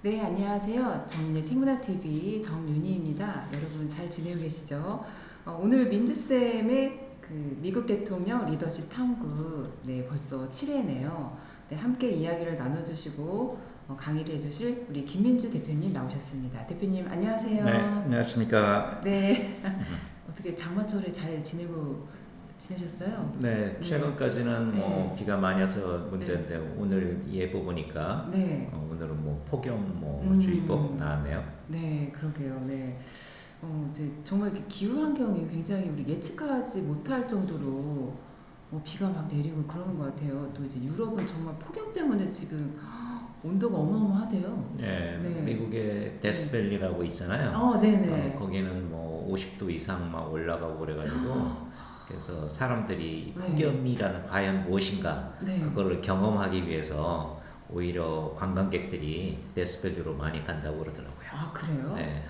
네, 안녕하세요. 정윤의 책문화TV 정윤희입니다. 여러분 잘 지내고 계시죠? 오늘 민주쌤의 그 미국 대통령 리더십 탐구, 네, 벌써 7회네요. 네, 함께 이야기를 나눠주시고 강의를 해주실 우리 김민주 대표님 나오셨습니다. 대표님, 네, 안녕하세요. 안녕하십니까. 네, 어떻게 장마철에 잘 지내셨어요? 네, 네, 최근까지는 네, 비가 많이 와서 네, 문제인데 오늘 예보 보니까 네. 오늘은 폭염 주의보 음, 나왔네요. 네, 그러게요. 네. 이제 정말 이렇게 기후 환경이 굉장히 우리 예측하지 못할 정도로 비가 막 내리고 그러는 것 같아요. 또 이제 유럽은 정말 폭염 때문에 지금 온도가 어마어마하대요. 예, 네, 미국의 네. 데스밸리라고 있잖아요. 네네. 거기는 50도 이상 막 올라가고 그래가지고 그래서 사람들이 네, 폭염이라는 과연 무엇인가 네. 그거를 경험하기 위해서 오히려 관광객들이 데스밸리로 많이 간다고 그러더라고요. 아, 그래요? 네.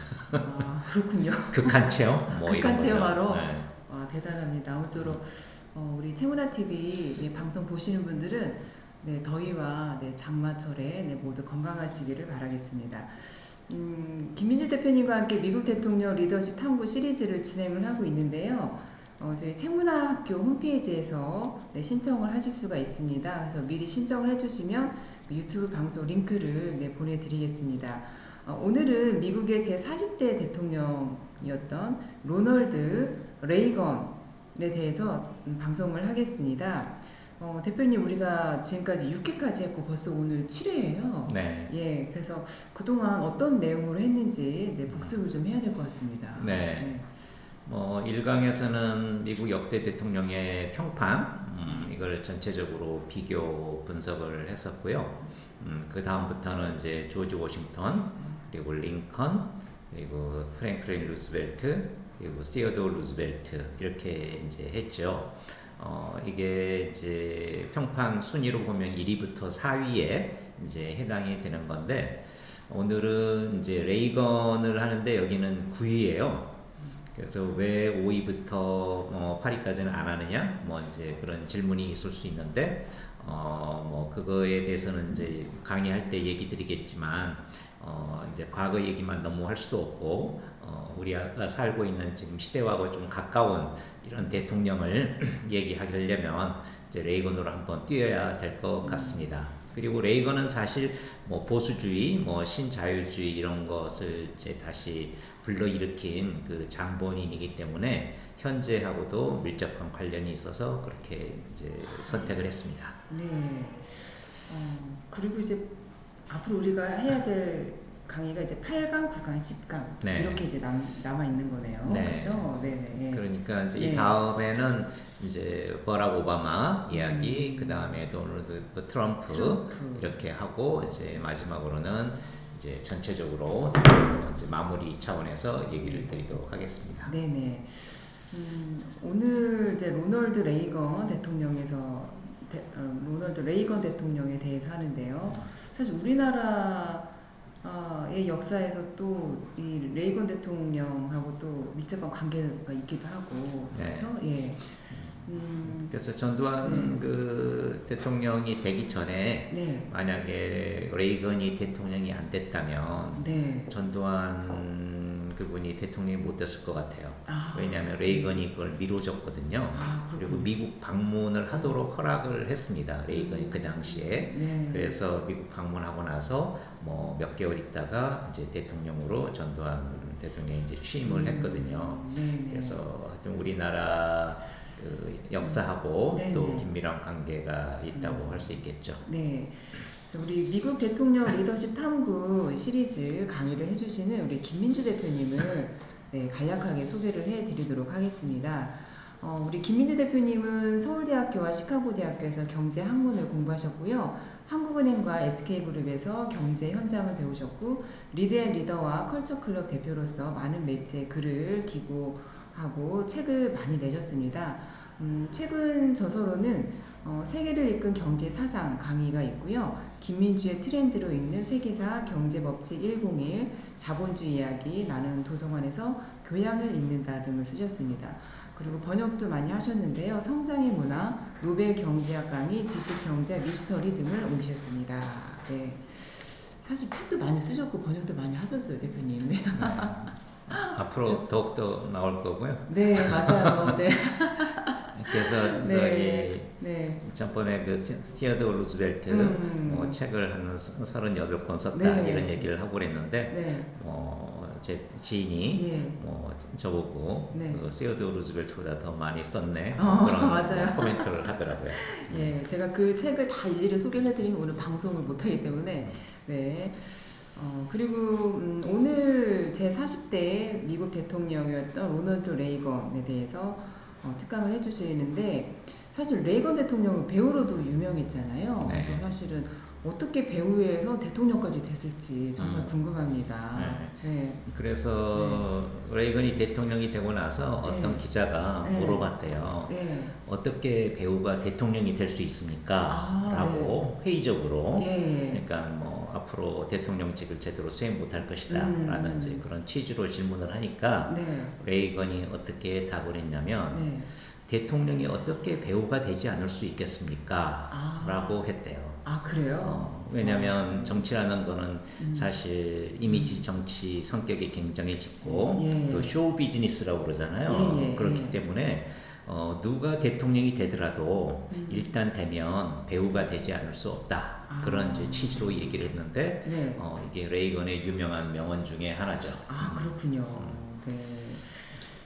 그렇군요. 극한 체험 이런 극한 거죠. 체험하러? 네. 와, 대단합니다. 아무쪼록 우리 채문화 TV 방송 보시는 분들은 네, 더위와 네, 장마철에 네, 모두 건강하시기를 바라겠습니다. 김민주 대표님과 함께 미국 대통령 리더십 탐구 시리즈를 진행을 하고 있는데요. 저희 책문화학교 홈페이지에서 네, 신청을 하실 수가 있습니다. 그래서 미리 신청을 해주시면 그 유튜브 방송 링크를 네, 보내드리겠습니다. 오늘은 미국의 제40대 대통령이었던 로널드 레이건에 대해서 방송을 하겠습니다. 대표님, 우리가 지금까지 6회까지 했고 벌써 오늘 7회예요. 네. 예, 그래서 그동안 어떤 내용으로 했는지 네, 복습을 좀 해야 될 것 같습니다. 네. 네. 1강에서는 미국 역대 대통령의 평판, 이걸 전체적으로 비교 분석을 했었고요. 그 다음부터는 이제 조지 워싱턴, 그리고 링컨, 그리고 프랭클린 루즈벨트, 그리고 시어도어 루즈벨트 이렇게 이제 했죠. 이게 이제 평판 순위로 보면 1위부터 4위에 이제 해당이 되는 건데 오늘은 이제 레이건을 하는데 여기는 9위예요. 그래서 왜 5위부터 8위까지는 안 하느냐? 이제 그런 질문이 있을 수 있는데, 그거에 대해서는 이제 강의할 때 얘기 드리겠지만, 이제 과거 얘기만 너무 할 수도 없고, 우리가 살고 있는 지금 시대하고 좀 가까운 이런 대통령을 얘기하려면 이제 레이건으로 한번 뛰어야 될 것 같습니다. 그리고 레이건은 사실 보수주의, 신자유주의 이런 것을 이제 다시 불러일으킨 그 장본인이기 때문에 현재하고도 밀접한 관련이 있어서 그렇게 이제 선택을 했습니다. 네. 그리고 이제 앞으로 우리가 해야 될 강의가 이제 8강, 9강, 10강 네. 이렇게 이제 남아 있는 거네요. 네. 그렇죠? 네. 그러니까 이제 네. 이 다음에는 이제 버락 오바마 이야기, 그 다음에 도널드 트럼프 이렇게 하고 이제 마지막으로는 이제 전체적으로 이제 마무리 차원에서 얘기를 드리도록 하겠습니다. 네네. 오늘 이제 로널드 레이건 대통령에 대해서 하는데요. 사실 우리나라의 역사에서 또 이 레이건 대통령하고 또 밀접한 관계가 있기도 하고 네. 그렇죠? 예. 그래서 전두환 네. 그 대통령이 되기 전에 네. 만약에 레이건이 대통령이 안 됐다면 네. 전두환 그분이 대통령이 못 됐을 것 같아요. 아, 왜냐하면 레이건이 그걸 미뤄줬거든요. 그리고 그렇군요. 미국 방문을 하도록 허락을 했습니다. 레이건이 그 당시에. 네. 그래서 미국 방문하고 나서 몇 개월 있다가 이제 대통령으로 전두환 대통령이 이제 취임을 했거든요. 네. 그래서 하여튼 우리나라 그 역사하고 네. 또 긴밀한 관계가 있다고 할 수 있겠죠. 네. 우리 미국 대통령 리더십 탐구 시리즈 강의를 해주시는 우리 김민주 대표님을 네, 간략하게 소개를 해드리도록 하겠습니다. 우리 김민주 대표님은 서울대학교와 시카고대학교에서 경제학문을 공부하셨고요. 한국은행과 SK그룹에서 경제 현장을 배우셨고 리드앤리더와 컬처클럽 대표로서 많은 매체에 글을 기고하고 책을 많이 내셨습니다. 최근 저서로는 세계를 이끈 경제 사상 강의가 있고요. 김민주의 트렌드로 읽는 세계사 경제법칙 101, 자본주의 이야기, 나는 도서관에서 교양을 읽는다 등을 쓰셨습니다. 그리고 번역도 많이 하셨는데요. 성장의 문화, 노벨 경제학 강의, 지식경제, 미스터리 등을 옮기셨습니다. 네. 사실 책도 많이 쓰셨고 번역도 많이 하셨어요, 대표님. 네, 앞으로 더욱더 나올 거고요. 네 맞아요. 네, 그래서 네, 네, 전번에 그 스티어드 루즈벨트 뭐 책을 한 38권 썼다 네. 이런 얘기를 하고 그랬는데 네, 제 지인이 예. 저보고 네. 그 스티어드 루즈벨트보다 더 많이 썼네 그런 맞아요. 코멘트를 하더라고요. 예, 제가 그 책을 다 일일이 소개를 해드리면 오늘 방송을 못하기 때문에 네. 그리고 오늘 제 40대 미국 대통령이었던 로널드 레이건에 대해서 특강을 해주시는데 사실 레이건 대통령은 배우로도 유명했잖아요. 네. 그래서 사실은 어떻게 배우에서 대통령까지 됐을지 정말 궁금합니다. 네. 그래서 레이건이 대통령이 되고 나서 어떤 네. 기자가 네. 물어봤대요. 네. 어떻게 배우가 대통령이 될 수 있습니까? 라고 회의적으로 예. 그러니까 뭐 앞으로 대통령직을 제대로 수행 못할 것이다 라는 이제 그런 취지로 질문을 하니까 네. 레이건이 어떻게 답을 했냐면 네. 대통령이 어떻게 배우가 되지 않을 수 있겠습니까? 라고 했대요. 아 그래요? 왜냐하면 정치라는 거는 사실 이미지 정치 성격이 굉장히 짙고 예. 또 쇼 비즈니스라고 그러잖아요. 예. 그렇기 때문에 누가 대통령이 되더라도 일단 되면 배우가 되지 않을 수 없다. 그런 이제 취지로 얘기를 했는데 네. 이게 레이건의 유명한 명언 중에 하나죠. 아 그렇군요. 네.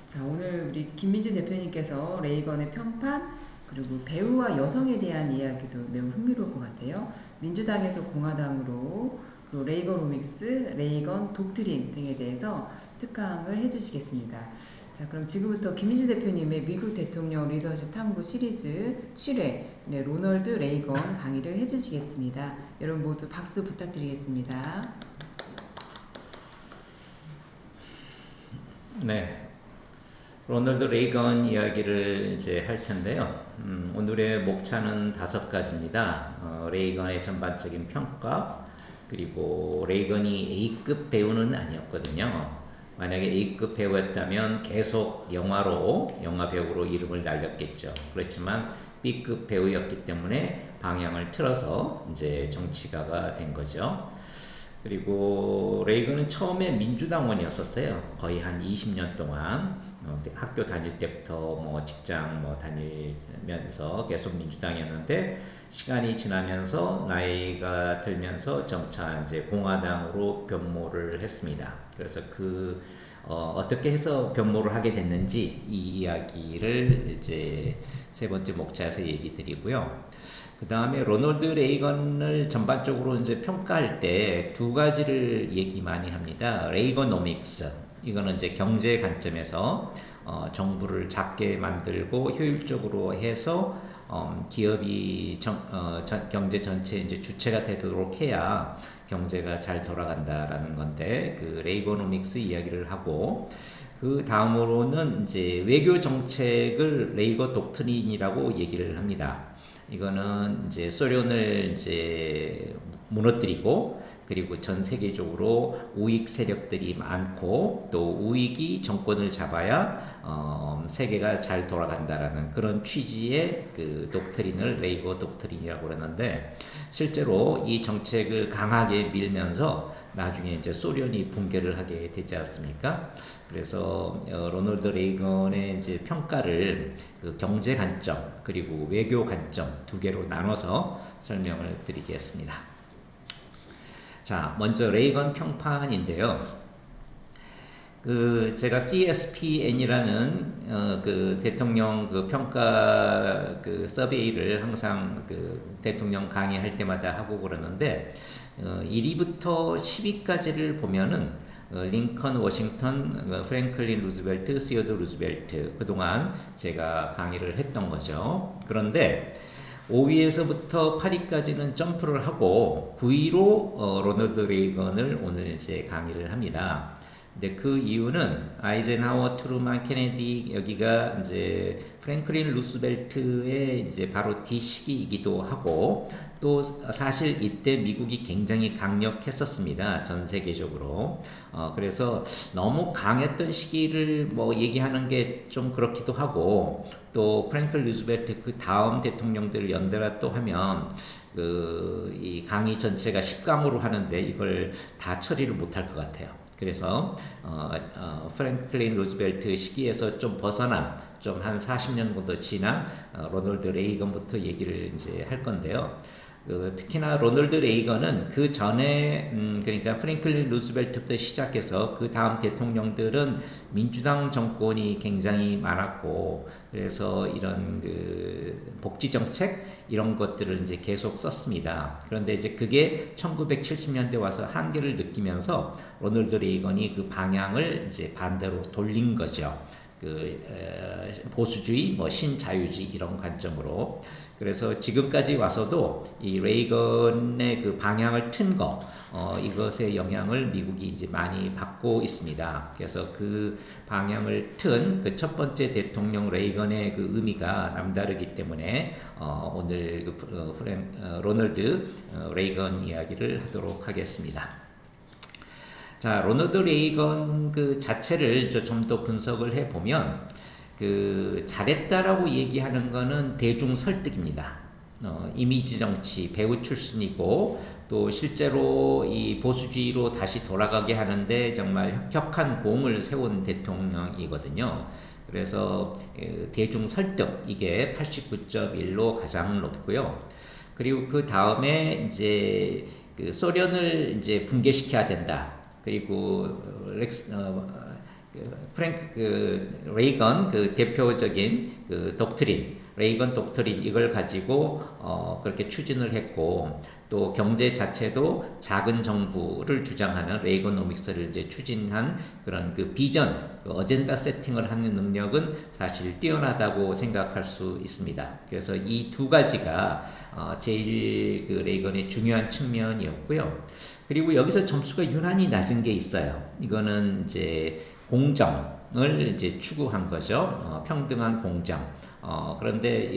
자 오늘 우리 김민주 대표님께서 레이건의 평판 그리고 배우와 여성에 대한 이야기도 매우 흥미로울 것 같아요. 민주당에서 공화당으로 그리고 레이건오믹스, 레이건 독트린 등에 대해서 특강을 해주시겠습니다. 자 그럼 지금부터 김민주 대표님의 미국 대통령 리더십 탐구 시리즈 7회 네, 로널드 레이건 강의를 해주시겠습니다. 여러분 모두 박수 부탁드리겠습니다. 네. 로널드 레이건 이야기를 이제 할 텐데요. 오늘의 목차는 5가지입니다. 레이건의 전반적인 평가, 그리고 레이건이 A급 배우는 아니었거든요. 만약에 A급 배우였다면 계속 영화 배우로 이름을 날렸겠죠. 그렇지만 B급 배우였기 때문에 방향을 틀어서 이제 정치가가 된 거죠. 그리고 레이건은 처음에 민주당원이었었어요. 거의 한 20년 동안 학교 다닐 때부터 뭐 직장 다니면서 계속 민주당이었는데 시간이 지나면서 나이가 들면서 점차 이제 공화당으로 변모를 했습니다. 그래서 어떻게 해서 변모를 하게 됐는지 이 이야기를 이제 3번째 목차에서 얘기 드리고요. 그 다음에 로널드 레이건을 전반적으로 이제 평가할 때 2가지를 얘기 많이 합니다. 레이건오믹스. 이거는 이제 경제 관점에서 정부를 작게 만들고 효율적으로 해서 기업이 경제 전체 이제 주체가 되도록 해야 경제가 잘 돌아간다라는 건데 그 레이건오믹스 이야기를 하고 그 다음으로는 이제 외교 정책을 레이건 독트린이라고 얘기를 합니다. 이거는 이제 소련을 이제 무너뜨리고 그리고 전 세계적으로 우익 세력들이 많고 또 우익이 정권을 잡아야 세계가 잘 돌아간다라는 그런 취지의 그 독트린을 레이건 독트린이라고 그러는데 실제로 이 정책을 강하게 밀면서 나중에 이제 소련이 붕괴를 하게 되지 않습니까? 그래서 로널드 레이건의 이제 평가를 그 경제 관점 그리고 외교 관점 2개로 나눠서 설명을 드리겠습니다. 자, 먼저 레이건 평판인데요. 제가 CSPN이라는 그 대통령 그 평가 그 서베이를 항상 그 대통령 강의할 때마다 하고 그러는데 1위부터 10위까지를 보면은 링컨, 워싱턴, 프랭클린 루즈벨트, 시어드 루즈벨트 그동안 제가 강의를 했던 거죠. 그런데 5위에서부터 8위까지는 점프를 하고 9위로 로널드 레이건을 오늘 이제 강의를 합니다. 근데 그 이유는 아이젠하워, 트루만, 케네디 여기가 이제 프랭클린 루스벨트의 이제 바로 뒤 시기이기도 하고 또 사실 이때 미국이 굉장히 강력했었습니다. 전 세계적으로. 그래서 너무 강했던 시기를 뭐 얘기하는 게 좀 그렇기도 하고 또 프랭클린 루스벨트 그 다음 대통령들을 연달아 또 하면 이 강의 전체가 10강으로 하는데 이걸 다 처리를 못할 것 같아요. 그래서 프랭클린 루즈벨트 시기에서 좀 벗어난 좀 한 40년 정도 지난 로널드 레이건부터 얘기를 이제 할 건데요. 특히나 로널드 레이건은 그 전에 그러니까 프랭클린 루즈벨트부터 시작해서 그 다음 대통령들은 민주당 정권이 굉장히 많았고 그래서 이런 그 복지 정책 이런 것들을 이제 계속 썼습니다. 그런데 이제 그게 1970년대 와서 한계를 느끼면서 로널드 레이건이 그 방향을 이제 반대로 돌린 거죠. 보수주의, 뭐 신자유주의 이런 관점으로. 그래서 지금까지 와서도 이 레이건의 그 방향을 튼 거, 이것의 영향을 미국이 이제 많이 받고 있습니다. 그래서 그 방향을 튼 그 첫 번째 대통령 레이건의 그 의미가 남다르기 때문에 오늘 로널드 레이건 이야기를 하도록 하겠습니다. 자, 로널드 레이건 그 자체를 좀 더 분석을 해보면 그 잘했다라고 얘기하는 거는 대중 설득입니다. 이미지 정치 배우 출신이고 또 실제로 이 보수주의로 다시 돌아가게 하는데 정말 혁혁한 공을 세운 대통령이거든요. 그래서 대중 설득 이게 89.1로 가장 높고요. 그리고 그 다음에 이제 그 소련을 이제 붕괴시켜야 된다. 그리고 레이건 그 대표적인 그 독트린, 레이건 독트린 이걸 가지고 그렇게 추진을 했고 또 경제 자체도 작은 정부를 주장하는 레이건노믹스를 이제 추진한 그런 그 비전, 그 어젠다 세팅을 하는 능력은 사실 뛰어나다고 생각할 수 있습니다. 그래서 이 두 가지가 제일 그 레이건의 중요한 측면이었고요. 그리고 여기서 점수가 유난히 낮은 게 있어요. 이거는 이제 공정을 이제 추구한 거죠. 평등한 공정. 그런데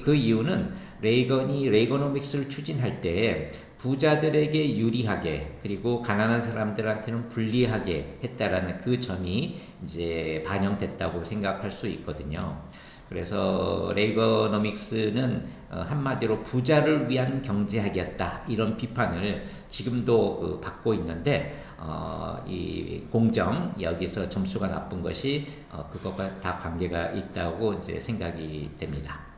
그 이유는 레이건이 레이거노믹스를 추진할 때 부자들에게 유리하게 그리고 가난한 사람들한테는 불리하게 했다라는 그 점이 이제 반영됐다고 생각할 수 있거든요. 그래서 레이거노믹스는 한마디로 부자를 위한 경제학이었다 이런 비판을 지금도 받고 있는데 이 공정 여기서 점수가 나쁜 것이 그것과 다 관계가 있다고 이제 생각이 됩니다.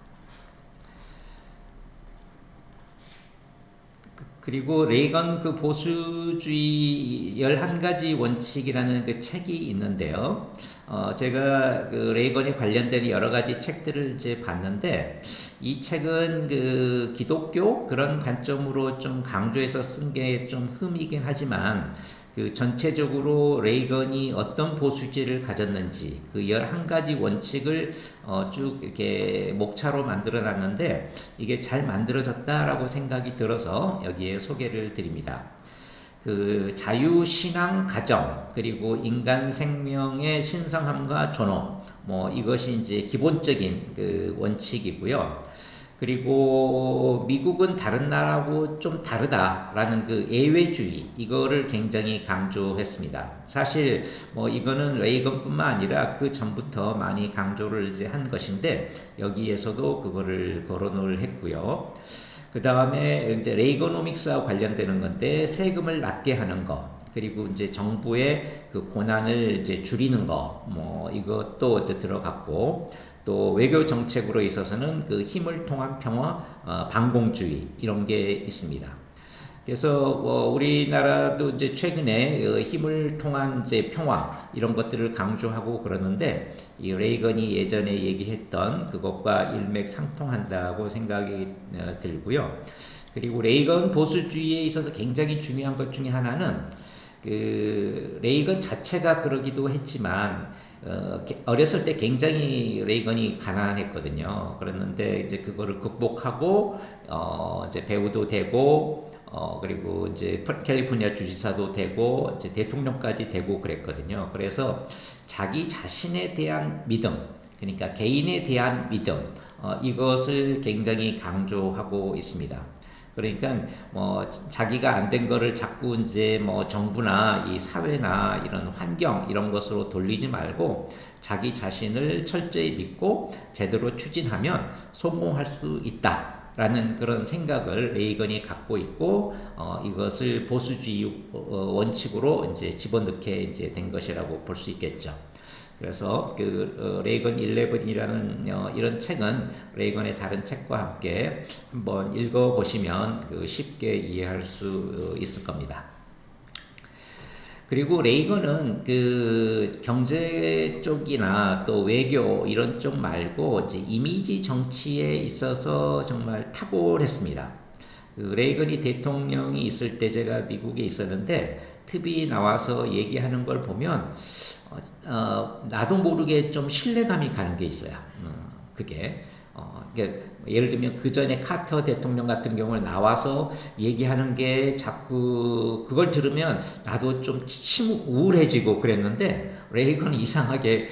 그리고 레이건 그 보수주의 11가지 원칙이라는 그 책이 있는데요. 제가 그 레이건에 관련된 여러 가지 책들을 이제 봤는데 이 책은 그 기독교 그런 관점으로 좀 강조해서 쓴 게 좀 흠이긴 하지만 그 전체적으로 레이건이 어떤 보수주의를 가졌는지 그 11가지 원칙을 쭉 이렇게 목차로 만들어 놨는데 이게 잘 만들어졌다라고 생각이 들어서 여기에 소개를 드립니다. 그 자유신앙 가정 그리고 인간 생명의 신성함과 존엄 뭐 이것이 이제 기본적인 그 원칙이고요. 그리고 미국은 다른 나라하고 좀 다르다라는 그 예외주의 이거를 굉장히 강조했습니다. 사실 뭐 이거는 레이건뿐만 아니라 그 전부터 많이 강조를 이제 한 것인데 여기에서도 그거를 거론을 했고요. 그 다음에 이제 레이거노믹스와 관련되는 건데 세금을 낮게 하는 거. 그리고 이제 정부의 그 권한을 이제 줄이는 거, 뭐 이것도 이제 들어갔고, 또 외교 정책으로 있어서는 그 힘을 통한 평화, 반공주의 이런 게 있습니다. 그래서 우리나라도 이제 최근에 힘을 통한 이제 평화 이런 것들을 강조하고 그러는데 이 레이건이 예전에 얘기했던 그것과 일맥상통한다고 생각이 들고요. 그리고 레이건 보수주의에 있어서 굉장히 중요한 것 중에 하나는 그 레이건 자체가 그러기도 했지만 어렸을 때 굉장히 레이건이 가난했거든요. 그랬는데 이제 그거를 극복하고 이제 배우도 되고 그리고 이제 캘리포니아 주지사도 되고 이제 대통령까지 되고 그랬거든요. 그래서 자기 자신에 대한 믿음, 그러니까 개인에 대한 믿음, 이것을 굉장히 강조하고 있습니다. 그러니까 뭐 자기가 안 된 거를 자꾸 이제 뭐 정부나 이 사회나 이런 환경 이런 것으로 돌리지 말고 자기 자신을 철저히 믿고 제대로 추진하면 성공할 수 있다. 라는 그런 생각을 레이건이 갖고 있고 이것을 보수주의 원칙으로 이제 집어넣게 이제 된 것이라고 볼 수 있겠죠. 그래서 레이건 11이라는 이런 책은 레이건의 다른 책과 함께 한번 읽어보시면 쉽게 이해할 수 있을 겁니다. 그리고 레이건은 경제 쪽이나 또 외교 이런 쪽 말고 이제 이미지 정치에 있어서 정말 탁월했습니다. 레이건이 대통령이 있을 때 제가 미국에 있었는데 TV 나와서 얘기하는 걸 보면 나도 모르게 좀 신뢰감이 가는 게 있어요. 그게 예를 들면 그 전에 카터 대통령 같은 경우는 나와서 얘기하는 게 자꾸 그걸 들으면 나도 좀 우울해지고 그랬는데 레이건이 이상하게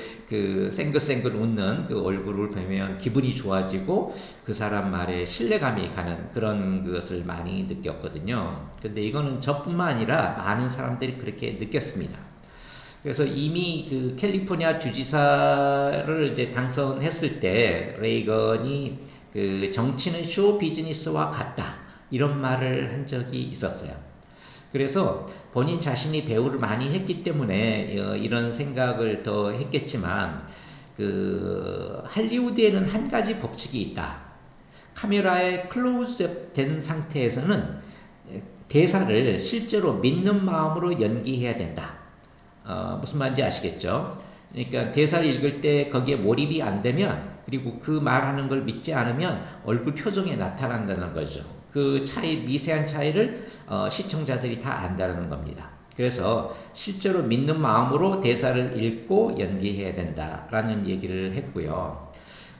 생긋생긋 웃는 그 얼굴을 보면 기분이 좋아지고 그 사람 말에 신뢰감이 가는 그런 것을 많이 느꼈거든요. 근데 이거는 저뿐만 아니라 많은 사람들이 그렇게 느꼈습니다. 그래서 이미 캘리포니아 주지사를 이제 당선했을 때 레이건이 정치는 쇼 비즈니스와 같다 이런 말을 한 적이 있었어요. 그래서 본인 자신이 배우를 많이 했기 때문에 이런 생각을 더 했겠지만 할리우드에는 한 가지 법칙이 있다. 카메라에 클로즈업 된 상태에서는 대사를 실제로 믿는 마음으로 연기해야 된다. 무슨 말인지 아시겠죠? 그러니까 대사를 읽을 때 거기에 몰입이 안 되면 그리고 그 말하는 걸 믿지 않으면 얼굴 표정에 나타난다는 거죠. 그 미세한 차이를 시청자들이 다 안다는 겁니다. 그래서 실제로 믿는 마음으로 대사를 읽고 연기해야 된다라는 얘기를 했고요.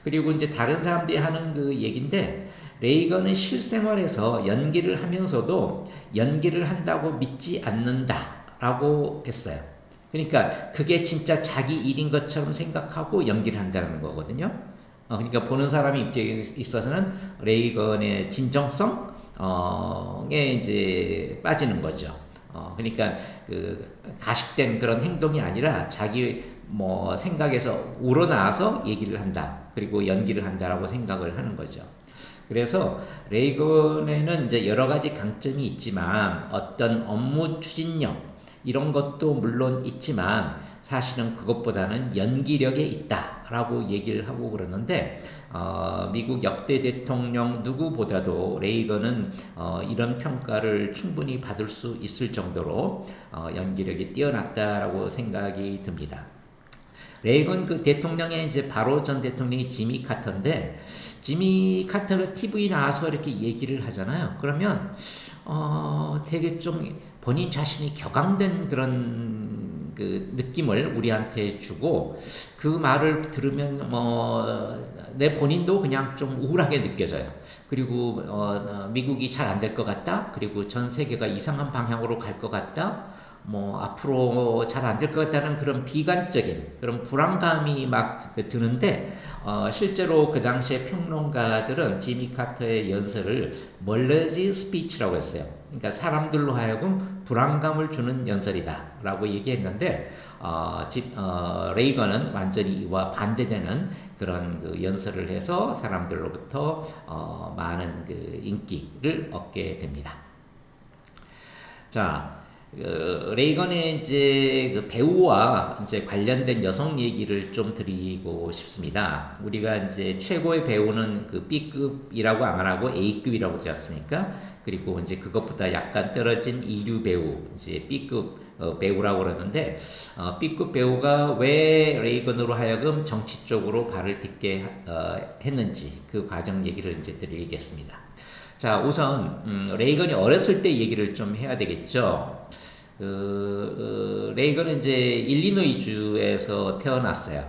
그리고 이제 다른 사람들이 하는 얘기인데 레이건은 실생활에서 연기를 하면서도 연기를 한다고 믿지 않는다라고 했어요. 그러니까 그게 진짜 자기 일인 것처럼 생각하고 연기를 한다는 거거든요. 그러니까 보는 사람의 입장에 있어서는 레이건의 진정성에 이제 빠지는 거죠. 그러니까 가식된 그런 행동이 아니라 자기 생각에서 우러나와서 얘기를 한다. 그리고 연기를 한다라고 생각을 하는 거죠. 그래서 레이건에는 이제 여러 가지 강점이 있지만 어떤 업무 추진력 이런 것도 물론 있지만 사실은 그것보다는 연기력에 있다라고 얘기를 하고 그러는데 미국 역대 대통령 누구보다도 레이건은 이런 평가를 충분히 받을 수 있을 정도로 연기력이 뛰어났다라고 생각이 듭니다. 레이건 대통령의 이제 바로 전 대통령이 지미 카터인데 지미 카터가 TV에 나와서 이렇게 얘기를 하잖아요. 그러면 되게 좀 본인 자신이 격앙된 그런 느낌을 우리한테 주고 그 말을 들으면 내 본인도 그냥 좀 우울하게 느껴져요. 그리고 미국이 잘 안 될 것 같다. 그리고 전 세계가 이상한 방향으로 갈 것 같다. 앞으로 잘 안 될 것 같다는 그런 비관적인 그런 불안감이 막 드는데 실제로 그 당시에 평론가들은 지미 카터의 연설을 멀러지 스피치라고 했어요. 그러니까 사람들로 하여금 불안감을 주는 연설이다 라고 얘기했는데 레이건은 완전히 이와 반대되는 그런 연설을 해서 사람들로부터 많은 인기를 얻게 됩니다. 자, 레이건의 이제 배우와 이제 관련된 여성 얘기를 좀 드리고 싶습니다. 우리가 이제 최고의 배우는 B급이라고 안 하고 A급이라고 하지 않습니까? 그리고 이제 그것보다 약간 떨어진 이류 배우, 이제 B급 배우라고 그러는데 B급 배우가 왜 레이건으로 하여금 정치 쪽으로 발을 딛게 했는지 그 과정 얘기를 이제 드리겠습니다. 자, 우선 레이건이 어렸을 때 얘기를 좀 해야 되겠죠. 레이건은 이제 일리노이주에서 태어났어요.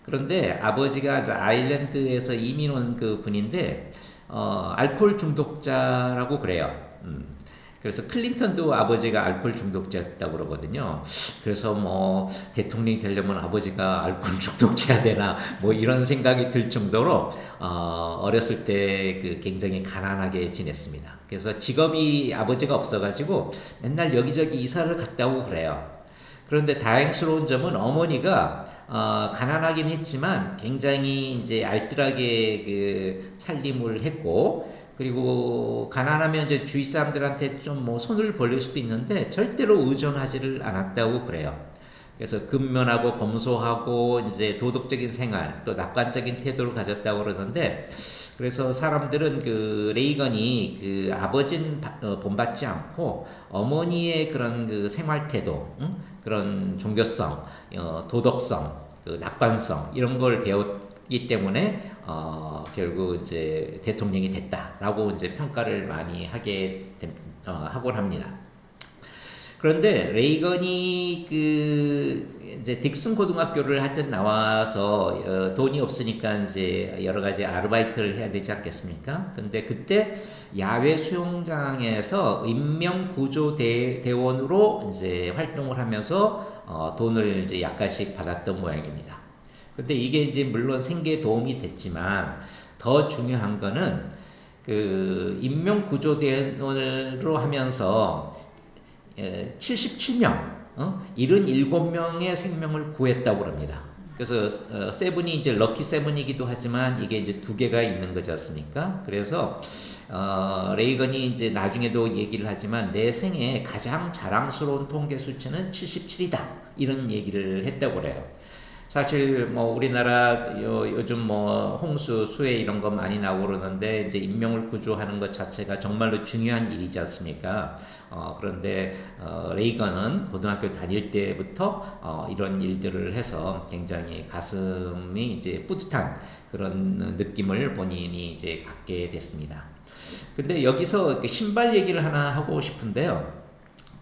그런데 아버지가 아일랜드에서 이민 온 분인데 알코올 중독자라고 그래요. 그래서 클린턴도 아버지가 알코올 중독자였다고 그러거든요. 그래서 대통령이 되려면 아버지가 알코올 중독자야 되나 이런 생각이 들 정도로 어렸을 때 굉장히 가난하게 지냈습니다. 그래서 직업이 아버지가 없어가지고 맨날 여기저기 이사를 갔다 오고 그래요. 그런데 다행스러운 점은 어머니가 가난하긴 했지만 굉장히 이제 알뜰하게 살림을 했고 그리고 가난하면 이제 주위 사람들한테 좀 뭐 손을 벌릴 수도 있는데 절대로 의존하지를 않았다고 그래요. 그래서 근면하고 검소하고 이제 도덕적인 생활 또 낙관적인 태도를 가졌다고 그러는데, 그래서 사람들은 그 레이건이 그 아버지는 본받지 않고 어머니의 그런 그 생활 태도, 그런 종교성, 도덕성, 그 낙관성 이런 걸 배웠기 때문에 결국 이제 대통령이 됐다라고 이제 평가를 많이 하곤 합니다. 그런데 레이건이 그 이제 딕슨 고등학교를 하여튼 나와서 돈이 없으니까 이제 여러 가지 아르바이트를 해야 되지 않겠습니까? 근데 그때 야외 수영장에서 인명구조대원으로 이제 활동을 하면서 돈을 이제 약간씩 받았던 모양입니다. 근데 이게 이제 물론 생계에 도움이 됐지만 더 중요한 거는 그 인명구조대원으로 하면서 77명, 77명의 생명을 구했다고 합니다. 그래서 세븐이 이제 럭키 세븐이기도 하지만 이게 이제 두 개가 있는 거지 않습니까? 그래서 레이건이 이제 나중에도 얘기를 하지만 내 생애 가장 자랑스러운 통계 수치는 77이다 이런 얘기를 했다고 그래요. 사실 뭐 우리나라 요즘 뭐 홍수, 수해 이런 거 많이 나오고 그러는데 이제 인명을 구조하는 것 자체가 정말로 중요한 일이지 않습니까? 그런데 레이건은 고등학교 다닐 때부터 이런 일들을 해서 굉장히 가슴이 이제 뿌듯한 그런 느낌을 본인이 이제 갖게 됐습니다. 근데 여기서 신발 얘기를 하나 하고 싶은데요.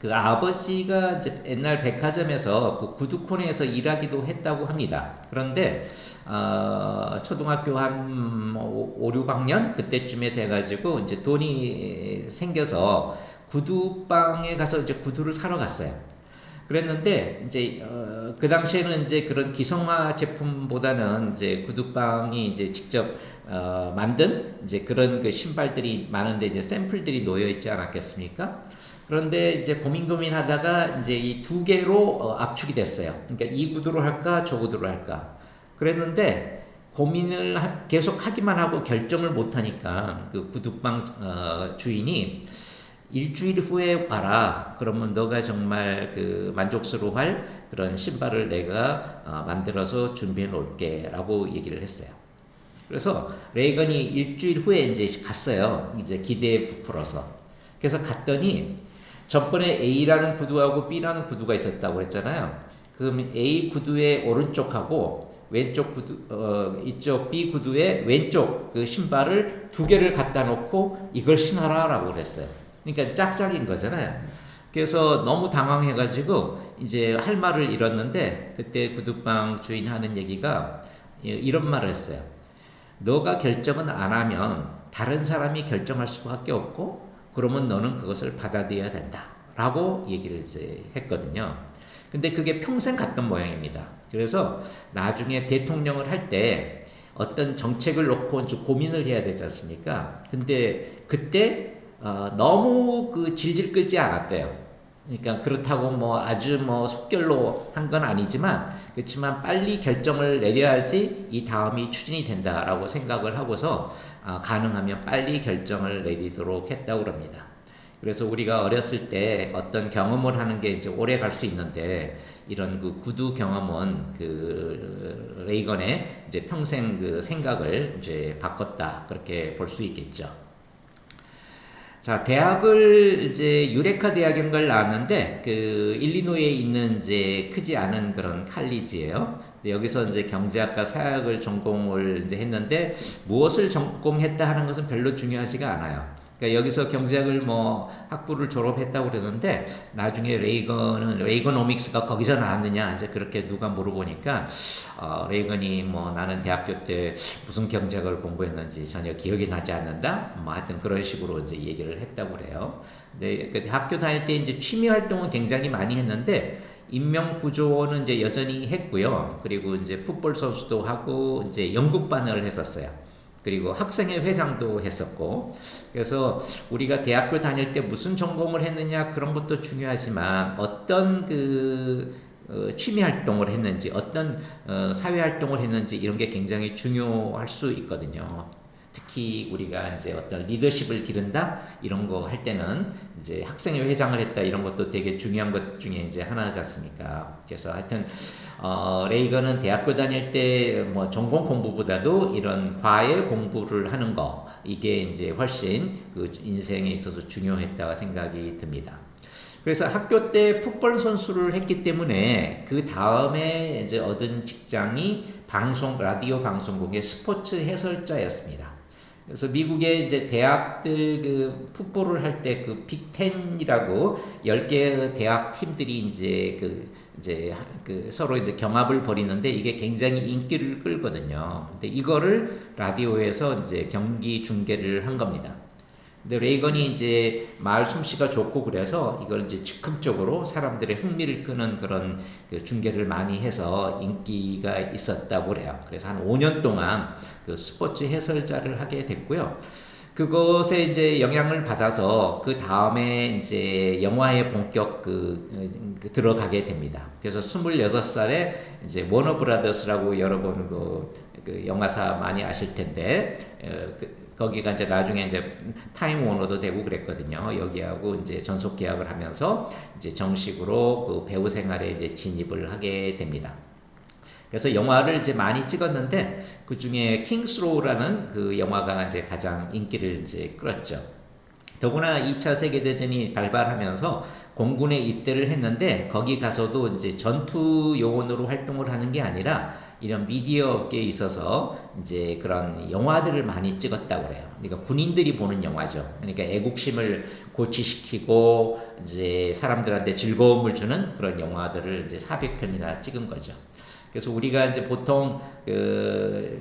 그 아버지가 이제 옛날 백화점에서 그 구두코너에서 일하기도 했다고 합니다. 그런데 초등학교 한 5, 6학년 그때쯤에 돼가지고 이제 돈이 생겨서 구두방에 가서 이제 구두를 사러 갔어요. 그랬는데 이제 그 당시에는 이제 그런 기성화 제품보다는 이제 구두방이 이제 직접 만든 이제 그런 그 신발들이 많은데 이제 샘플들이 놓여 있지 않았겠습니까? 그런데 이제 고민하다가 이제 이 두 개로 압축이 됐어요. 그러니까 이 구두로 할까, 저 구두로 할까. 그랬는데 고민을 계속 하기만 하고 결정을 못 하니까 그 구두방 주인이 일주일 후에 와라. 그러면 너가 정말 그 만족스러워할 그런 신발을 내가 만들어서 준비해 놓을게라고 얘기를 했어요. 그래서 레이건이 일주일 후에 이제 갔어요. 이제 기대에 부풀어서. 그래서 갔더니 전번에 A라는 구두하고 B라는 구두가 있었다고 했잖아요. 그럼 A 구두의 오른쪽하고 왼쪽 구두, 이쪽 B 구두의 왼쪽 그 신발을 두 개를 갖다 놓고 이걸 신어라라고 그랬어요. 그러니까 짝짝인 거잖아요. 그래서 너무 당황해가지고 이제 할 말을 잃었는데 그때 구두방 주인 하는 얘기가 이런 말을 했어요. 너가 결정은 안 하면 다른 사람이 결정할 수밖에 없고 그러면 너는 그것을 받아들여야 된다 라고 얘기를 이제 했거든요. 근데 그게 평생 갔던 모양입니다. 그래서 나중에 대통령을 할 때 어떤 정책을 놓고 고민을 해야 되지 않습니까? 근데 그때 너무 그 질질 끌지 않았대요. 그러니까 그렇다고 뭐 아주 뭐 속결로 한 건 아니지만 그렇지만 빨리 결정을 내려야지 이 다음이 추진이 된다라고 생각을 하고서 가능하면 빨리 결정을 내리도록 했다고 합니다. 그래서 우리가 어렸을 때 어떤 경험을 하는 게 이제 오래 갈 수 있는데 이런 그 구두 경험은 그 레이건의 이제 평생 그 생각을 이제 바꿨다 그렇게 볼 수 있겠죠. 자, 대학을 이제 유레카 대학인 걸 나왔는데 그 일리노이에 있는 이제 크지 않은 그런 칼리지예요. 여기서 이제 경제학과 사학을 전공을 이제 했는데 무엇을 전공했다 하는 것은 별로 중요하지가 않아요. 그러니까 여기서 경제학을 뭐 학부를 졸업했다고 그러는데 나중에 레이거노믹스가 거기서 나왔느냐 이제 그렇게 누가 물어보니까 레이건이 뭐 나는 대학교 때 무슨 경제학을 공부했는지 전혀 기억이 나지 않는다. 뭐 하여튼 그런 식으로 이제 얘기를 했다고 그래요. 근데 그 학교 다닐 때 이제 취미 활동은 굉장히 많이 했는데 인명구조는 이제 여전히 했고요. 그리고 이제 풋볼 선수도 하고 이제 연극반을 했었어요. 그리고 학생회 회장도 했었고, 그래서 우리가 대학교 다닐 때 무슨 전공을 했느냐 그런 것도 중요하지만 어떤 그 취미 활동을 했는지 어떤 사회 활동을 했는지 이런 게 굉장히 중요할 수 있거든요. 특히 우리가 이제 어떤 리더십을 기른다 이런 거 할 때는 이제 학생회 회장을 했다 이런 것도 되게 중요한 것 중에 이제 하나지 않습니까? 그래서 하여튼 레이건은 대학교 다닐 때 뭐 전공 공부보다도 이런 과외 공부를 하는 거 이게 이제 훨씬 그 인생에 있어서 중요했다고 생각이 듭니다. 그래서 학교 때 풋볼 선수를 했기 때문에 그 다음에 이제 얻은 직장이 라디오 방송국의 스포츠 해설자였습니다. 그래서 미국의 이제 대학들 그 풋볼을 할 때 그 빅텐이라고 10개 대학 팀들이 이제 그 서로 이제 경합을 벌이는데 이게 굉장히 인기를 끌거든요. 근데 이거를 라디오에서 이제 경기 중계를 한 겁니다. 근데 레이건이 이제 말 솜씨가 좋고 그래서 이걸 이제 즉흥적으로 사람들의 흥미를 끄는 그런 그 중계를 많이 해서 인기가 있었다고 그래요. 그래서 한 5년 동안 그 스포츠 해설자를 하게 됐고요. 그것에 이제 영향을 받아서 그 다음에 이제 영화에 본격 들어가게 됩니다. 그래서 26살에 이제 워너브라더스라고 여러분 그 영화사 많이 아실 텐데 거기가 이제 나중에 이제 타임 워너도 되고 그랬거든요. 여기하고 이제 전속 계약을 하면서 이제 정식으로 그 배우 생활에 이제 진입을 하게 됩니다. 그래서 영화를 이제 많이 찍었는데 그 중에 킹스로우라는 그 영화가 이제 가장 인기를 이제 끌었죠. 더구나 2차 세계대전이 발발하면서 공군에 입대를 했는데 거기 가서도 이제 전투 요원으로 활동을 하는 게 아니라 이런 미디어 업계에 있어서 이제 그런 영화들을 많이 찍었다고 그래요. 그러니까 군인들이 보는 영화죠. 그러니까 애국심을 고취시키고 이제 사람들한테 즐거움을 주는 그런 영화들을 이제 400편이나 찍은 거죠. 그래서 우리가 이제 보통 그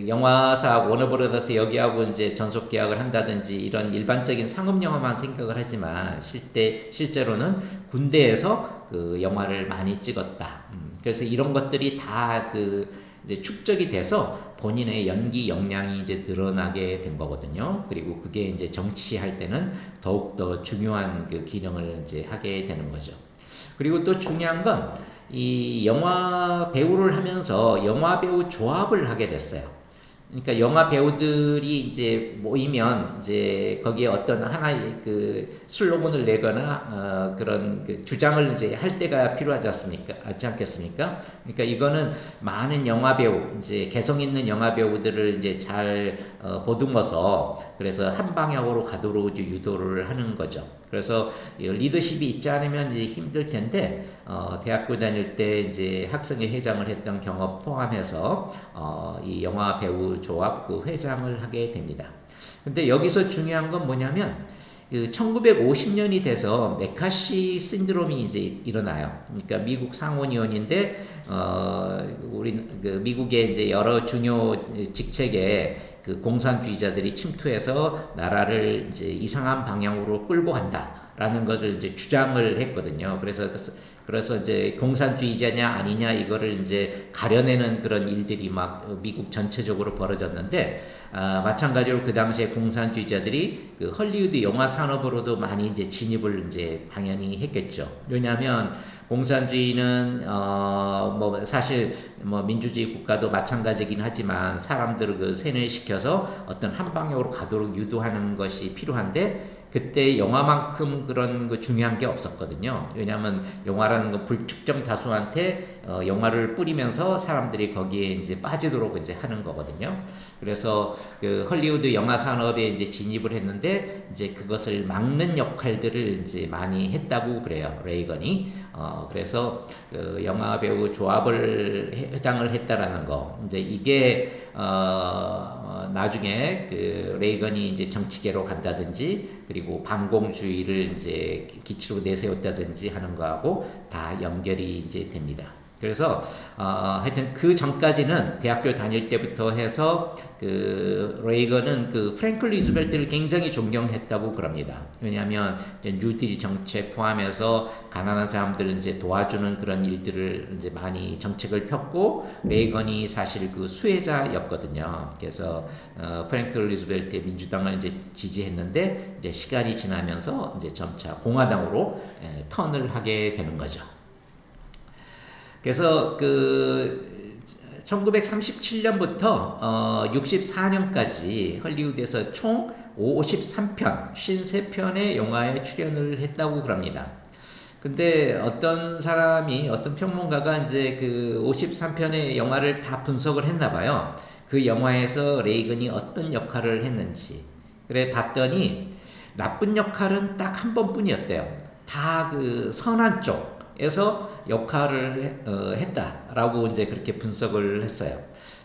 영화사 워너브라더스 여기하고 이제 전속 계약을 한다든지 이런 일반적인 상업 영화만 생각을 하지만 실제로는 군대에서 그 영화를 많이 찍었다. 그래서 이런 것들이 다 이제 축적이 돼서 본인의 연기 역량이 이제 드러나게 된 거거든요. 그리고 그게 이제 정치할 때는 더욱더 중요한 그 기능을 이제 하게 되는 거죠. 그리고 또 중요한 건 이 영화 배우를 하면서 영화 배우 조합을 하게 됐어요. 그러니까 영화 배우들이 이제 모이면 이제 거기에 어떤 하나의 그 슬로건을 내거나 그런 그 주장을 이제 할 때가 필요하지 않겠습니까? 그러니까 이거는 많은 영화 배우 이제 개성 있는 영화 배우들을 이제 잘 보듬어서 그래서 한 방향으로 가도록 이제 유도를 하는 거죠. 그래서 리더십이 있지 않으면 이제 힘들 텐데 대학교 다닐 때 이제 학생회 회장을 했던 경험 포함해서 이 영화 배우 조합 그 회장을 하게 됩니다. 근데 여기서 중요한 건 뭐냐면 1950년이 돼서 메카시 신드롬이 이제 일어나요. 그러니까 미국 상원의원인데 우리 미국의 이제 여러 중요 직책에 그 공산주의자들이 침투해서 나라를 이제 이상한 방향으로 끌고 간다라는 것을 이제 주장을 했거든요. 그래서 이제 공산주의자냐 아니냐 이거를 이제 가려내는 그런 일들이 막 미국 전체적으로 벌어졌는데 마찬가지로 그 당시에 공산주의자들이 그 헐리우드 영화 산업으로도 많이 이제 진입을 이제 당연히 했겠죠. 왜냐하면 공산주의는 뭐 사실 뭐 민주주의 국가도 마찬가지긴 하지만 사람들을 그 세뇌시켜서 어떤 한 방향으로 가도록 유도하는 것이 필요한데 그때 영화만큼 그런 거 중요한 게 없었거든요. 왜냐하면 영화라는 건 불특정 다수한테 영화를 뿌리면서 사람들이 거기에 이제 빠지도록 이제 하는 거거든요. 그래서 그 헐리우드 영화 산업에 이제 진입을 했는데 이제 그것을 막는 역할들을 이제 많이 했다고 그래요. 레이건이. 그래서 그 영화 배우 조합을 회장을 했다라는 거. 이제 이게 나중에 그 레이건이 이제 정치계로 간다든지 그리고 반공주의를 이제 기치로 내세웠다든지 하는 거하고 다 연결이 이제 됩니다. 그래서 하여튼 그 전까지는 대학교 다닐 때부터 해서 그 레이건은 그 프랭클 리즈벨트를 굉장히 존경했다고 그럽니다. 왜냐하면 뉴딜 정책 포함해서 가난한 사람들을 이제 도와주는 그런 일들을 이제 많이 정책을 폈고 레이건이 사실 그 수혜자였거든요. 그래서 프랭클 리즈벨트의 민주당을 이제 지지했는데 이제 시간이 지나면서 이제 점차 공화당으로 턴을 하게 되는 거죠. 그래서 1937년부터 64년까지 헐리우드에서 총 53편, 53편의 영화에 출연을 했다고 그럽니다. 근데 어떤 사람이, 어떤 평론가가 이제 그 53편의 영화를 다 분석을 했나 봐요. 그 영화에서 레이건이 어떤 역할을 했는지. 그래 봤더니 나쁜 역할은 딱 한 번뿐이었대요. 다 그 선한 쪽에서 역할을 했다라고 이제 그렇게 분석을 했어요.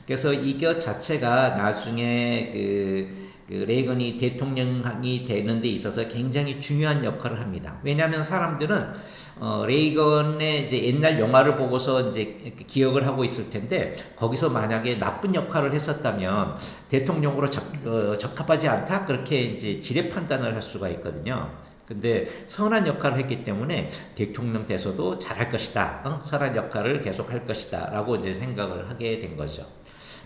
그래서 이것 자체가 나중에 그 레이건이 대통령이 되는 데 있어서 굉장히 중요한 역할을 합니다. 왜냐하면 사람들은 레이건의 이제 옛날 영화를 보고서 이제 기억을 하고 있을 텐데 거기서 만약에 나쁜 역할을 했었다면 대통령으로 적합하지 않다 그렇게 이제 지레 판단을 할 수가 있거든요. 근데 선한 역할을 했기 때문에 대통령 돼서도 잘할 것이다. 선한 역할을 계속 할 것이다. 라고 이제 생각을 하게 된 거죠.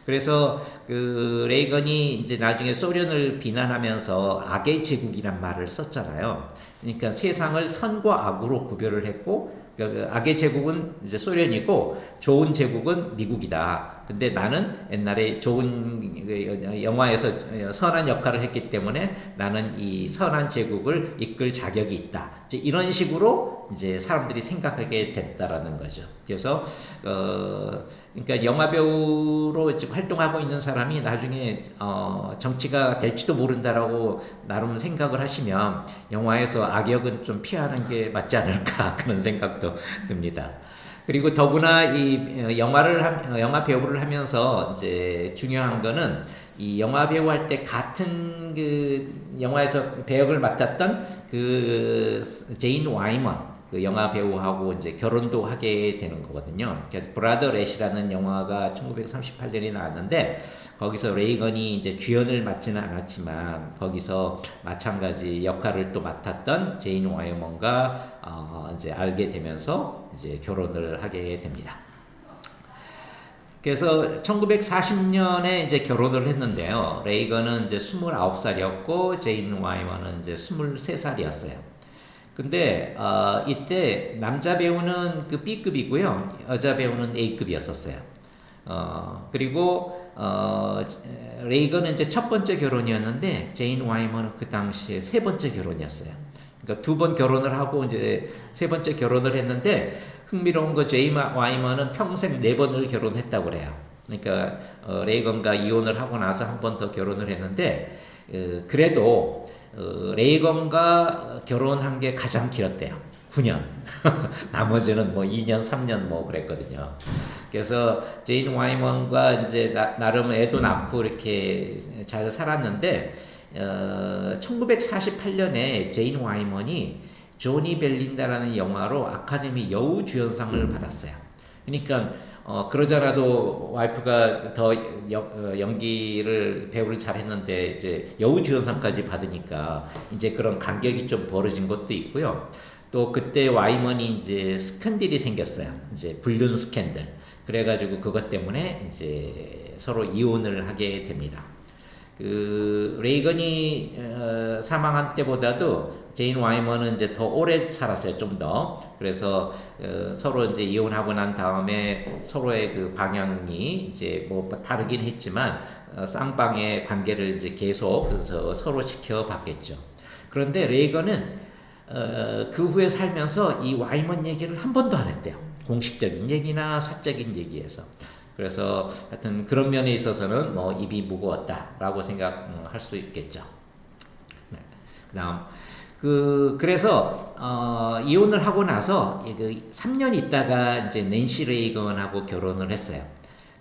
그래서 그 레이건이 이제 나중에 소련을 비난하면서 악의 제국이란 말을 썼잖아요. 그러니까 세상을 선과 악으로 구별을 했고, 악의 제국은 이제 소련이고 좋은 제국은 미국이다. 근데 나는 옛날에 좋은 영화에서 선한 역할을 했기 때문에 나는 이 선한 제국을 이끌 자격이 있다. 이제 이런 식으로 이제 사람들이 생각하게 됐다라는 거죠. 그래서 그러니까 영화 배우로 지금 활동하고 있는 사람이 나중에 정치가 될지도 모른다라고 나름 생각을 하시면 영화에서 악역은 좀 피하는 게 맞지 않을까 그런 생각도 듭니다. 그리고 더구나 이 영화 배우를 하면서 이제 중요한 거는 이 영화 배우 할 때 같은 그 영화에서 배역을 맡았던 그 제인 와이먼 그 영화 배우하고 이제 결혼도 하게 되는 거거든요. 그래서 브라더 렛이라는 영화가 1938년에 나왔는데 거기서 레이건이 이제 주연을 맡지는 않았지만 거기서 마찬가지 역할을 또 맡았던 제인 와이먼과 이제 알게 되면서 이제 결혼을 하게 됩니다. 그래서 1940년에 이제 결혼을 했는데요. 레이건은 이제 29살이었고 제인 와이먼은 이제 23살이었어요. 근데 이때 남자 배우는 그 B급이고요. 여자 배우는 A급이었었어요. 그리고 레이건은 이제 첫 번째 결혼이었는데 제인 와이먼은 그 당시에 세 번째 결혼이었어요. 그러니까 두 번 결혼을 하고 이제 세 번째 결혼을 했는데 흥미로운 거 제인 와이먼은 평생 4번을 결혼했다고 그래요. 그러니까 레이건과 이혼을 하고 나서 한 번 더 결혼을 했는데 그래도 레이건과 결혼한 게 가장 길었대요. 9년. 나머지는 뭐 2년, 3년 뭐 그랬거든요. 그래서 제인 와이먼과 이제 나름 애도 낳고 이렇게 잘 살았는데 1948년에 제인 와이먼이 조니 벨린다라는 영화로 아카데미 여우주연상을 받았어요. 그러니까 그러잖아도 와이프가 더 연기를 배우를 잘했는데 이제 여우주연상까지 받으니까 이제 그런 간격이 좀 벌어진 것도 있고요. 또 그때 와이먼이 이제 스캔들이 생겼어요. 이제 불륜 스캔들. 그래가지고 그것 때문에 이제 서로 이혼을 하게 됩니다. 그 레이건이 사망한 때보다도 제인 와이먼은 이제 더 오래 살았어요. 좀 더. 그래서 서로 이제 이혼하고 난 다음에 서로의 그 방향이 이제 뭐 다르긴 했지만 쌍방의 관계를 이제 계속 그래서 서로 지켜봤겠죠. 그런데 레이건은 그 후에 살면서 이 와이먼 얘기를 한 번도 안 했대요. 공식적인 얘기나 사적인 얘기에서. 그래서 하여튼 그런 면에 있어서는 뭐 입이 무거웠다라고 생각할 수 있겠죠. 네. 그다음 그래서 이혼을 하고 나서 3년 있다가 이제 낸시 레이건하고 결혼을 했어요.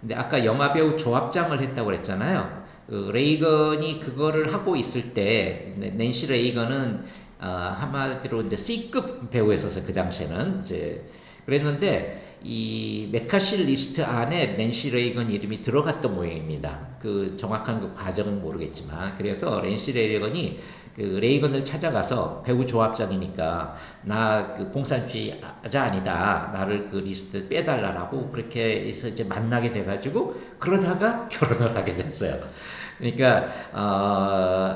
근데 아까 영화 배우 조합장을 했다고 그랬잖아요. 레이건이 그거를 하고 있을 때 낸시 레이건은 한마디로 이제 C급 배우였어서 그 당시에는 이제 그랬는데 이 메카시 리스트 안에 낸시 레이건 이름이 들어갔던 모양입니다. 그 정확한 그 과정은 모르겠지만 그래서 낸시 레이건이 그 레이건을 찾아가서 배우 조합장이니까 나 그 공산주의자 아니다. 나를 그 리스트 빼달라라고 그렇게 해서 이제 만나게 돼가지고 그러다가 결혼을 하게 됐어요. 그러니까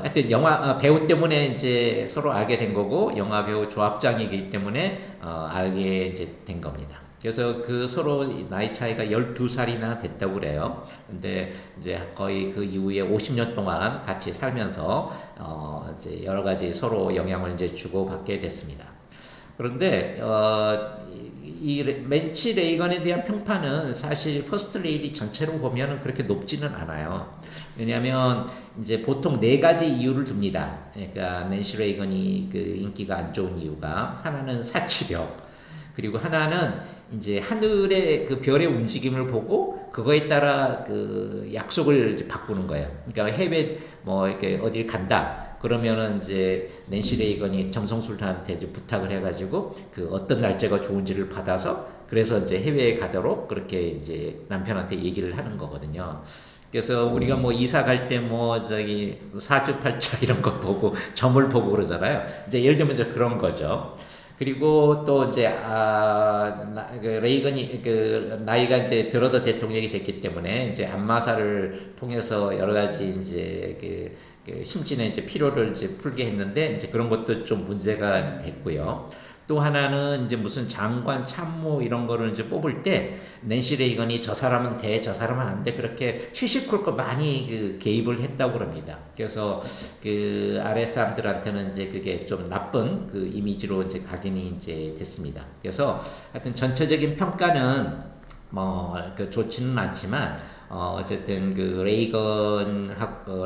하여튼 영화 배우 때문에 이제 서로 알게 된 거고 영화 배우 조합장이기 때문에 알게 이제 된 겁니다. 그래서 그 서로 나이 차이가 12살이나 됐다고 그래요. 근데 이제 거의 그 이후에 50년 동안 같이 살면서 이제 여러 가지 서로 영향을 이제 주고받게 됐습니다. 그런데 이 맨치 레이건에 대한 평판은 사실 퍼스트 레이디 전체로 보면은 그렇게 높지는 않아요. 왜냐하면 이제 보통 네 가지 이유를 둡니다. 그러니까 낸시 레이건이 그 인기가 안 좋은 이유가 하나는 사치력, 그리고 하나는 이제 하늘의 그 별의 움직임을 보고 그거에 따라 그 약속을 이제 바꾸는 거예요. 그러니까 해외 뭐 이렇게 어딜 간다. 그러면은 이제 낸시 레이건이 점성술한테 이제 부탁을 해가지고 그 어떤 날짜가 좋은지를 받아서 그래서 이제 해외에 가도록 그렇게 이제 남편한테 얘기를 하는 거거든요. 그래서 우리가 뭐 이사 갈 때 뭐 저기 사주팔자 이런 거 보고 점을 보고 그러잖아요. 이제 예를 들면 이제 그런 거죠. 그리고 또 이제 그 레이건이 그 나이가 이제 들어서 대통령이 됐기 때문에 이제 안마사를 통해서 여러 가지 이제 그 심신의 이제 피로를 이제 풀게 했는데 이제 그런 것도 좀 문제가 이제 됐고요. 또 하나는 이제 무슨 장관 참모 이런 거를 이제 뽑을 때 낸시 레이건이 저 사람은 돼, 저 사람은 안 돼, 그렇게 시시콜콜 많이 그 개입을 했다고 그럽니다. 그래서 그 아래 사람들한테는 이제 그게 좀 나쁜 그 이미지로 이제 각인이 이제 됐습니다. 그래서 하여튼 전체적인 평가는 뭐 그 좋지는 않지만 어쨌든 그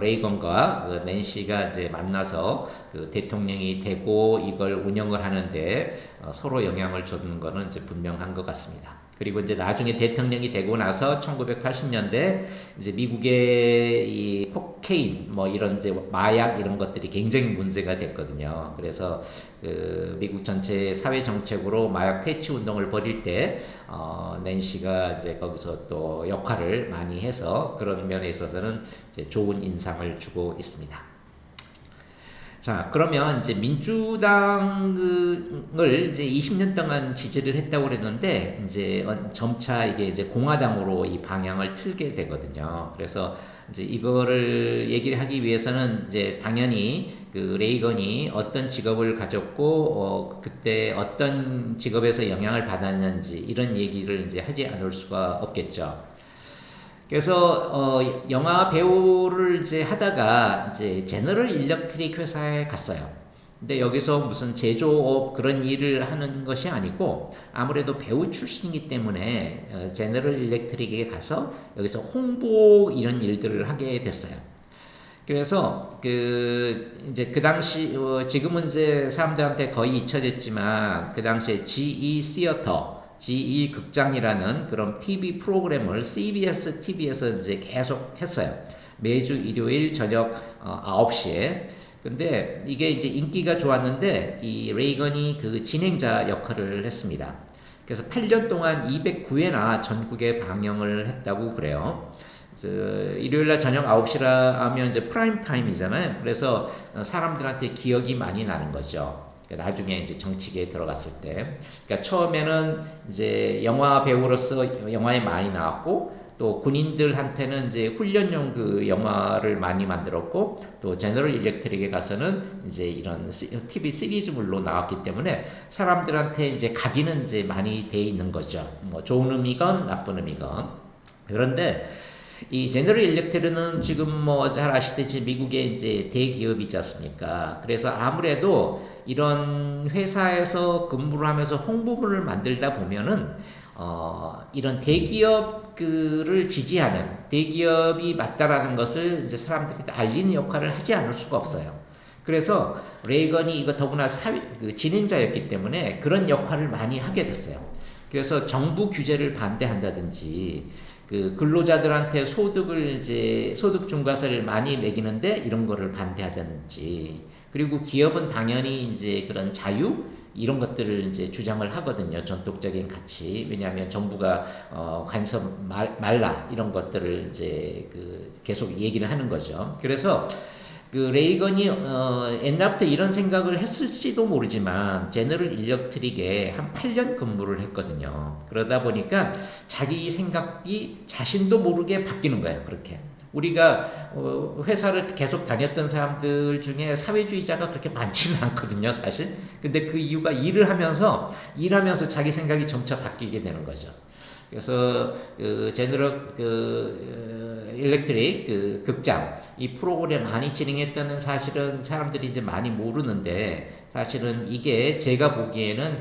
레이건과 그 낸시가 이제 만나서 그 대통령이 되고 이걸 운영을 하는데 서로 영향을 줬는 거는 이제 분명한 것 같습니다. 그리고 이제 나중에 대통령이 되고 나서 1980년대 이제 미국의 이 코케인 뭐 이런 이제 마약 이런 것들이 굉장히 문제가 됐거든요. 그래서 그 미국 전체 사회 정책으로 마약 퇴치 운동을 벌일 때 낸시가 이제 거기서 또 역할을 많이 해서 그런 면에 있어서는 이제 좋은 인상을 주고 있습니다. 자, 그러면 이제 민주당을 이제 20년 동안 지지를 했다고 그랬는데, 이제 점차 이게 이제 공화당으로 이 방향을 틀게 되거든요. 그래서 이제 이거를 얘기를 하기 위해서는 이제 당연히 그 레이건이 어떤 직업을 가졌고, 그때 어떤 직업에서 영향을 받았는지 이런 얘기를 이제 하지 않을 수가 없겠죠. 그래서 영화 배우를 이제 하다가 이제 제너럴 일렉트릭 회사에 갔어요. 근데 여기서 무슨 제조업 그런 일을 하는 것이 아니고 아무래도 배우 출신이기 때문에 제너럴 일렉트릭에 가서 여기서 홍보 이런 일들을 하게 됐어요. 그래서 이제 그 당시 지금은 이제 사람들한테 거의 잊혀졌지만 그 당시에 GE 시어터 GE 극장이라는 그런 TV 프로그램을 CBS TV에서 이제 계속 했어요. 매주 일요일 저녁 9시에. 근데 이게 이제 인기가 좋았는데 이 레이건이 그 진행자 역할을 했습니다. 그래서 8년 동안 209회나 전국에 방영을 했다고 그래요. 일요일날 저녁 9시라 하면 이제 프라임 타임이잖아요. 그래서 사람들한테 기억이 많이 나는 거죠. 나중에 이제 정치계에 들어갔을 때, 그러니까 처음에는 이제 영화 배우로서 영화에 많이 나왔고, 또 군인들한테는 이제 훈련용 그 영화를 많이 만들었고, 또 제너럴 일렉트릭에 가서는 이제 이런 TV 시리즈물로 나왔기 때문에 사람들한테 이제 각인은 이제 많이 돼 있는 거죠. 뭐 좋은 의미건 나쁜 의미건. 그런데 이 제너럴 일렉트릭은 지금 뭐 잘 아시듯이 미국의 이제 대기업이지 않습니까? 그래서 아무래도 이런 회사에서 근무를 하면서 홍보물을 만들다 보면은 이런 대기업을 지지하는 대기업이 맞다라는 것을 이제 사람들한테 알리는 역할을 하지 않을 수가 없어요. 그래서 레이건이 이거 더구나 그 진행자였기 때문에 그런 역할을 많이 하게 됐어요. 그래서 정부 규제를 반대한다든지 그 근로자들한테 소득 중과세를 많이 매기는데 이런 거를 반대하든지, 그리고 기업은 당연히 이제 그런 자유 이런 것들을 이제 주장을 하거든요. 전통적인 가치. 왜냐하면 정부가 간섭 말라 이런 것들을 이제 계속 얘기를 하는 거죠. 그래서 그 레이건이 옛날부터 이런 생각을 했을지도 모르지만 제너럴 일렉트릭에 한 8년 근무를 했거든요. 그러다 보니까 자기 생각이 자신도 모르게 바뀌는 거예요. 그렇게 우리가 회사를 계속 다녔던 사람들 중에 사회주의자가 그렇게 많지는 않거든요, 사실. 근데 그 이유가 일하면서 자기 생각이 점차 바뀌게 되는 거죠. 그래서 제너럴 일렉트릭 극장 이 프로그램 많이 진행했다는 사실은 사람들이 이제 많이 모르는데, 사실은 이게 제가 보기에는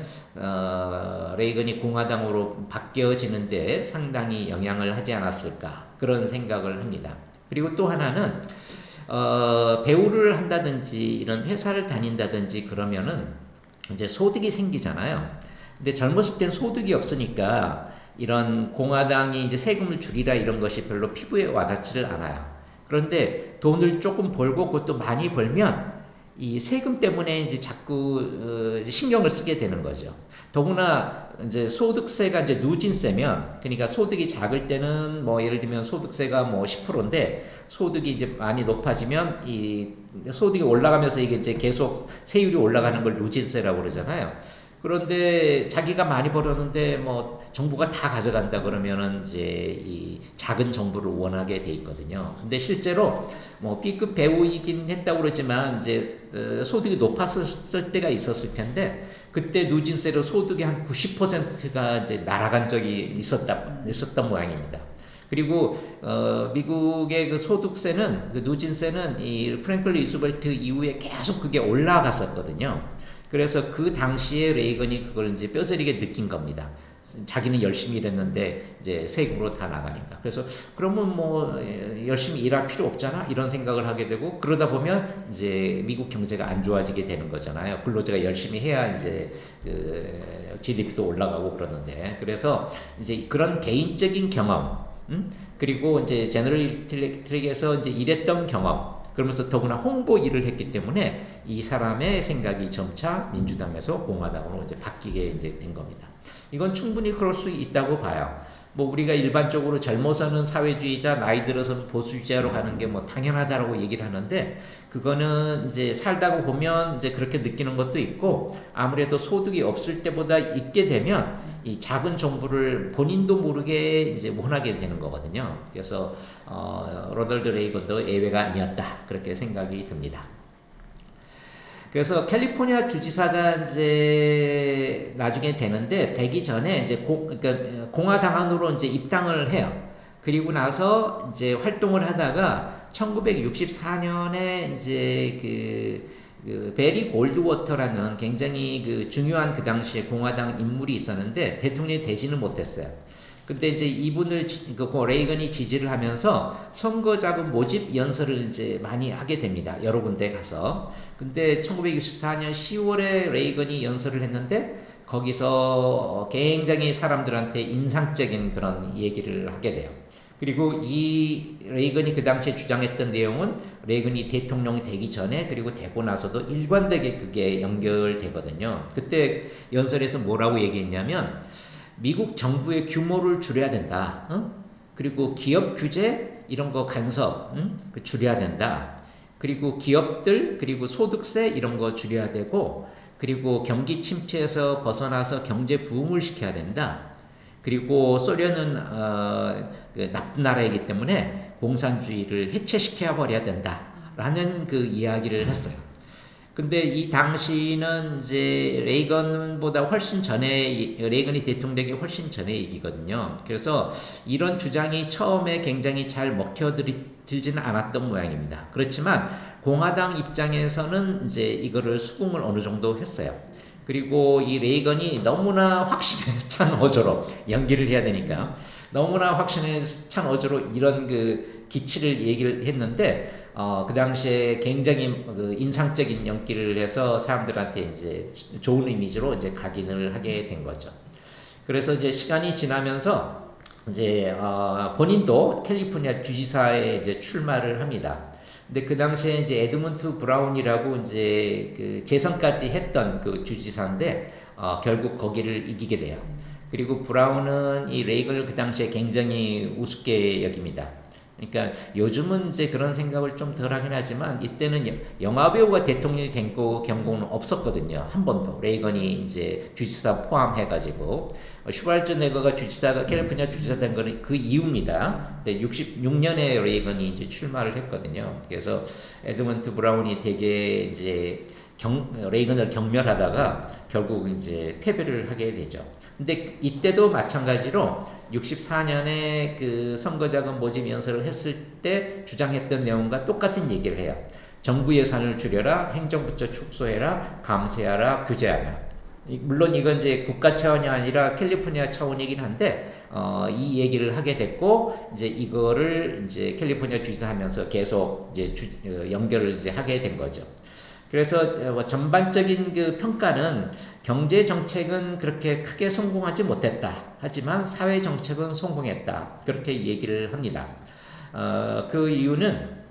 레이건이 공화당으로 바뀌어지는데 상당히 영향을 하지 않았을까, 그런 생각을 합니다. 그리고 또 하나는 배우를 한다든지 이런 회사를 다닌다든지 그러면은 이제 소득이 생기잖아요. 근데 젊었을 땐 소득이 없으니까 이런 공화당이 이제 세금을 줄이라 이런 것이 별로 피부에 와닿지를 않아요. 그런데 돈을 조금 벌고 그것도 많이 벌면 이 세금 때문에 이제 자꾸 신경을 쓰게 되는 거죠. 더구나 이제 소득세가 이제 누진세면, 그러니까 소득이 작을 때는 뭐 예를 들면 소득세가 뭐 10%인데 소득이 이제 많이 높아지면 이 소득이 올라가면서 이게 이제 계속 세율이 올라가는 걸 누진세라고 그러잖아요. 그런데 자기가 많이 벌었는데 뭐 정부가 다 가져간다 그러면은 이제 이 작은 정부를 원하게 돼 있거든요. 근데 실제로 뭐 B급 배우이긴 했다고 그러지만 이제 소득이 높았을 때가 있었을 텐데, 그때 누진세로 소득이 한 90%가 이제 날아간 적이 있었던 모양입니다. 그리고 미국의 그 소득세는, 그 누진세는 이 프랭클린 루즈벨트 이후에 계속 그게 올라갔었거든요. 그래서 그 당시에 레이건이 그걸 이제 뼈저리게 느낀 겁니다. 자기는 열심히 일했는데 이제 세금으로 다 나가니까. 그래서 그러면 뭐 열심히 일할 필요 없잖아, 이런 생각을 하게 되고, 그러다 보면 이제 미국 경제가 안 좋아지게 되는 거잖아요. 근로자가 열심히 해야 이제 GDP도 올라가고 그러는데. 그래서 이제 그런 개인적인 경험, 그리고 이제 제너럴 일렉트릭에서 이제 일했던 경험, 그러면서 더구나 홍보 일을 했기 때문에 이 사람의 생각이 점차 민주당에서 공화당으로 이제 바뀌게 이제 된 겁니다. 이건 충분히 그럴 수 있다고 봐요. 뭐 우리가 일반적으로 젊어서는 사회주의자, 나이 들어서는 보수주의자로 가는 게 뭐 당연하다라고 얘기를 하는데, 그거는 이제 살다가 보면 이제 그렇게 느끼는 것도 있고, 아무래도 소득이 없을 때보다 있게 되면 이 작은 정부를 본인도 모르게 이제 원하게 되는 거거든요. 그래서 로널드 레이건도 예외가 아니었다, 그렇게 생각이 듭니다. 그래서 캘리포니아 주지사가 이제 나중에 되기 전에 이제 그러니까 공화당으로 이제 입당을 해요. 그리고 나서 이제 활동을 하다가 1964년에 이제 그 베리 골드워터라는 굉장히 그 중요한 그 당시에 공화당 인물이 있었는데 대통령이 되지는 못했어요. 근데 이제 이분을 레이건이 지지를 하면서 선거 자금 모집 연설을 이제 많이 하게 됩니다. 여러 군데 가서. 근데 1964년 10월에 레이건이 연설을 했는데 거기서 굉장히 사람들한테 인상적인 그런 얘기를 하게 돼요. 그리고 이 레이건이 그 당시에 주장했던 내용은 레이건이 대통령이 되기 전에 그리고 되고 나서도 일관되게 그게 연결되거든요. 그때 연설에서 뭐라고 얘기했냐면, 미국 정부의 규모를 줄여야 된다. 그리고 기업 규제 이런 거 간섭 줄여야 된다. 그리고 기업들 그리고 소득세 이런 거 줄여야 되고, 그리고 경기 침체에서 벗어나서 경제 부흥을 시켜야 된다. 그리고 소련은 나쁜 나라이기 때문에 공산주의를 해체시켜 버려야 된다라는 그 이야기를 했어요. 근데 이 당시는 이제 레이건보다 훨씬 전에, 레이건이 대통령이 훨씬 전에 얘기거든요. 그래서 이런 주장이 처음에 굉장히 잘 먹혀들지는 않았던 모양입니다. 그렇지만 공화당 입장에서는 이제 이거를 수긍을 어느 정도 했어요. 그리고 이 레이건이 너무나 확신에 찬 어조로 연기를 해야 되니까 너무나 확신에 찬 어조로 이런 그 기치를 얘기를 했는데, 그 당시에 굉장히 그 인상적인 연기를 해서 사람들한테 이제 좋은 이미지로 이제 각인을 하게 된 거죠. 그래서 이제 시간이 지나면서 이제 본인도 캘리포니아 주지사에 이제 출마를 합니다. 근데 그 당시에 이제 에드먼드 브라운이라고 이제 그 재선까지 했던 그 주지사인데 결국 거기를 이기게 돼요. 그리고 브라운은 이 레이건을 그 당시에 굉장히 우습게 여깁니다. 그러니까 요즘은 이제 그런 생각을 좀 덜 하긴 하지만 이때는 영화배우가 대통령이 된 경우는 없었거든요. 한 번도. 레이건이 이제 주지사 포함해가지고. 슈발츠네거가 주지사가 캘리포니아 주지사 된 거는 그 이후입니다. 66년에 레이건이 이제 출마를 했거든요. 그래서 에드먼드 브라운이 되게 이제 레이건을 경멸하다가 결국 이제 패배를 하게 되죠. 근데 이때도 마찬가지로 64년에 그 선거자금 모집 연설을 했을 때 주장했던 내용과 똑같은 얘기를 해요. 정부 예산을 줄여라, 행정부처 축소해라, 감세하라, 규제하라. 물론 이건 이제 국가 차원이 아니라 캘리포니아 차원이긴 한데 이 얘기를 하게 됐고 이제 이거를 이제 캘리포니아 주지사 하면서 계속 이제 연결을 이제 하게 된 거죠. 그래서 전반적인 그 평가는 경제 정책은 그렇게 크게 성공하지 못했다. 하지만 사회 정책은 성공했다. 그렇게 얘기를 합니다. 그 이유는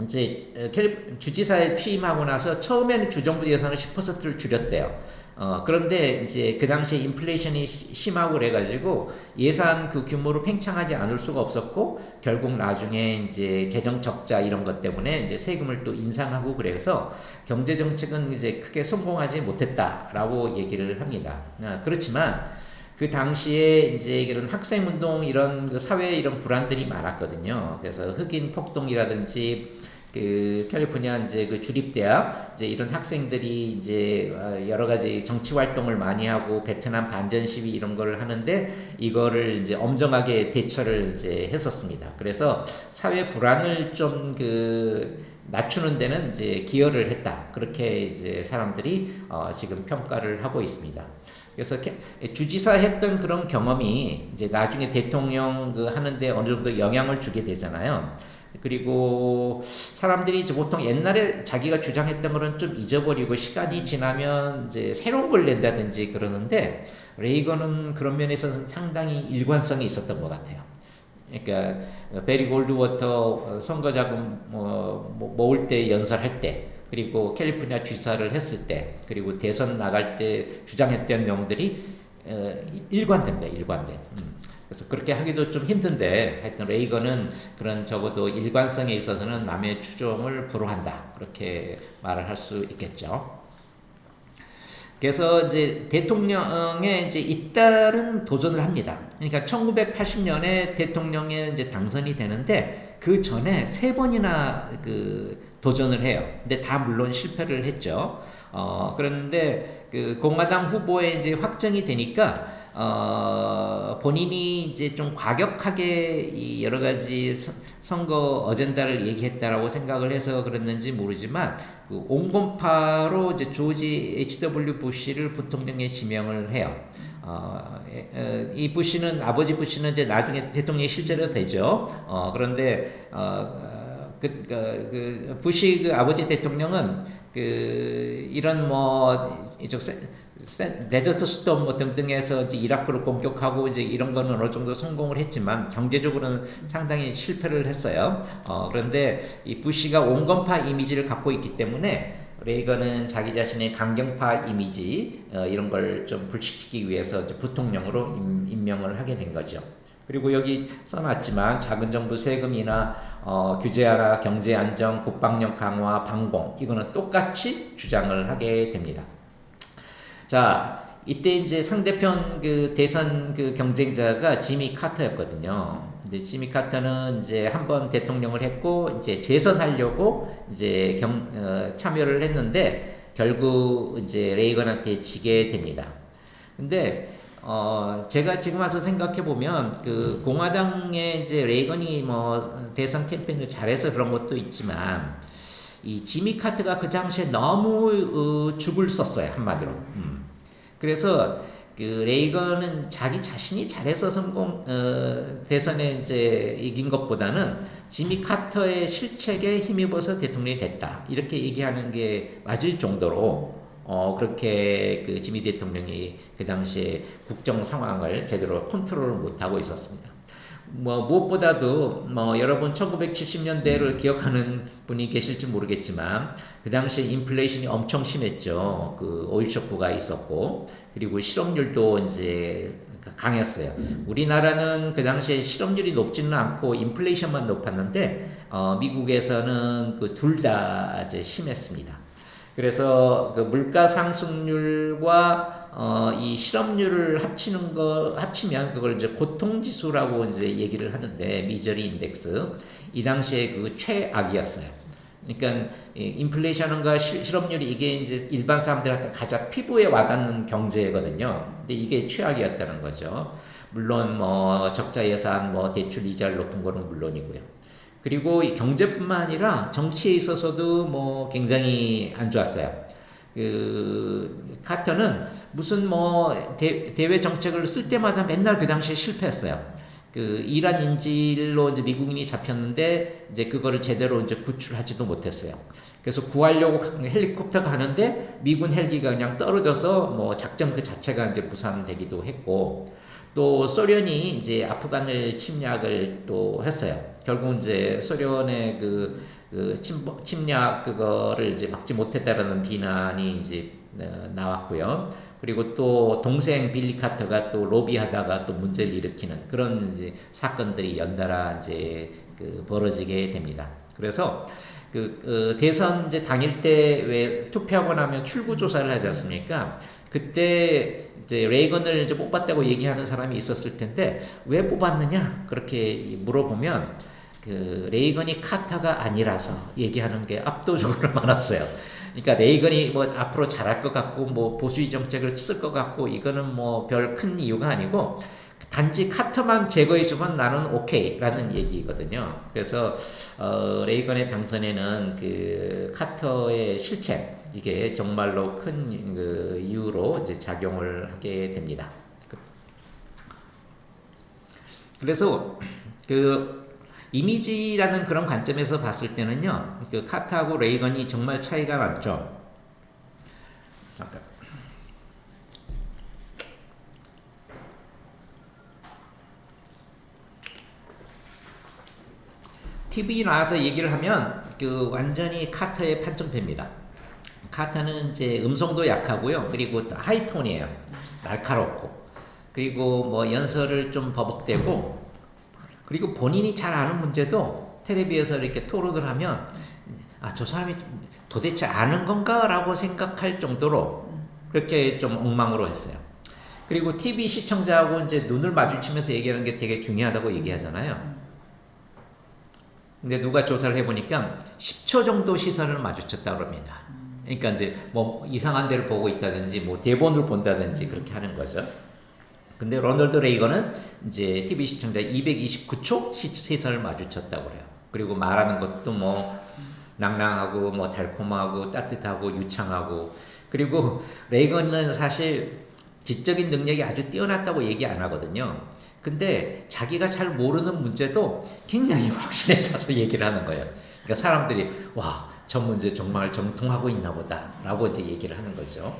이제 주지사에 취임하고 나서 처음에는 주정부 예산을 10%를 줄였대요. 그런데 이제 그 당시에 인플레이션이 심하고 그래가지고 예산 그 규모를 팽창하지 않을 수가 없었고 결국 나중에 이제 재정 적자 이런 것 때문에 이제 세금을 또 인상하고 그래서 경제 정책은 이제 크게 성공하지 못했다라고 얘기를 합니다. 그렇지만 그 당시에 이제 이런 학생운동 이런 그 사회 이런 불안들이 많았거든요. 그래서 흑인 폭동이라든지 그 캘리포니아 이제 그 주립대학 이제 이런 학생들이 이제 여러 가지 정치 활동을 많이 하고 베트남 반전 시위 이런 걸 하는데 이거를 이제 엄정하게 대처를 이제 했었습니다. 그래서 사회 불안을 좀 그 낮추는 데는 이제 기여를 했다. 그렇게 이제 사람들이 지금 평가를 하고 있습니다. 그래서 주지사 했던 그런 경험이 이제 나중에 대통령 그 하는데 어느 정도 영향을 주게 되잖아요. 그리고 사람들이 이제 보통 옛날에 자기가 주장했던 거는 좀 잊어버리고 시간이 지나면 이제 새로운 걸 낸다든지 그러는데 레이건은 그런 면에서 상당히 일관성이 있었던 것 같아요. 그러니까 베리 골드워터 선거자금 모을 때 연설할 때 그리고 캘리포니아 주지사를 했을 때 그리고 대선 나갈 때 주장했던 내용들이 일관됩니다. 일관돼. 그래서 그렇게 하기도 좀 힘든데 하여튼 레이건은 그런 적어도 일관성에 있어서는 남의 추종을 불허한다. 그렇게 말을 할 수 있겠죠. 그래서 이제 대통령에 이제 잇따른 도전을 합니다. 그러니까 1980년에 대통령에 이제 당선이 되는데 그 전에 3번이나 그 도전을 해요. 근데 다 물론 실패를 했죠. 그런데 그 공화당 후보에 이제 확정이 되니까 본인이 이제 좀 과격하게 이 여러 가지 선거 어젠다를 얘기했다라고 생각을 해서 그랬는지 모르지만 그 온건파로 이제 조지 H.W. 부시를 부통령에 지명을 해요. 이 부시는 아버지 부시는 이제 나중에 대통령이 실제로 되죠. 그런데 그 부시 그 아버지 대통령은 그 이런 뭐 이쪽 데저트 스톰 뭐 등등해서 이제 이라크를 공격하고 이제 이런 거는 어느 정도 성공을 했지만 경제적으로는 상당히 실패를 했어요. 그런데 이 부시가 온건파 이미지를 갖고 있기 때문에 레이건은 자기 자신의 강경파 이미지 이런 걸 좀 불식시키기 위해서 이제 부통령으로 임명을 하게 된 거죠. 그리고 여기 써놨지만 작은 정부 세금이나 규제하라, 경제 안정, 국방력 강화, 방공 이거는 똑같이 주장을 하게 됩니다. 자, 이때 이제 상대편 그 대선 그 경쟁자가 지미 카터였거든요. 근데 지미 카터는 이제 한번 대통령을 했고 이제 재선하려고 이제 참여를 했는데 결국 이제 레이건한테 지게 됩니다. 근데 제가 지금 와서 생각해 보면 그 공화당에 이제 레이건이 뭐 대선 캠페인을 잘해서 그런 것도 있지만 이 지미 카터가 그 당시에 너무 죽을 썼어요, 한마디로. 그래서 그 레이건은 자기 자신이 잘해서 대선에 이제 이긴 것보다는 지미 카터의 실책에 힘입어서 대통령이 됐다. 이렇게 얘기하는 게 맞을 정도로 그렇게 그 지미 대통령이 그 당시에 국정 상황을 제대로 컨트롤을 못하고 있었습니다. 뭐 무엇보다도 뭐 여러분 1970년대를 기억하는 분이 계실지 모르겠지만 그 당시에 인플레이션이 엄청 심했죠. 그 오일 쇼크가 있었고 그리고 실업률도 이제 강했어요. 우리나라는 그 당시에 실업률이 높지는 않고 인플레이션만 높았는데 미국에서는 그 둘 다 이제 심했습니다. 그래서 그 물가 상승률과 이 실업률을 합치면 그걸 이제 고통지수라고 이제 얘기를 하는데 미저리 인덱스 이 당시에 그 최악이었어요. 그러니까 인플레이션과 실업률이 이게 이제 일반 사람들한테 가장 피부에 와닿는 경제거든요. 근데 이게 최악이었다는 거죠. 물론 뭐 적자 예산, 뭐 대출 이자를 높은 거는 물론이고요. 그리고 이 경제뿐만 아니라 정치에 있어서도 뭐 굉장히 안 좋았어요. 그 카터는 무슨 뭐 대외 정책을 쓸 때마다 맨날 그 당시에 실패했어요. 그 이란 인질로 이제 미국인이 잡혔는데 이제 그거를 제대로 이제 구출하지도 못했어요. 그래서 구하려고 헬리콥터가 가는데 미군 헬기가 그냥 떨어져서 뭐 작전 그 자체가 이제 무산되기도 했고 또 소련이 이제 아프간을 침략을 또 했어요. 결국 이제 소련의 침략 그거를 이제 막지 못했다라는 비난이 이제 나왔고요. 그리고 또 동생 빌리 카터가 또 로비하다가 또 문제를 일으키는 그런 이제 사건들이 연달아 이제 벌어지게 됩니다. 그래서 대선 이제 당일 때 왜 투표하고 나면 출구 조사를 하지 않습니까? 그때 이제 레이건을 이제 뽑았다고 얘기하는 사람이 있었을 텐데 왜 뽑았느냐 그렇게 물어보면 그 레이건이 카터가 아니라서 얘기하는 게 압도적으로 많았어요. 그러니까 레이건이 뭐 앞으로 잘할 것 같고 뭐 보수의 정책을 쓸 것 같고 이거는 뭐 별 큰 이유가 아니고 단지 카터만 제거해주면 나는 오케이라는 얘기거든요. 그래서 레이건의 당선에는 그 카터의 실책 이게 정말로 큰 그 이유로 이제 작용을 하게 됩니다. 그래서 그 이미지라는 그런 관점에서 봤을 때는요, 그 카터하고 레이건이 정말 차이가 많죠. 잠깐. TV 나와서 얘기를 하면 그 완전히 카터의 판정패입니다. 카터는 이제 음성도 약하고요, 그리고 하이톤이에요. 날카롭고, 그리고 뭐 연설을 좀 버벅대고, 그리고 본인이 잘 아는 문제도 텔레비에서 이렇게 토론을 하면 저 사람이 도대체 아는 건가? 라고 생각할 정도로 그렇게 좀 엉망으로 했어요. 그리고 TV 시청자하고 이제 눈을 마주치면서 얘기하는 게 되게 중요하다고 얘기하잖아요. 근데 누가 조사를 해보니까 10초 정도 시선을 마주쳤다고 합니다. 그러니까 이제 뭐 이상한 데를 보고 있다든지 뭐 대본을 본다든지 그렇게 하는 거죠. 근데 로널드 레이건은 이제 TV 시청자 229초 시선을 마주쳤다고 그래요. 그리고 말하는 것도 뭐 낭낭하고 뭐 달콤하고 따뜻하고 유창하고, 그리고 레이건은 사실 지적인 능력이 아주 뛰어났다고 얘기 안 하거든요. 근데 자기가 잘 모르는 문제도 굉장히 확신에 차서 얘기를 하는 거예요. 그러니까 사람들이 와, 저 문제 정말 정통하고 있나 보다 라고 이제 얘기를 하는 거죠.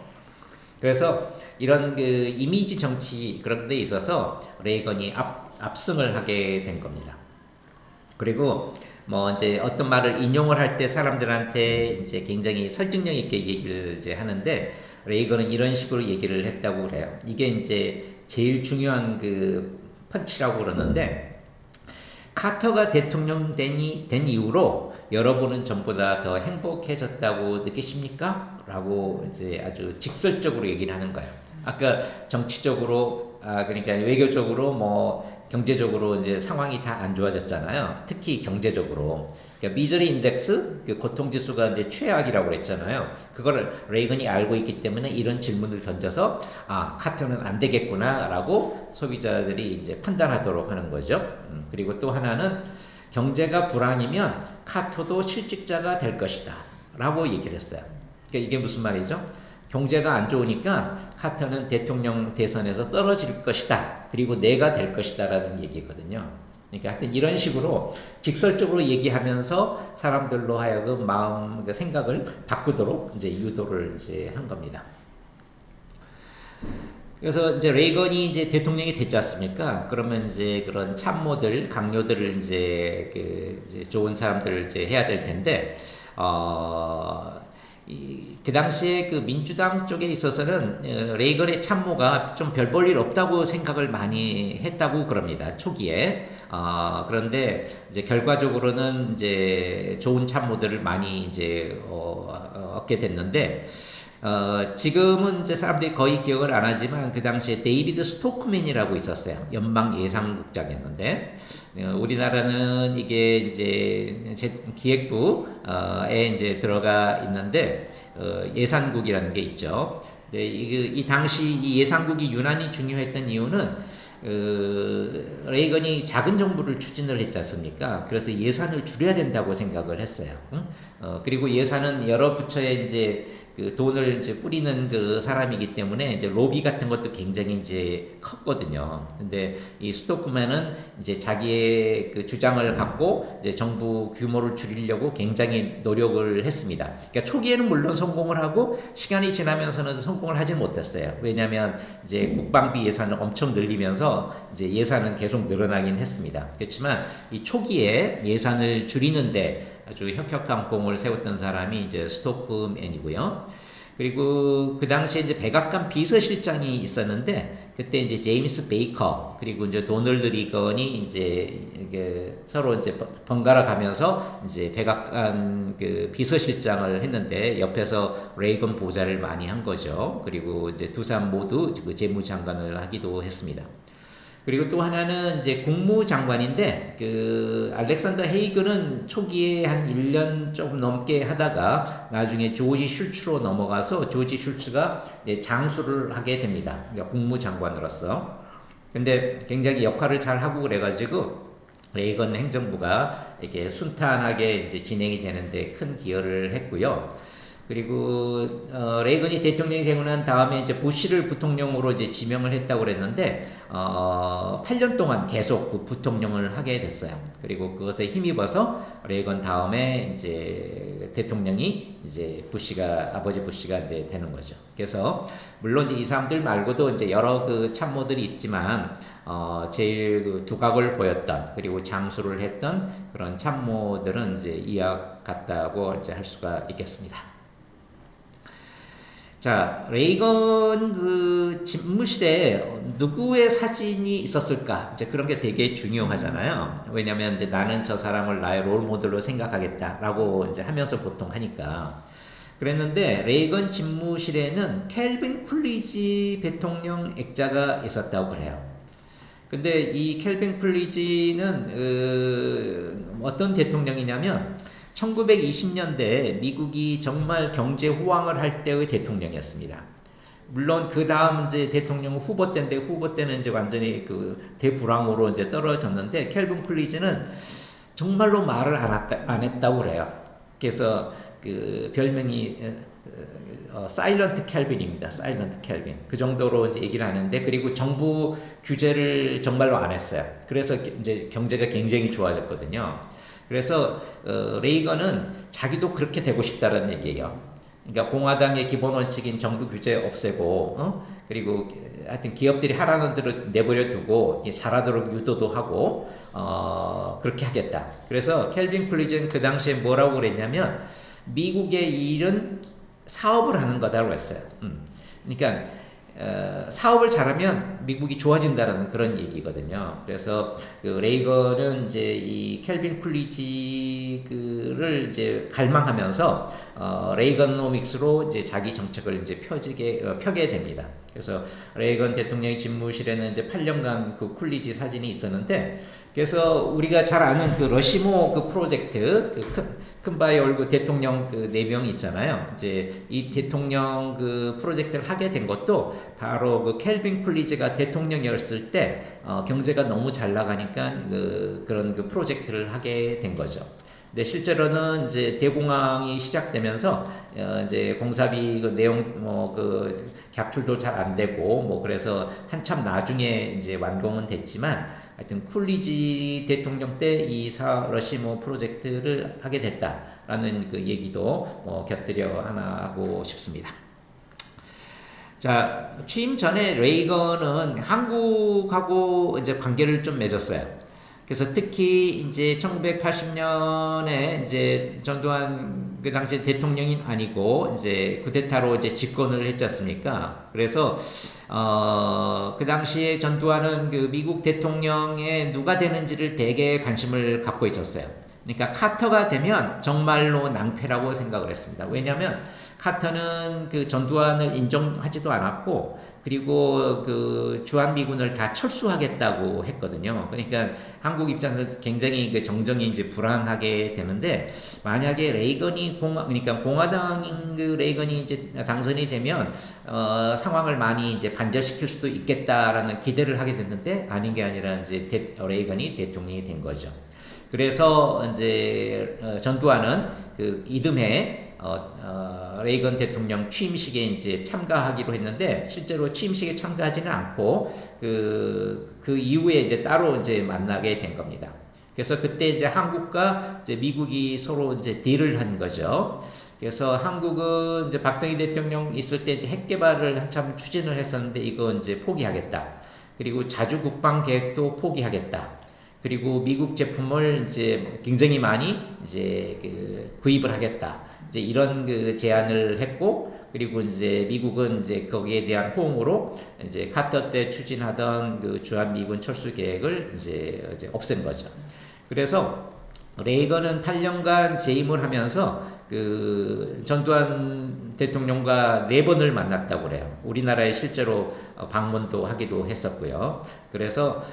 그래서 이런 그 이미지 정치 그런 데 있어서 레이건이 압승을 하게 된 겁니다. 그리고 뭐 이제 어떤 말을 인용을 할 때 사람들한테 이제 굉장히 설득력 있게 얘기를 이제 하는데 레이건은 이런 식으로 얘기를 했다고 그래요. 이게 이제 제일 중요한 그 펀치라고 그러는데, 카터가 대통령 된 이후로 여러분은 전보다 더 행복해졌다고 느끼십니까? 라고 이제 아주 직설적으로 얘기를 하는 거예요. 아까 정치적으로, 그러니까 외교적으로 뭐 경제적으로 이제 상황이 다 안 좋아졌잖아요. 특히 경제적으로. 그러니까 미저리 인덱스, 그 고통지수가 이제 최악이라고 그랬잖아요. 그거를 레이건이 알고 있기 때문에 이런 질문을 던져서 카터는 안 되겠구나라고 소비자들이 이제 판단하도록 하는 거죠. 그리고 또 하나는 경제가 불황이면 카터도 실직자가 될 것이다 라고 얘기를 했어요. 그러니까 이게 무슨 말이죠? 경제가 안 좋으니까 카터는 대통령 대선에서 떨어질 것이다. 그리고 내가 될 것이다 라는 얘기거든요. 그러니까 하여튼 이런 식으로 직설적으로 얘기하면서 사람들로 하여금 마음, 생각을 바꾸도록 이제 유도를 이제 한 겁니다. 그래서 이제 레이건이 이제 대통령이 됐지 않습니까? 그러면 이제 그런 참모들, 강요들을 이제 좋은 사람들을 이제 해야 될 텐데, 그 당시에 그 민주당 쪽에 있어서는 레이건의 참모가 좀 별 볼 일 없다고 생각을 많이 했다고 그럽니다. 초기에. 그런데 이제 결과적으로는 이제 좋은 참모들을 많이 이제 얻게 됐는데, 지금은 이제 사람들이 거의 기억을 안 하지만 그 당시에 데이비드 스토크맨이라고 있었어요. 연방 예산국장이었는데, 우리나라는 이게 이제 기획부에 이제 들어가 있는데, 예산국이라는 게 있죠. 근데 이 당시 이 예산국이 유난히 중요했던 이유는 레이건이 작은 정부를 추진을 했지 않습니까? 그래서 예산을 줄여야 된다고 생각을 했어요. 그리고 예산은 여러 부처에 이제 그 돈을 이제 뿌리는 그 사람이기 때문에 이제 로비 같은 것도 굉장히 이제 컸거든요. 근데 이 스토크맨은 이제 자기의 그 주장을 갖고 이제 정부 규모를 줄이려고 굉장히 노력을 했습니다. 그러니까 초기에는 물론 성공을 하고 시간이 지나면서는 성공을 하지 못했어요. 왜냐하면 이제 국방비 예산을 엄청 늘리면서 이제 예산은 계속 늘어나긴 했습니다. 그렇지만 이 초기에 예산을 줄이는데 아주 혁혁한 공을 세웠던 사람이 이제 스토크맨이고요. 그리고 그 당시에 이제 백악관 비서실장이 있었는데 그때 이제 제임스 베이커 그리고 이제 도널드 리건이 이제 이게 서로 이제 번갈아 가면서 이제 백악관 그 비서실장을 했는데 옆에서 레이건 보좌를 많이 한 거죠. 그리고 이제 두 사람 모두 그 재무장관을 하기도 했습니다. 그리고 또 하나는 이제 국무장관인데 그 알렉산더 헤이건은 초기에 한 1년 좀 넘게 하다가 나중에 조지 슐츠로 넘어가서 조지 슐츠가 장수를 하게 됩니다. 그러니까 국무장관으로서. 근데 굉장히 역할을 잘 하고 그래가지고 레이건 행정부가 이렇게 순탄하게 이제 진행이 되는데 큰 기여를 했고요. 그리고 레이건이 대통령이 되고 난 다음에 이제 부시를 부통령으로 이제 지명을 했다고 그랬는데 8년 동안 계속 그 부통령을 하게 됐어요. 그리고 그것에 힘입어서 레이건 다음에 이제 대통령이 이제 아버지 부시가 이제 되는 거죠. 그래서 물론 이제 이 사람들 말고도 이제 여러 그 참모들이 있지만 제일 그 두각을 보였던 그리고 장수를 했던 그런 참모들은 이제 이와 같다고 이제 할 수가 있겠습니다. 자, 레이건 그 집무실에 누구의 사진이 있었을까? 이제 그런 게 되게 중요하잖아요. 왜냐면 이제 나는 저 사람을 나의 롤 모델로 생각하겠다라고 이제 하면서 보통 하니까. 그랬는데 레이건 집무실에는 켈빈 쿨리지 대통령 액자가 있었다고 그래요. 근데 이 켈빈 쿨리지는 어떤 대통령이냐면 1920년대 미국이 정말 경제 호황을 할 때의 대통령이었습니다. 물론 그 다음 이제 대통령 후보 때인데 후보 때는 이제 완전히 그 대불황으로 이제 떨어졌는데 켈빈 쿨리지는 정말로 말을 안 했다고 그래요. 그래서 그 별명이 사일런트 켈빈입니다. 사일런트 켈빈. 그 정도로 이제 얘기를 하는데 그리고 정부 규제를 정말로 안 했어요. 그래서 이제 경제가 굉장히 좋아졌거든요. 그래서 레이건은 자기도 그렇게 되고 싶다라는 얘기예요. 그러니까 공화당의 기본 원칙인 정부 규제 없애고 그리고 하여튼 기업들이 하라는 대로 내버려 두고 잘하도록 유도도 하고 그렇게 하겠다. 그래서 켈빈 쿨리지는 그 당시에 뭐라고 그랬냐면 미국의 일은 사업을 하는 거다라고 했어요. 그러니까 사업을 잘하면 미국이 좋아진다라는 그런 얘기거든요. 그래서 그 레이건은 이제 이 켈빈 쿨리지를 이제 갈망하면서 레이건노믹스로 이제 자기 정책을 이제 펴게 됩니다. 그래서 레이건 대통령의 집무실에는 이제 8년간 그 쿨리지 사진이 있었는데, 그래서 우리가 잘 아는 그 러시모 그 프로젝트, 그 큰바위 얼굴 대통령 그 4명 있잖아요. 이제 이 대통령 그 프로젝트를 하게 된 것도 바로 그 켈빈 쿨리지가 대통령이었을 때 경제가 너무 잘 나가니까 그런 그 프로젝트를 하게 된 거죠. 근데 실제로는 이제 대공황이 시작되면서 이제 공사비 그 내용 그 객출도 잘 안 되고 뭐 그래서 한참 나중에 이제 완공은 됐지만 하여튼 쿨리지 대통령 때 이 러시모 프로젝트를 하게 됐다라는 그 얘기도 곁들여 하나 하고 싶습니다. 자, 취임 전에 레이건은 한국하고 이제 관계를 좀 맺었어요. 그래서 특히 이제 1980년에 이제 전두환 그 당시 대통령이 아니고 이제 쿠데타로 이제 집권을 했지 않습니까? 그래서 그 당시에 전두환은 그 미국 대통령에 누가 되는지를 되게 관심을 갖고 있었어요. 그러니까 카터가 되면 정말로 낭패라고 생각을 했습니다. 왜냐하면 카터는 그 전두환을 인정하지도 않았고, 그리고 그 주한미군을 다 철수하겠다고 했거든요. 그러니까 한국 입장에서 굉장히 그 정정이 이제 불안하게 되는데, 만약에 레이건이 그러니까 공화당 그 레이건이 이제 당선이 되면 상황을 많이 이제 반전시킬 수도 있겠다라는 기대를 하게 됐는데, 아닌 게 아니라 이제 레이건이 대통령이 된 거죠. 그래서 이제 전두환은 그 이듬해 레이건 대통령 취임식에 이제 참가하기로 했는데, 실제로 취임식에 참가하지는 않고 그 이후에 이제 따로 이제 만나게 된 겁니다. 그래서 그때 이제 한국과 이제 미국이 서로 이제 딜을 한 거죠. 그래서 한국은 이제 박정희 대통령 있을 때 이제 핵 개발을 한참 추진을 했었는데, 이거 이제 포기하겠다. 그리고 자주 국방 계획도 포기하겠다. 그리고 미국 제품을 이제 굉장히 많이 이제 그 구입을 하겠다. 이제 이런 그 제안을 했고, 그리고 이제 미국은 이제 거기에 대한 호응으로 이제 카터 때 추진하던 그 주한미군 철수 계획을 이제 없앤 거죠. 그래서 레이건은 8년간 재임을 하면서 그 전두환 대통령과 4번을 만났다고 그래요. 우리나라에 실제로 방문도 하기도 했었고요. 그래서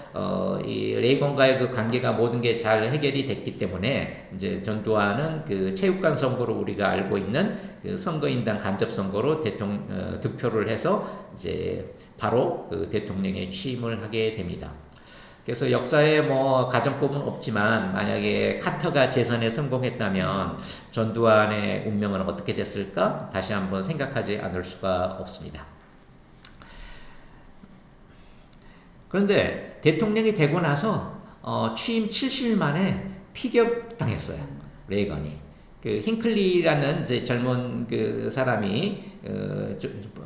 이 레이건과의 그 관계가 모든 게 잘 해결이 됐기 때문에 이제 전두환은 그 체육관 선거로 우리가 알고 있는 그 선거인단 간접 선거로 득표를 해서 이제 바로 그 대통령에 취임을 하게 됩니다. 그래서 역사에 뭐 가정법은 없지만, 만약에 카터가 재선에 성공했다면 전두환의 운명은 어떻게 됐을까? 다시 한번 생각하지 않을 수가 없습니다. 그런데 대통령이 되고 나서 취임 70일 만에 피격당했어요. 레이건이. 그 힌클리라는 이제 젊은 그 사람이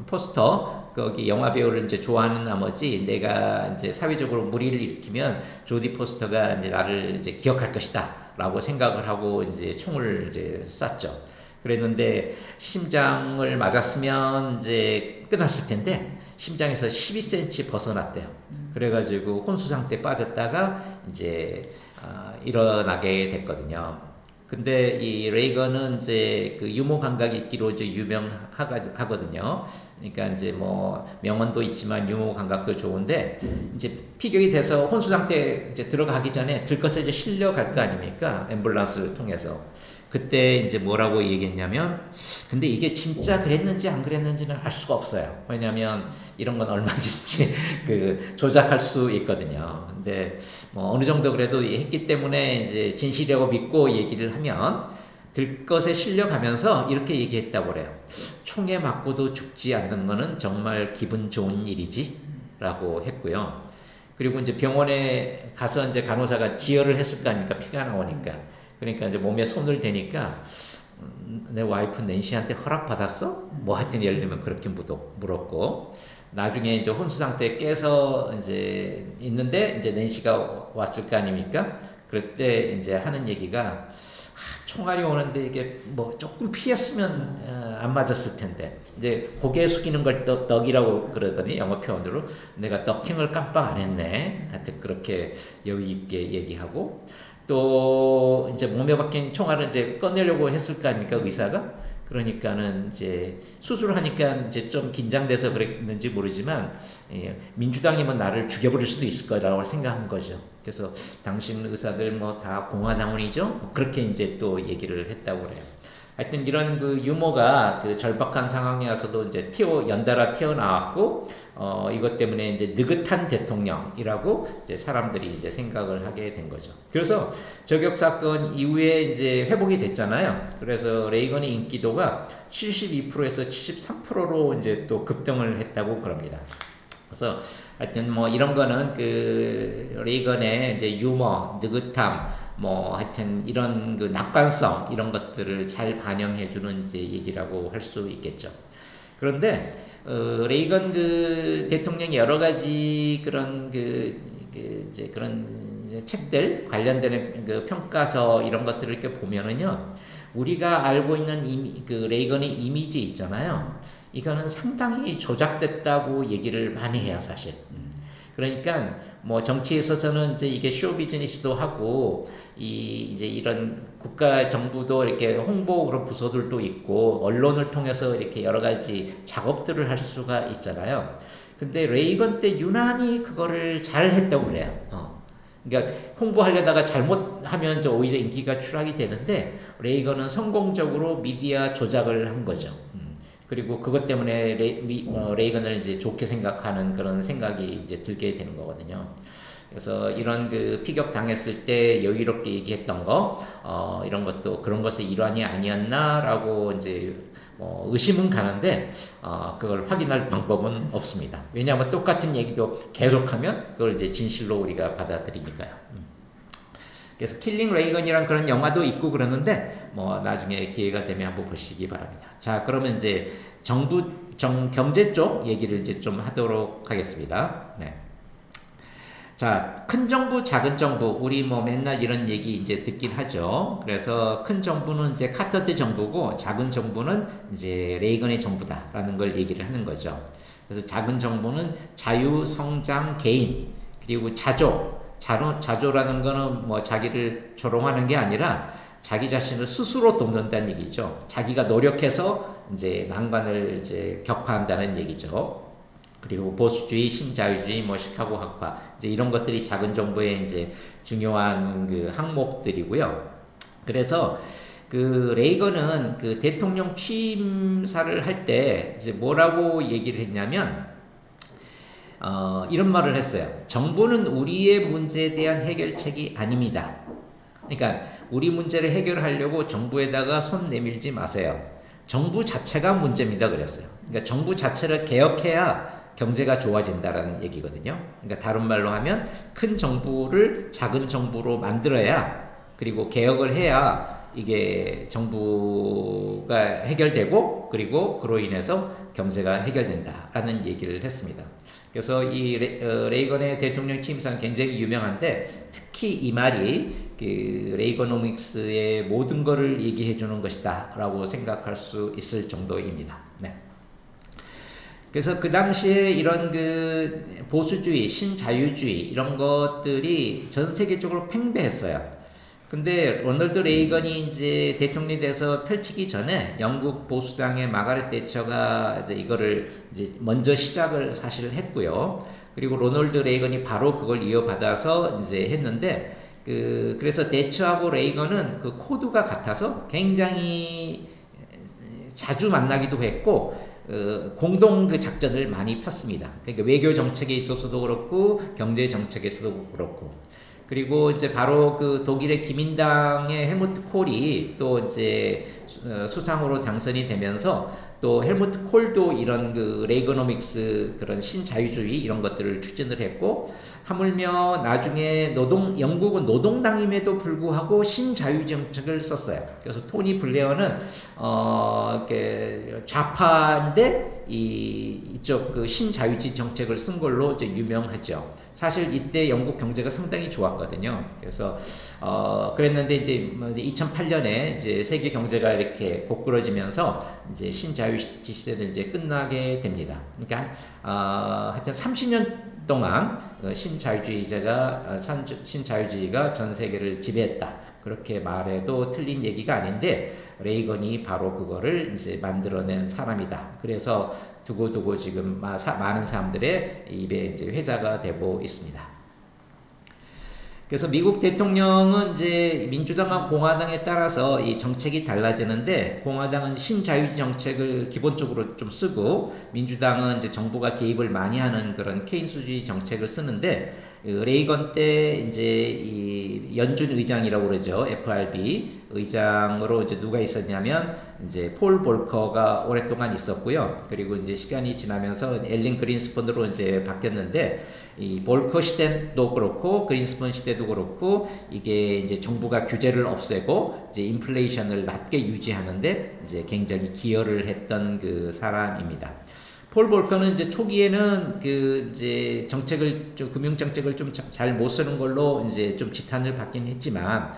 포스터 거기 영화 배우를 이제 좋아하는 나머지, 내가 이제 사회적으로 무리를 일으키면 조디 포스터가 이제 나를 이제 기억할 것이다라고 생각을 하고 이제 총을 이제 쐈죠. 그랬는데 심장을 맞았으면 이제 끝났을 텐데 심장에서 12cm 벗어났대요. 그래가지고 혼수 상태에 빠졌다가 이제 일어나게 됐거든요. 근데 이 레이건은 이제 그 유머 감각이 있기로 이제 유명하거든요. 그러니까 이제 뭐 명언도 있지만 유머 감각도 좋은데, 이제 피격이 돼서 혼수 상태에 이제 들어가기 전에 들것에 이제 실려갈 거 아닙니까? 앰뷸런스를 통해서. 그때 이제 뭐라고 얘기했냐면, 근데 이게 진짜 그랬는지 안 그랬는지는 알 수가 없어요. 왜냐하면 이런 건 얼마든지 그 조작할 수 있거든요. 근데 뭐 어느 정도 그래도 했기 때문에 이제 진실이라고 믿고 얘기를 하면, 들것에 실려가면서 이렇게 얘기했다고 그래요. 총에 맞고도 죽지 않는 거는 정말 기분 좋은 일이지? 라고 했고요. 그리고 이제 병원에 가서 이제 간호사가 지혈을 했을 거 아닙니까? 피가 나오니까. 그러니까 이제 몸에 손을 대니까, 내 와이프 낸시한테 허락받았어? 뭐 하여튼 예를 들면 그렇게 물었고, 나중에 이제 혼수 상태에 깨서 이제 있는데 이제 낸시가 왔을 거 아닙니까? 그럴 때 이제 하는 얘기가, 총알이 오는데 이게 뭐 조금 피했으면 안 맞았을 텐데, 이제 고개 숙이는 걸 덕이라고 그러더니 영어 표현으로, 내가 덕킹을 깜빡 안 했네. 하여튼 그렇게 여유 있게 얘기하고, 또 이제 몸에 박힌 총알을 이제 꺼내려고 했을 거 아닙니까, 의사가? 그러니까는 이제 수술을 하니까 이제 좀 긴장돼서 그랬는지 모르지만, 민주당이면 나를 죽여버릴 수도 있을 거라고 생각한 거죠. 그래서 당신 의사들 뭐 다 공화당원이죠? 뭐 그렇게 이제 또 얘기를 했다고 그래요. 하여튼 이런 그 유머가 그 절박한 상황이어서도 이제 연달아 튀어나왔고, 이것 때문에 이제 느긋한 대통령이라고 이제 사람들이 이제 생각을 하게 된 거죠. 그래서 저격 사건 이후에 이제 회복이 됐잖아요. 그래서 레이건의 인기도가 72%에서 73%로 이제 또 급등을 했다고 그럽니다. 그래서 하여튼 뭐 이런 거는 그 레이건의 이제 유머, 느긋함, 뭐 하여튼 이런 그 낙관성, 이런 것들을 잘 반영해주는 이제 얘기라고 할 수 있겠죠. 그런데 레이건 그 대통령이 여러 가지 그런 이제 그런 이제 책들 관련된 그 평가서 이런 것들을 이렇게 보면은요, 우리가 알고 있는 그 레이건의 이미지 있잖아요. 이거는 상당히 조작됐다고 얘기를 많이 해요, 사실. 그러니까 뭐 정치에 있어서는 이제 이게 쇼 비즈니스도 하고 이제 이런 국가 정부도 이렇게 홍보 그런 부서들도 있고 언론을 통해서 이렇게 여러 가지 작업들을 할 수가 있잖아요. 근데 레이건 때 유난히 그거를 잘 했다고 그래요. 그러니까 홍보하려다가 잘못하면 이제 오히려 인기가 추락이 되는데 레이건은 성공적으로 미디어 조작을 한 거죠. 그리고 그것 때문에 레이건을 이제 좋게 생각하는 그런 생각이 이제 들게 되는 거거든요. 그래서 이런 그 피격 당했을 때 여유롭게 얘기했던 거, 이런 것도 그런 것의 일환이 아니었나라고 이제 의심은 가는데 그걸 확인할 방법은 없습니다. 왜냐하면 똑같은 얘기도 계속하면 그걸 이제 진실로 우리가 받아들이니까요. 그래서 킬링 레이건이란 그런 영화도 있고 그러는데 뭐 나중에 기회가 되면 한번 보시기 바랍니다. 자, 그러면 이제 경제 쪽 얘기를 이제 좀 하도록 하겠습니다. 네. 자, 큰 정부, 작은 정부, 우리 뭐 맨날 이런 얘기 이제 듣긴 하죠. 그래서 큰 정부는 이제 카터 때 정부고, 작은 정부는 이제 레이건의 정부다라는 걸 얘기를 하는 거죠. 그래서 작은 정부는 자유, 성장, 개인, 그리고 자조라는 거는 뭐 자기를 조롱하는 게 아니라 자기 자신을 스스로 돕는다는 얘기죠. 자기가 노력해서 이제 난관을 이제 격파한다는 얘기죠. 그리고 보수주의, 신자유주의, 뭐 시카고 학파 이제 이런 것들이 작은 정부의 이제 중요한 그 항목들이고요. 그래서 그 레이건은 그 대통령 취임사를 할 때 이제 뭐라고 얘기를 했냐면 이런 말을 했어요. 정부는 우리의 문제에 대한 해결책이 아닙니다. 그러니까 우리 문제를 해결하려고 정부에다가 손 내밀지 마세요. 정부 자체가 문제입니다. 그랬어요. 그러니까 정부 자체를 개혁해야 경제가 좋아진다라는 얘기거든요. 그러니까 다른 말로 하면 큰 정부를 작은 정부로 만들어야, 그리고 개혁을 해야 이게 정부가 해결되고, 그리고 그로 인해서 경제가 해결된다라는 얘기를 했습니다. 그래서 이 레이건의 대통령 취임사는 굉장히 유명한데, 특히 이 말이 그 레이거노믹스의 모든 것을 얘기해 주는 것이다라고 생각할 수 있을 정도입니다. 네. 그래서 그 당시에 이런 그 보수주의, 신자유주의 이런 것들이 전 세계적으로 팽배했어요. 근데 로널드 레이건이 이제 대통령이 돼서 펼치기 전에 영국 보수당의 마가렛 대처가 이제 이거를 이제 먼저 시작을 사실 했고요. 그리고 로널드 레이건이 바로 그걸 이어받아서 이제 했는데, 그래서 대처하고 레이건은 그 코드가 같아서 굉장히 자주 만나기도 했고, 공동 그 작전을 많이 폈습니다. 그러니까 외교 정책에 있어서도 그렇고 경제 정책에서도 그렇고. 그리고 이제 바로 그 독일의 기민당의 헬무트 콜이 또 이제 수상으로 당선이 되면서, 또 헬무트 콜도 이런 그 레이거노믹스 그런 신자유주의 이런 것들을 추진을 했고, 하물며 나중에 영국은 노동당임에도 불구하고 신자유 정책을 썼어요. 그래서 토니 블레어는 이렇게 좌파인데 이쪽 그 신자유주의 정책을 쓴 걸로 이제 유명하죠. 사실 이때 영국 경제가 상당히 좋았거든요. 그래서 그랬는데 이제 2008년에 이제 세계 경제가 이렇게 고꾸러지면서 이제 신자유주의 시대는 이제 끝나게 됩니다. 그러니까 하여튼 30년 동안 신자유주의가 전 세계를 지배했다. 그렇게 말해도 틀린 얘기가 아닌데, 레이건이 바로 그거를 이제 만들어낸 사람이다. 그래서 두고두고 지금 많은 사람들의 입에 이제 회자가 되고 있습니다. 그래서 미국 대통령은 이제 민주당과 공화당에 따라서 이 정책이 달라지는데, 공화당은 신자유주의 정책을 기본적으로 좀 쓰고, 민주당은 이제 정부가 개입을 많이 하는 그런 케인스주의 정책을 쓰는데, 레이건 때 이제 이 연준 의장이라고 그러죠. FRB 의장으로 이제 누가 있었냐면 이제 폴 볼커가 오랫동안 있었고요. 그리고 이제 시간이 지나면서 엘린 그린스펀으로 이제 바뀌었는데 이 볼커 시대도 그렇고 그린스펀 시대도 그렇고 이게 이제 정부가 규제를 없애고 이제 인플레이션을 낮게 유지하는데 이제 굉장히 기여를 했던 그 사람입니다. 폴 볼커는 이제 초기에는 그 이제 금융 정책을 좀 잘 못 쓰는 걸로 이제 좀 지탄을 받긴 했지만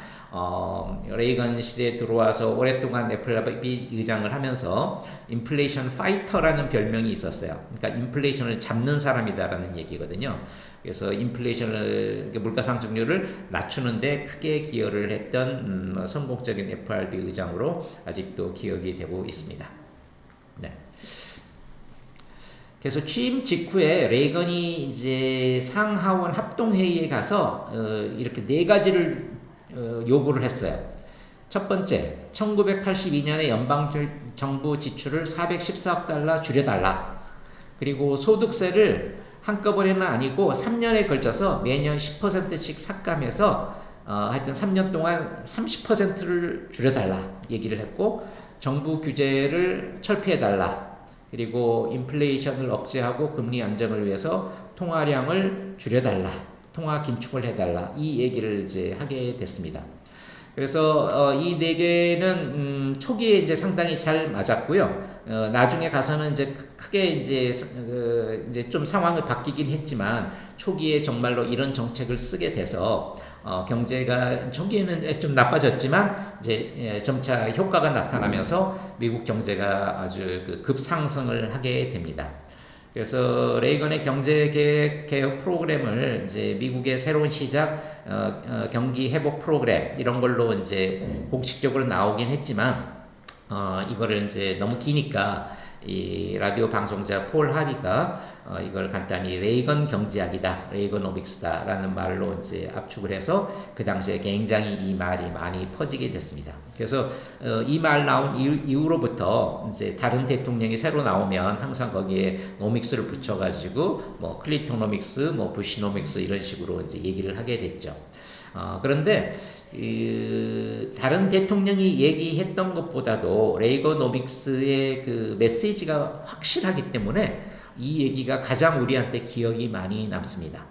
레이건 시대에 들어와서 오랫동안 FRB 의장을 하면서 인플레이션 파이터라는 별명이 있었어요. 그러니까 인플레이션을 잡는 사람이다라는 얘기거든요. 그래서 인플레이션을 물가 상승률을 낮추는데 크게 기여를 했던 성공적인 FRB 의장으로 아직도 기억이 되고 있습니다. 네. 그래서 취임 직후에 레이건이 이제 상하원 합동회의에 가서 이렇게 네 가지를 요구를 했어요. 첫 번째, 1982년에 연방정부 지출을 414억 달러 줄여달라. 그리고 소득세를 한꺼번에는 아니고 3년에 걸쳐서 매년 10%씩 삭감해서 하여튼 3년 동안 30%를 줄여달라 얘기를 했고, 정부 규제를 철폐해달라. 그리고 인플레이션을 억제하고 금리 안정을 위해서 통화량을 줄여달라, 통화 긴축을 해달라, 이 얘기를 이제 하게 됐습니다. 그래서 이 네 개는 초기에 이제 상당히 잘 맞았고요. 나중에 가서는 이제 크게 이제 좀 상황을 바뀌긴 했지만 초기에 정말로 이런 정책을 쓰게 돼서 경제가 초기에는 좀 나빠졌지만 이제 점차 효과가 나타나면서 미국 경제가 아주 급상승을 하게 됩니다. 그래서 레이건의 경제 개혁 프로그램을 이제 미국의 새로운 시작, 경기 회복 프로그램 이런 걸로 이제 공식적으로 나오긴 했지만 이거를 이제 너무 기니까 이 라디오 방송자 폴 하비가 이걸 간단히 레이건 경제학이다, 레이건오믹스다라는 말로 이제 압축을 해서 그 당시에 굉장히 이 말이 많이 퍼지게 됐습니다. 그래서 이 말 나온 이후로부터 이제 다른 대통령이 새로 나오면 항상 거기에 노믹스를 붙여가지고 뭐 클린토노믹스, 뭐 부시노믹스 이런 식으로 이제 얘기를 하게 됐죠. 그런데 다른 대통령이 얘기했던 것보다도 레이건오믹스의 그 메시지가 확실하기 때문에 이 얘기가 가장 우리한테 기억이 많이 남습니다.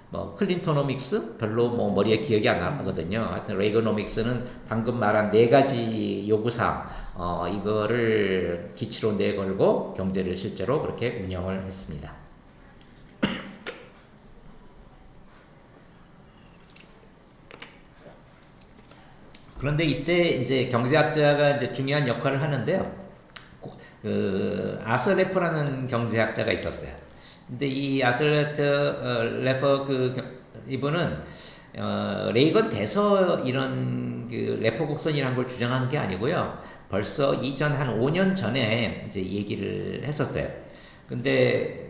뭐 클린토노믹스 별로 뭐 머리에 기억이 안 나거든요. 하여튼 레이건오믹스는 방금 말한 네 가지 요구사항 이거를 기치로 내걸고 경제를 실제로 그렇게 운영을 했습니다. 그런데 이때 이제 경제학자가 이제 중요한 역할을 하는데요. 그 아서 레퍼라는 경제학자가 있었어요. 근데 이 아서 레퍼 이분은 레이건 돼서 이런 그 레퍼 곡선이라는 걸 주장한 게 아니고요. 벌써 이전 한 5년 전에 이제 얘기를 했었어요. 근데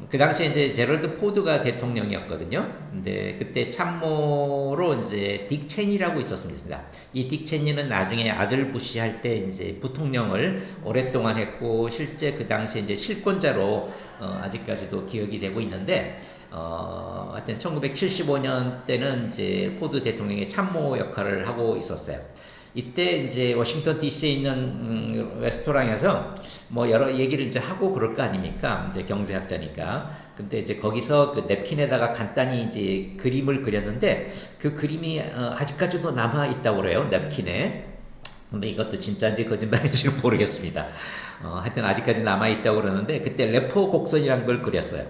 그 당시에 이제 제럴드 포드가 대통령이었거든요. 근데 그때 참모로 이제 딕 체니라고 있었습니다. 이 딕 체니는 나중에 아들 부시 할 때 이제 부통령을 오랫동안 했고 실제 그 당시에 이제 실권자로 아직까지도 기억이 되고 있는데 하여튼 1975년 때는 이제 포드 대통령의 참모 역할을 하고 있었어요. 이때 이제 워싱턴 DC에 있는 레스토랑에서 뭐 여러 얘기를 이제 하고 그럴 거 아닙니까? 이제 경제학자니까. 근데 이제 거기서 그 냅킨에다가 간단히 이제 그림을 그렸는데 그 그림이 아직까지도 남아 있다고 그래요. 냅킨에. 근데 이것도 진짜인지 거짓말인지 모르겠습니다. 하여튼 아직까지 남아 있다고 그러는데 그때 레퍼 곡선이라는 걸 그렸어요.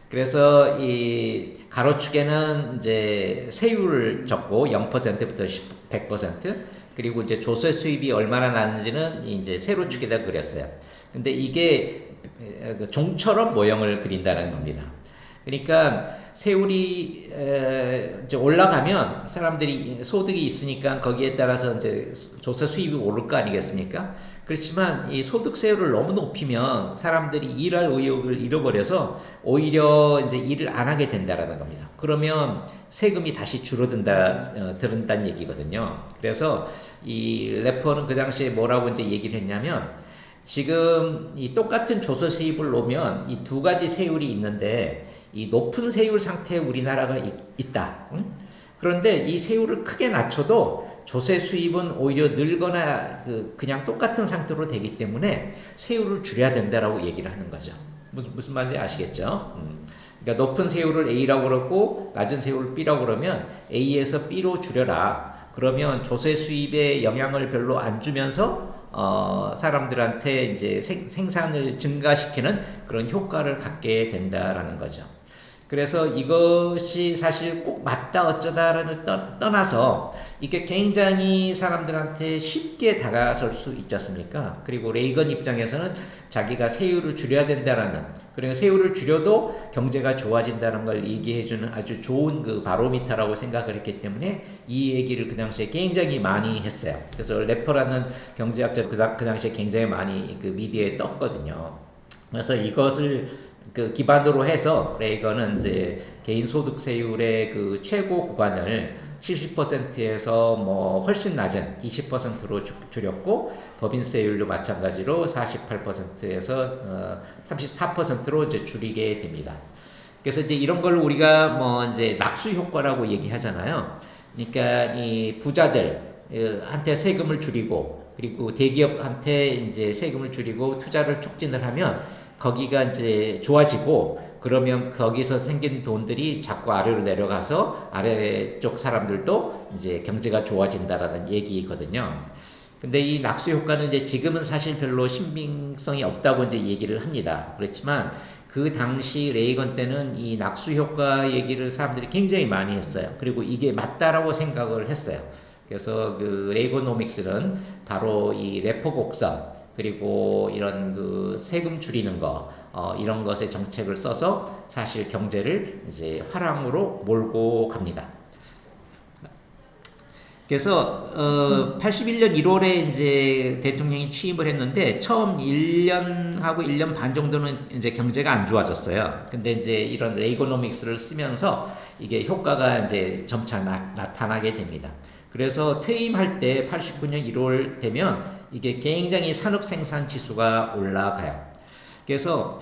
그래서 이 가로축에는 이제 세율을 적고 0%부터 100%, 그리고 이제 조세 수입이 얼마나 나는지는 이제 세로축에다 그렸어요. 근데 이게 종처럼 모형을 그린다는 겁니다. 그러니까 세율이 이제 올라가면 사람들이 소득이 있으니까 거기에 따라서 이제 조세 수입이 오를 거 아니겠습니까? 그렇지만 이 소득세율을 너무 높이면 사람들이 일할 의욕을 잃어버려서 오히려 이제 일을 안 하게 된다라는 겁니다. 그러면 세금이 다시 들은다는 얘기거든요. 그래서 이 래퍼는 그 당시에 뭐라고 이제 얘기를 했냐면 지금 이 똑같은 조세 수입을 놓으면 이 두 가지 세율이 있는데 이 높은 세율 상태에 우리나라가 있다. 응? 그런데 이 세율을 크게 낮춰도 조세 수입은 오히려 늘거나 그냥 똑같은 상태로 되기 때문에 세율을 줄여야 된다라고 얘기를 하는 거죠. 무슨 말인지 아시겠죠? 그러니까 높은 세율을 A라고 그러고 낮은 세율을 B라고 그러면 A에서 B로 줄여라. 그러면 조세 수입에 영향을 별로 안 주면서 사람들한테 이제 생산을 증가시키는 그런 효과를 갖게 된다라는 거죠. 그래서 이것이 사실 꼭 맞다 어쩌다를 떠나서 이게 굉장히 사람들한테 쉽게 다가설 수 있지 않습니까? 그리고 레이건 입장에서는 자기가 세율을 줄여야 된다라는, 그리고 세율을 줄여도 경제가 좋아진다는 걸 얘기해주는 아주 좋은 그 바로미터라고 생각을 했기 때문에 이 얘기를 그 당시에 굉장히 많이 했어요. 그래서 래퍼라는 경제학자 그 당시에 굉장히 많이 그 미디어에 떴거든요. 그래서 이것을 기반으로 해서 레이건은 이제 개인소득세율의 그 최고 구간을 70%에서 뭐 훨씬 낮은 20%로 줄였고, 법인세율도 마찬가지로 48%에서 34%로 이제 줄이게 됩니다. 그래서 이제 이런 걸 우리가 뭐 이제 낙수 효과라고 얘기하잖아요. 그러니까 이 부자들 한테 세금을 줄이고, 그리고 대기업한테 이제 세금을 줄이고 투자를 촉진을 하면 거기가 이제 좋아지고, 그러면 거기서 생긴 돈들이 자꾸 아래로 내려가서 아래쪽 사람들도 이제 경제가 좋아진다라는 얘기거든요. 근데 이 낙수 효과는 이제 지금은 사실 별로 신빙성이 없다고 이제 얘기를 합니다. 그렇지만 그 당시 레이건 때는 이 낙수 효과 얘기를 사람들이 굉장히 많이 했어요. 그리고 이게 맞다라고 생각을 했어요. 그래서 그 레이거노믹스는 바로 이 레포 곡선, 그리고 이런 그 세금 줄이는 거, 이런 것에 정책을 써서 사실 경제를 이제 화랑으로 몰고 갑니다. 그래서 81년 1월에 이제 대통령이 취임을 했는데 처음 1년하고 1년 반 정도는 이제 경제가 안 좋아졌어요. 근데 이제 이런 레이거노믹스를 쓰면서 이게 효과가 이제 점차 나타나게 됩니다. 그래서 퇴임할 때 89년 1월 되면 이게 굉장히 산업 생산 지수가 올라가요. 그래서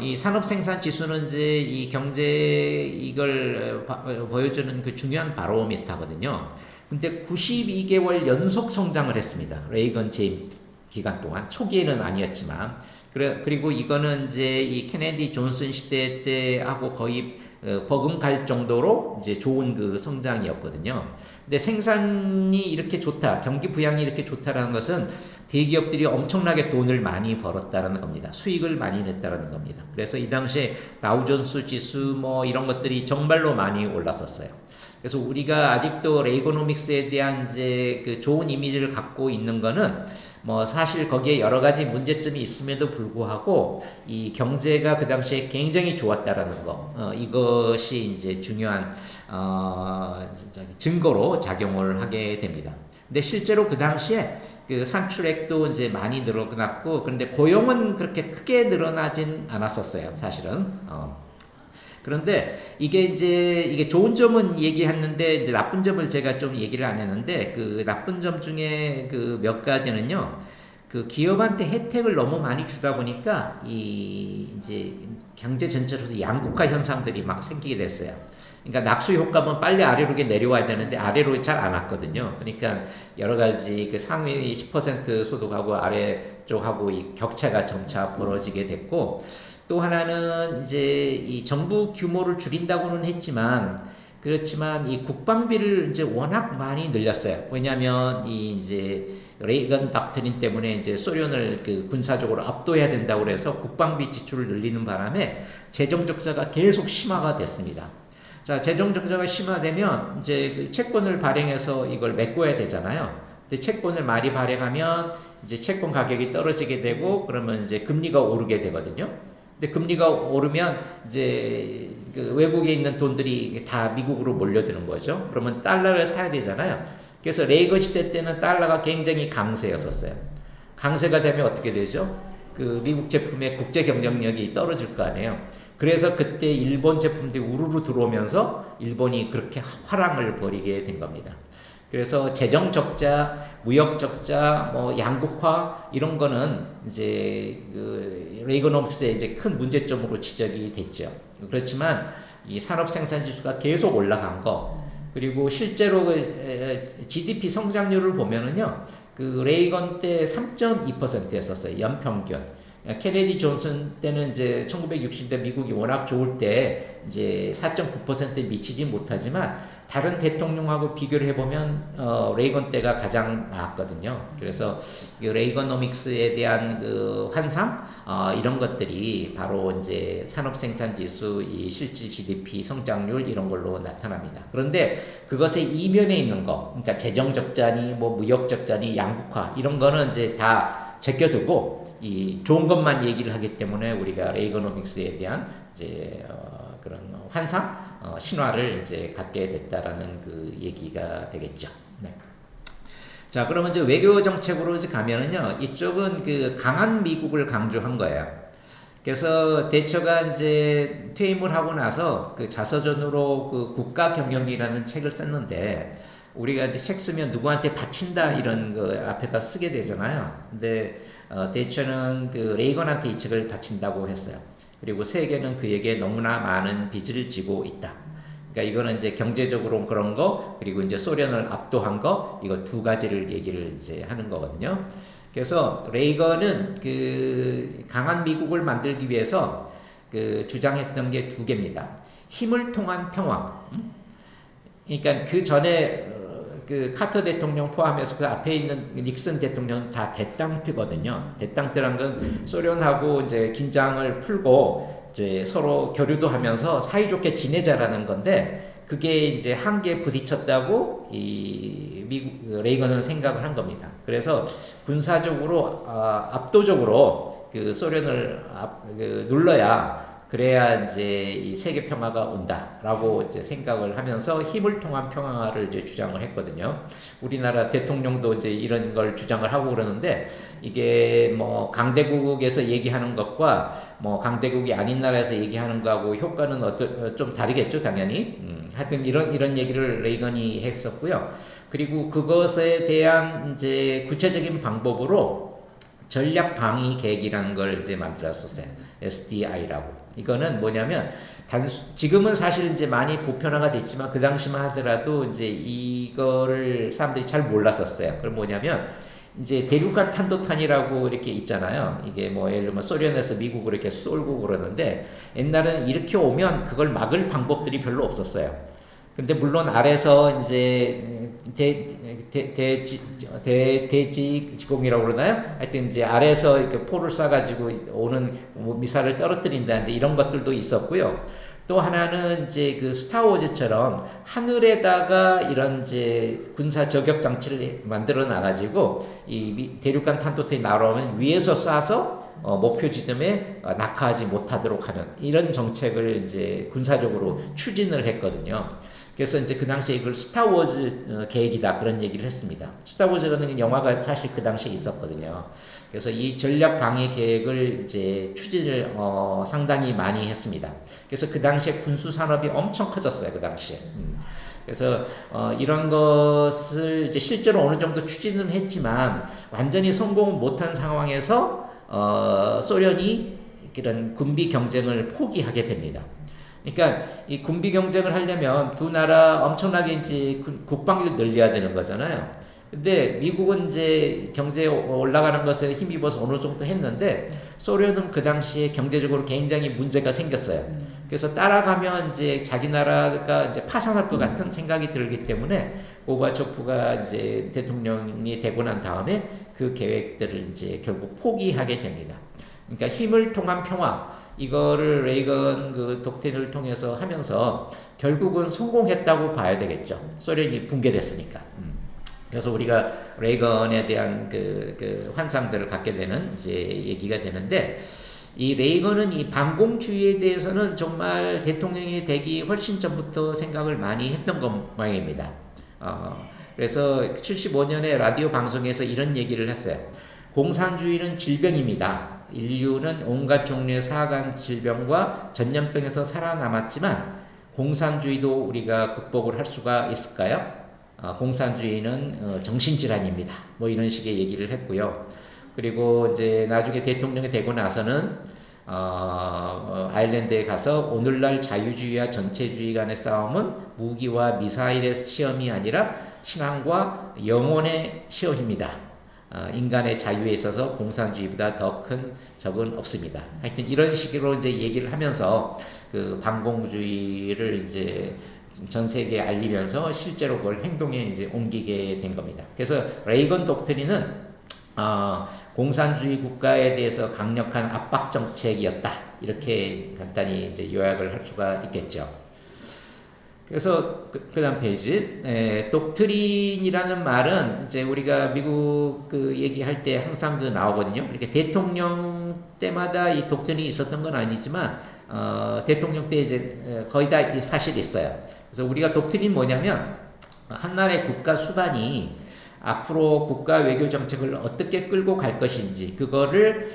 이 산업 생산 지수는 이제 이 경제 이걸 보여주는 그 중요한 바로미터거든요. 근데 92개월 연속 성장을 했습니다. 레이건 재임 기간 동안. 초기에는 아니었지만. 그리고 이거는 이제 이 케네디 존슨 시대 때하고 거의 버금갈 정도로 이제 좋은 그 성장이었거든요. 근데 생산이 이렇게 좋다, 경기 부양이 이렇게 좋다라는 것은 대기업들이 엄청나게 돈을 많이 벌었다는 겁니다. 수익을 많이 냈다는 겁니다. 그래서 이 당시에 다우존스 지수 뭐 이런 것들이 정말로 많이 올랐었어요. 그래서 우리가 아직도 레이거노믹스에 대한 이제 그 좋은 이미지를 갖고 있는 거는 뭐 사실 거기에 여러 가지 문제점이 있음에도 불구하고 이 경제가 그 당시에 굉장히 좋았다라는 거, 이것이 이제 중요한 증거로 작용을 하게 됩니다. 근데 실제로 그 당시에 그 산출액도 이제 많이 늘어났고, 그런데 고용은 그렇게 크게 늘어나진 않았었어요, 사실은. 그런데 이게 좋은 점은 얘기했는데 이제 나쁜 점을 제가 좀 얘기를 안 했는데, 그 나쁜 점 중에 그 몇 가지는요, 그 기업한테 혜택을 너무 많이 주다 보니까 이제 경제 전체로서 양극화 현상들이 막 생기게 됐어요. 그러니까 낙수 효과는 빨리 아래로 내려와야 되는데 아래로 잘 안 왔거든요. 그러니까 여러 가지 그 상위 10% 소득하고 아래쪽하고 이 격차가 점차 벌어지게 됐고, 또 하나는 이제 이 정부 규모를 줄인다고는 했지만, 그렇지만 이 국방비를 이제 워낙 많이 늘렸어요. 왜냐하면 이 이제 레이건 닥트린 때문에 이제 소련을 그 군사적으로 압도해야 된다고 해서 국방비 지출을 늘리는 바람에 재정 적자가 계속 심화가 됐습니다. 자, 재정 적자가 심화되면 이제 그 채권을 발행해서 이걸 메꿔야 되잖아요. 근데 채권을 많이 발행하면 이제 채권 가격이 떨어지게 되고, 그러면 이제 금리가 오르게 되거든요. 근데 금리가 오르면 이제 그 외국에 있는 돈들이 다 미국으로 몰려드는 거죠. 그러면 달러를 사야 되잖아요. 그래서 레이건 시대 때는 달러가 굉장히 강세였었어요. 강세가 되면 어떻게 되죠? 그 미국 제품의 국제 경쟁력이 떨어질 거 아니에요. 그래서 그때 일본 제품들이 우르르 들어오면서 일본이 그렇게 화랑을 벌이게 된 겁니다. 그래서 재정 적자, 무역 적자, 뭐 양극화 이런 거는 이제 그 레이거노믹스의 이제 큰 문제점으로 지적이 됐죠. 그렇지만 이 산업 생산 지수가 계속 올라간 거, 그리고 실제로 그 GDP 성장률을 보면은요, 그 레이건 때 3.2%였었어요. 연평균. 케네디 존슨 때는 이제 1960대 미국이 워낙 좋을 때 이제 4.9%에 미치지 못하지만 다른 대통령하고 비교를 해보면 레이건 때가 가장 나았거든요. 그래서 이 레이거노믹스에 대한 그 환상 이런 것들이 바로 이제 산업생산지수, 이 실질 GDP 성장률 이런 걸로 나타납니다. 그런데 그것의 이면에 있는 거, 그러니까 재정 적자니 뭐 무역 적자니 양극화 이런 거는 이제 다 제껴두고 이 좋은 것만 얘기를 하기 때문에 우리가 레이거노믹스에 대한 이제 그런 환상, 신화를 이제 갖게 됐다라는 그 얘기가 되겠죠. 네. 자, 그러면 이제 외교 정책으로 이제 가면은요, 이쪽은 그 강한 미국을 강조한 거예요. 그래서 대처가 이제 퇴임을 하고 나서 그 자서전으로 그 국가 경영이라는 책을 썼는데, 우리가 이제 책 쓰면 누구한테 바친다 이런 거 앞에다 쓰게 되잖아요. 근데 대처는 그 레이건한테 이 책을 바친다고 했어요. 그리고 세계는 그에게 너무나 많은 빚을 지고 있다. 그러니까 이거는 이제 경제적으로 그런 거, 그리고 이제 소련을 압도한 거, 이거 두 가지를 얘기를 이제 하는 거거든요. 그래서 레이건은 그 강한 미국을 만들기 위해서 그 주장했던 게 두 개입니다. 힘을 통한 평화. 그러니까 그 전에 그 카터 대통령 포함해서 그 앞에 있는 닉슨 대통령은 다 데땅트거든요. 데땅트란 건 소련하고 이제 긴장을 풀고 이제 서로 교류도 하면서 사이좋게 지내자라는 건데, 그게 이제 한계에 부딪혔다고 이 미국 레이건은 생각을 한 겁니다. 그래서 군사적으로 압도적으로 그 소련을 눌러야, 그래야 이제 이 세계 평화가 온다라고 이제 생각을 하면서 힘을 통한 평화를 이제 주장을 했거든요. 우리나라 대통령도 이제 이런 걸 주장을 하고 그러는데, 이게 뭐 강대국에서 얘기하는 것과 뭐 강대국이 아닌 나라에서 얘기하는 거하고 효과는 좀 다르겠죠, 당연히. 하여튼 이런 얘기를 레이건이 했었고요. 그리고 그것에 대한 이제 구체적인 방법으로 전략 방위 계획이라는 걸 이제 만들었었어요. SDI라고. 이거는 뭐냐면, 지금은 사실 이제 많이 보편화가 됐지만 그 당시만 하더라도 이제 이거를 사람들이 잘 몰랐었어요. 그럼 뭐냐면, 이제 대륙간 탄도탄이라고 이렇게 있잖아요. 이게 뭐 예를 들면 소련에서 미국으로 이렇게 쏠고 그러는데, 옛날에는 이렇게 오면 그걸 막을 방법들이 별로 없었어요. 근데 물론 아래서 이제 대지공이라고 그러나요? 하여튼 이제 아래서 이렇게 포를 쏴가지고 오는 미사일을 떨어뜨린다, 이제 이런 것들도 있었고요. 또 하나는 이제 그 스타워즈처럼 하늘에다가 이런 이제 군사 저격 장치를 만들어 놔가지고 이 대륙간 탄도탄이 날아오면 위에서 쏴서 목표 지점에 낙하하지 못하도록 하는 이런 정책을 이제 군사적으로 추진을 했거든요. 그래서 이제 그 당시에 이걸 스타워즈 계획이다 그런 얘기를 했습니다. 스타워즈라는 영화가 사실 그 당시에 있었거든요. 그래서 이 전략 방위 계획을 이제 추진을 상당히 많이 했습니다. 그래서 그 당시에 군수 산업이 엄청 커졌어요. 그 당시에. 그래서 이런 것을 이제 실제로 어느 정도 추진은 했지만 완전히 성공을 못한 상황에서 소련이 이런 군비 경쟁을 포기하게 됩니다. 그러니까 이 군비 경쟁을 하려면 두 나라 엄청나게 이제 국방비를 늘려야 되는 거잖아요. 근데 미국은 이제 경제 올라가는 것에 힘입어서 어느 정도 했는데, 소련은 그 당시에 경제적으로 굉장히 문제가 생겼어요. 그래서 따라가면 이제 자기 나라가 이제 파산할 것 같은 생각이 들기 때문에 고바초프가 이제 대통령이 되고 난 다음에 그 계획들을 이제 결국 포기하게 됩니다. 그러니까 힘을 통한 평화, 이거를 레이건 그 독트린을 통해서 하면서 결국은 성공했다고 봐야 되겠죠. 소련이 붕괴됐으니까. 그래서 우리가 레이건에 대한 그 환상들을 갖게 되는 이제 얘기가 되는데, 이 레이건은 이 반공주의에 대해서는 정말 대통령이 되기 훨씬 전부터 생각을 많이 했던 것 모양입니다. 그래서 75년에 라디오 방송에서 이런 얘기를 했어요. 공산주의는 질병입니다. 인류는 온갖 종류의 사간 질병과 전염병에서 살아남았지만 공산주의도 우리가 극복을 할 수가 있을까요? 공산주의는 정신질환입니다. 뭐 이런 식의 얘기를 했고요. 그리고 이제 나중에 대통령이 되고 나서는 아일랜드에 가서 오늘날 자유주의와 전체주의 간의 싸움은 무기와 미사일의 시험이 아니라 신앙과 영혼의 시험입니다. 인간의 자유에 있어서 공산주의보다 더 큰 적은 없습니다. 하여튼 이런 식으로 이제 얘기를 하면서 그 반공주의를 이제 전 세계에 알리면서 실제로 그걸 행동에 이제 옮기게 된 겁니다. 그래서 레이건 독트린은 공산주의 국가에 대해서 강력한 압박 정책이었다. 이렇게 간단히 이제 요약을 할 수가 있겠죠. 그래서 그다음 페이지, 독트린이라는 말은 이제 우리가 미국 그 얘기할 때 항상 그 나오거든요. 이렇게 대통령 때마다 이 독트린이 있었던 건 아니지만 대통령 때 이제 거의 다 이 사실이 있어요. 그래서 우리가 독트린 뭐냐면 한 나라의 국가 수반이 앞으로 국가 외교 정책을 어떻게 끌고 갈 것인지 그거를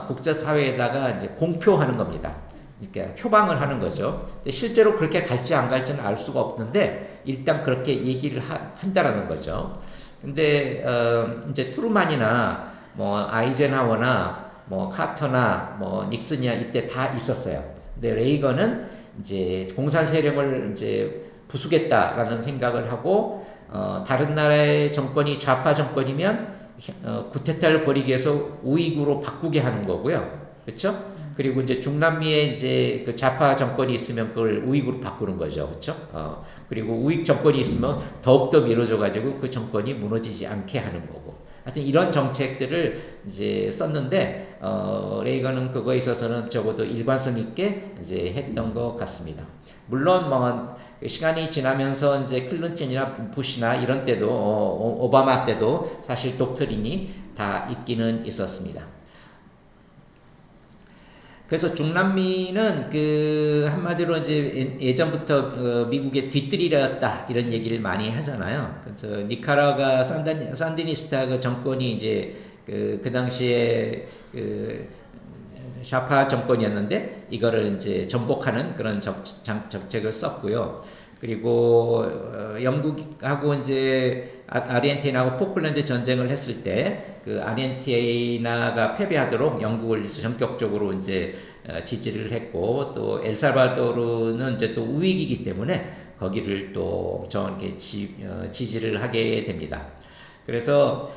국제사회에다가 이제 공표하는 겁니다. 그러니까 표방을 하는 거죠. 근데 실제로 그렇게 갈지 안 갈지는 알 수가 없는데 일단 그렇게 얘기를 한다라는 거죠. 근데 이제 트루만이나 뭐 아이젠하워나 뭐 카터나 뭐 닉슨이나 이때 다 있었어요. 근데 레이건은 이제 공산 세력을 이제 부수겠다라는 생각을 하고 다른 나라의 정권이 좌파 정권이면 쿠데타를 벌이기 위해서 우익으로 바꾸게 하는 거고요. 그렇죠? 그리고 이제 중남미에 이제 그 좌파 정권이 있으면 그걸 우익으로 바꾸는 거죠. 그렇죠? 그리고 우익 정권이 있으면 더욱더 밀어줘 가지고 그 정권이 무너지지 않게 하는 거고. 하여튼 이런 정책들을 이제 썼는데 레이건은 그거에 있어서는 적어도 일관성 있게 이제 했던 것 같습니다. 물론 뭐 시간이 지나면서 이제 클린턴이나 부시나 이런 때도 오바마 때도 사실 독트린이 다 있기는 있었습니다. 그래서 중남미는 그 한마디로 이제 예전부터 미국의 뒤뜰이었다 이런 얘기를 많이 하잖아요. 그래서 니카라과 산디니스타 그 정권이 이제 그 당시에 그 좌파 정권이었는데 이거를 이제 전복하는 그런 정책을 썼고요. 그리고 영국하고 이제 아르헨티나하고 포클랜드 전쟁을 했을 때 그 아르헨티나가 패배하도록 영국을 전격적으로 이제 지지를 했고 또 엘살바도르는 이제 또 우익이기 때문에 거기를 또 저렇게 지지를 하게 됩니다. 그래서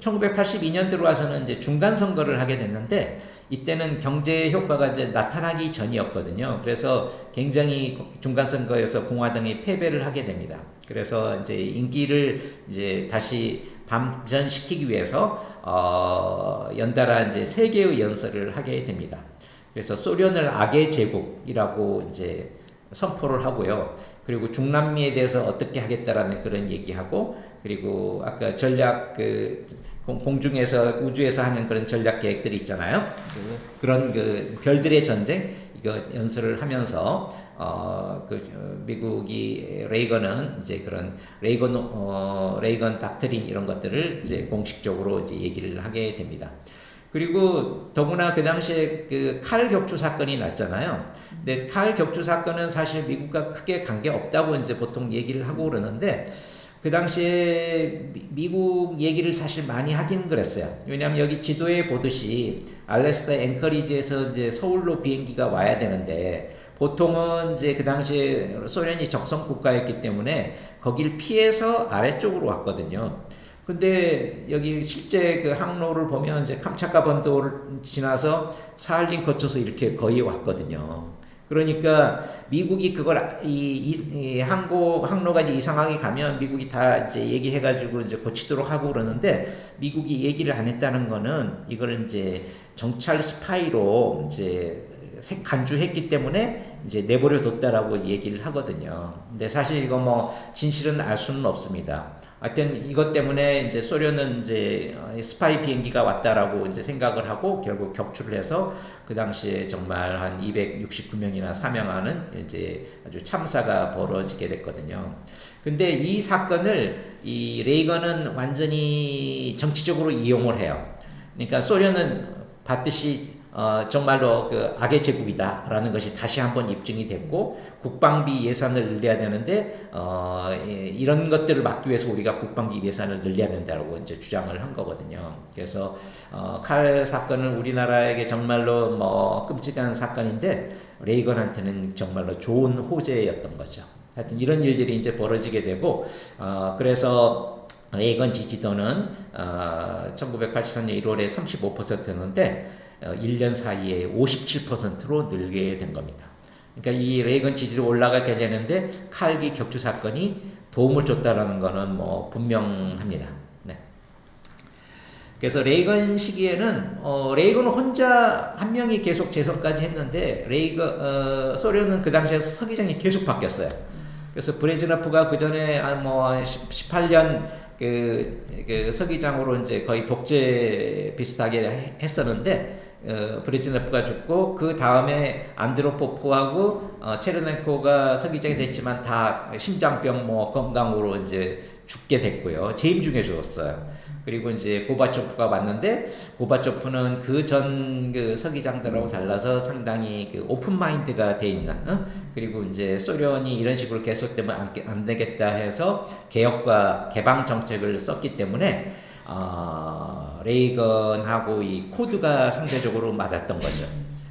1982년 들어와서는 이제 중간 선거를 하게 됐는데 이때는 경제 효과가 이제 나타나기 전이었거든요. 그래서 굉장히 중간 선거에서 공화당이 패배를 하게 됩니다. 그래서 이제 인기를 이제 다시 반전시키기 위해서 연달아 이제 3개의 연설을 하게 됩니다. 그래서 소련을 악의 제국이라고 이제 선포를 하고요. 그리고 중남미에 대해서 어떻게 하겠다라는 그런 얘기하고 그리고 아까 전략 그 공중에서 우주에서 하는 그런 전략 계획들이 있잖아요. 그런 그 별들의 전쟁 이거 연설을 하면서 미국이 레이건은 이제 그런 레이건 닥트린 이런 것들을 이제 공식적으로 이제 얘기를 하게 됩니다. 그리고 더구나 그 당시에 그 칼 격추 사건이 났잖아요. 근데 칼 격추 사건은 사실 미국과 크게 관계 없다고 이제 보통 얘기를 하고 그러는데 그 당시에 미국 얘기를 사실 많이 하긴 그랬어요. 왜냐하면 여기 지도에 보듯이 알래스카 앵커리지에서 이제 서울로 비행기가 와야 되는데 보통은 이제 그 당시에 소련이 적성 국가였기 때문에 거길 피해서 아래쪽으로 왔거든요. 근데 여기 실제 그 항로를 보면 이제 캄차카 반도를 지나서 사할린 거쳐서 이렇게 거의 왔거든요. 그러니까 미국이 그걸 이 항로가 이제 이상하게 가면 미국이 다 이제 얘기해가지고 이제 고치도록 하고 그러는데 미국이 얘기를 안 했다는 거는 이걸 이제 정찰 스파이로 이제 간주했기 때문에 이제 내버려 뒀다라고 얘기를 하거든요. 근데 사실 이거 뭐 진실은 알 수는 없습니다. 하여튼 이것 때문에 이제 소련은 이제 스파이 비행기가 왔다라고 이제 생각을 하고 결국 격추를 해서 그 당시에 정말 한 269명이나 사망하는 이제 아주 참사가 벌어지게 됐거든요. 근데 이 사건을 이 레이건은 완전히 정치적으로 이용을 해요. 그러니까 소련은 봤듯이 정말로 그 악의 제국이다라는 것이 다시 한번 입증이 됐고 국방비 예산을 늘려야 되는데 이런 것들을 막기 위해서 우리가 국방비 예산을 늘려야 된다고 이제 주장을 한 거거든요. 그래서 칼 사건은 우리나라에게 정말로 뭐 끔찍한 사건인데 레이건한테는 정말로 좋은 호재였던 거죠. 하여튼 이런 일들이 이제 벌어지게 되고 그래서 레이건 지지도는 1983년 1월에 35%였는데 1년 사이에 57%로 늘게 된 겁니다. 그러니까 이 레이건 지지도 올라가게 되는데 칼기 격추 사건이 도움을 줬다라는 것은 뭐 분명합니다. 네. 그래서 레이건 시기에는 레이건 혼자 한 명이 계속 재선까지 했는데 소련은 그 당시에 서기장이 계속 바뀌었어요. 그래서 브레즈네프가 그 전에 뭐 18년 그 서기장으로 이제 거의 독재 비슷하게 했었는데 브레즈네프가 죽고 그 다음에 안드로포프하고 체르넨코가 서기장이 됐지만 다 심장병 뭐 건강으로 이제 죽게 됐고요. 재임 중에 죽었어요. 그리고 이제 고바초프가 왔는데 고바초프는 그 전 그 서기장들하고 달라서 상당히 그 오픈 마인드가 돼 있는 그리고 이제 소련이 이런 식으로 계속되면 안 되겠다 해서 개혁과 개방 정책을 썼기 때문에 레이건하고 이 코드가 상대적으로 맞았던 거죠.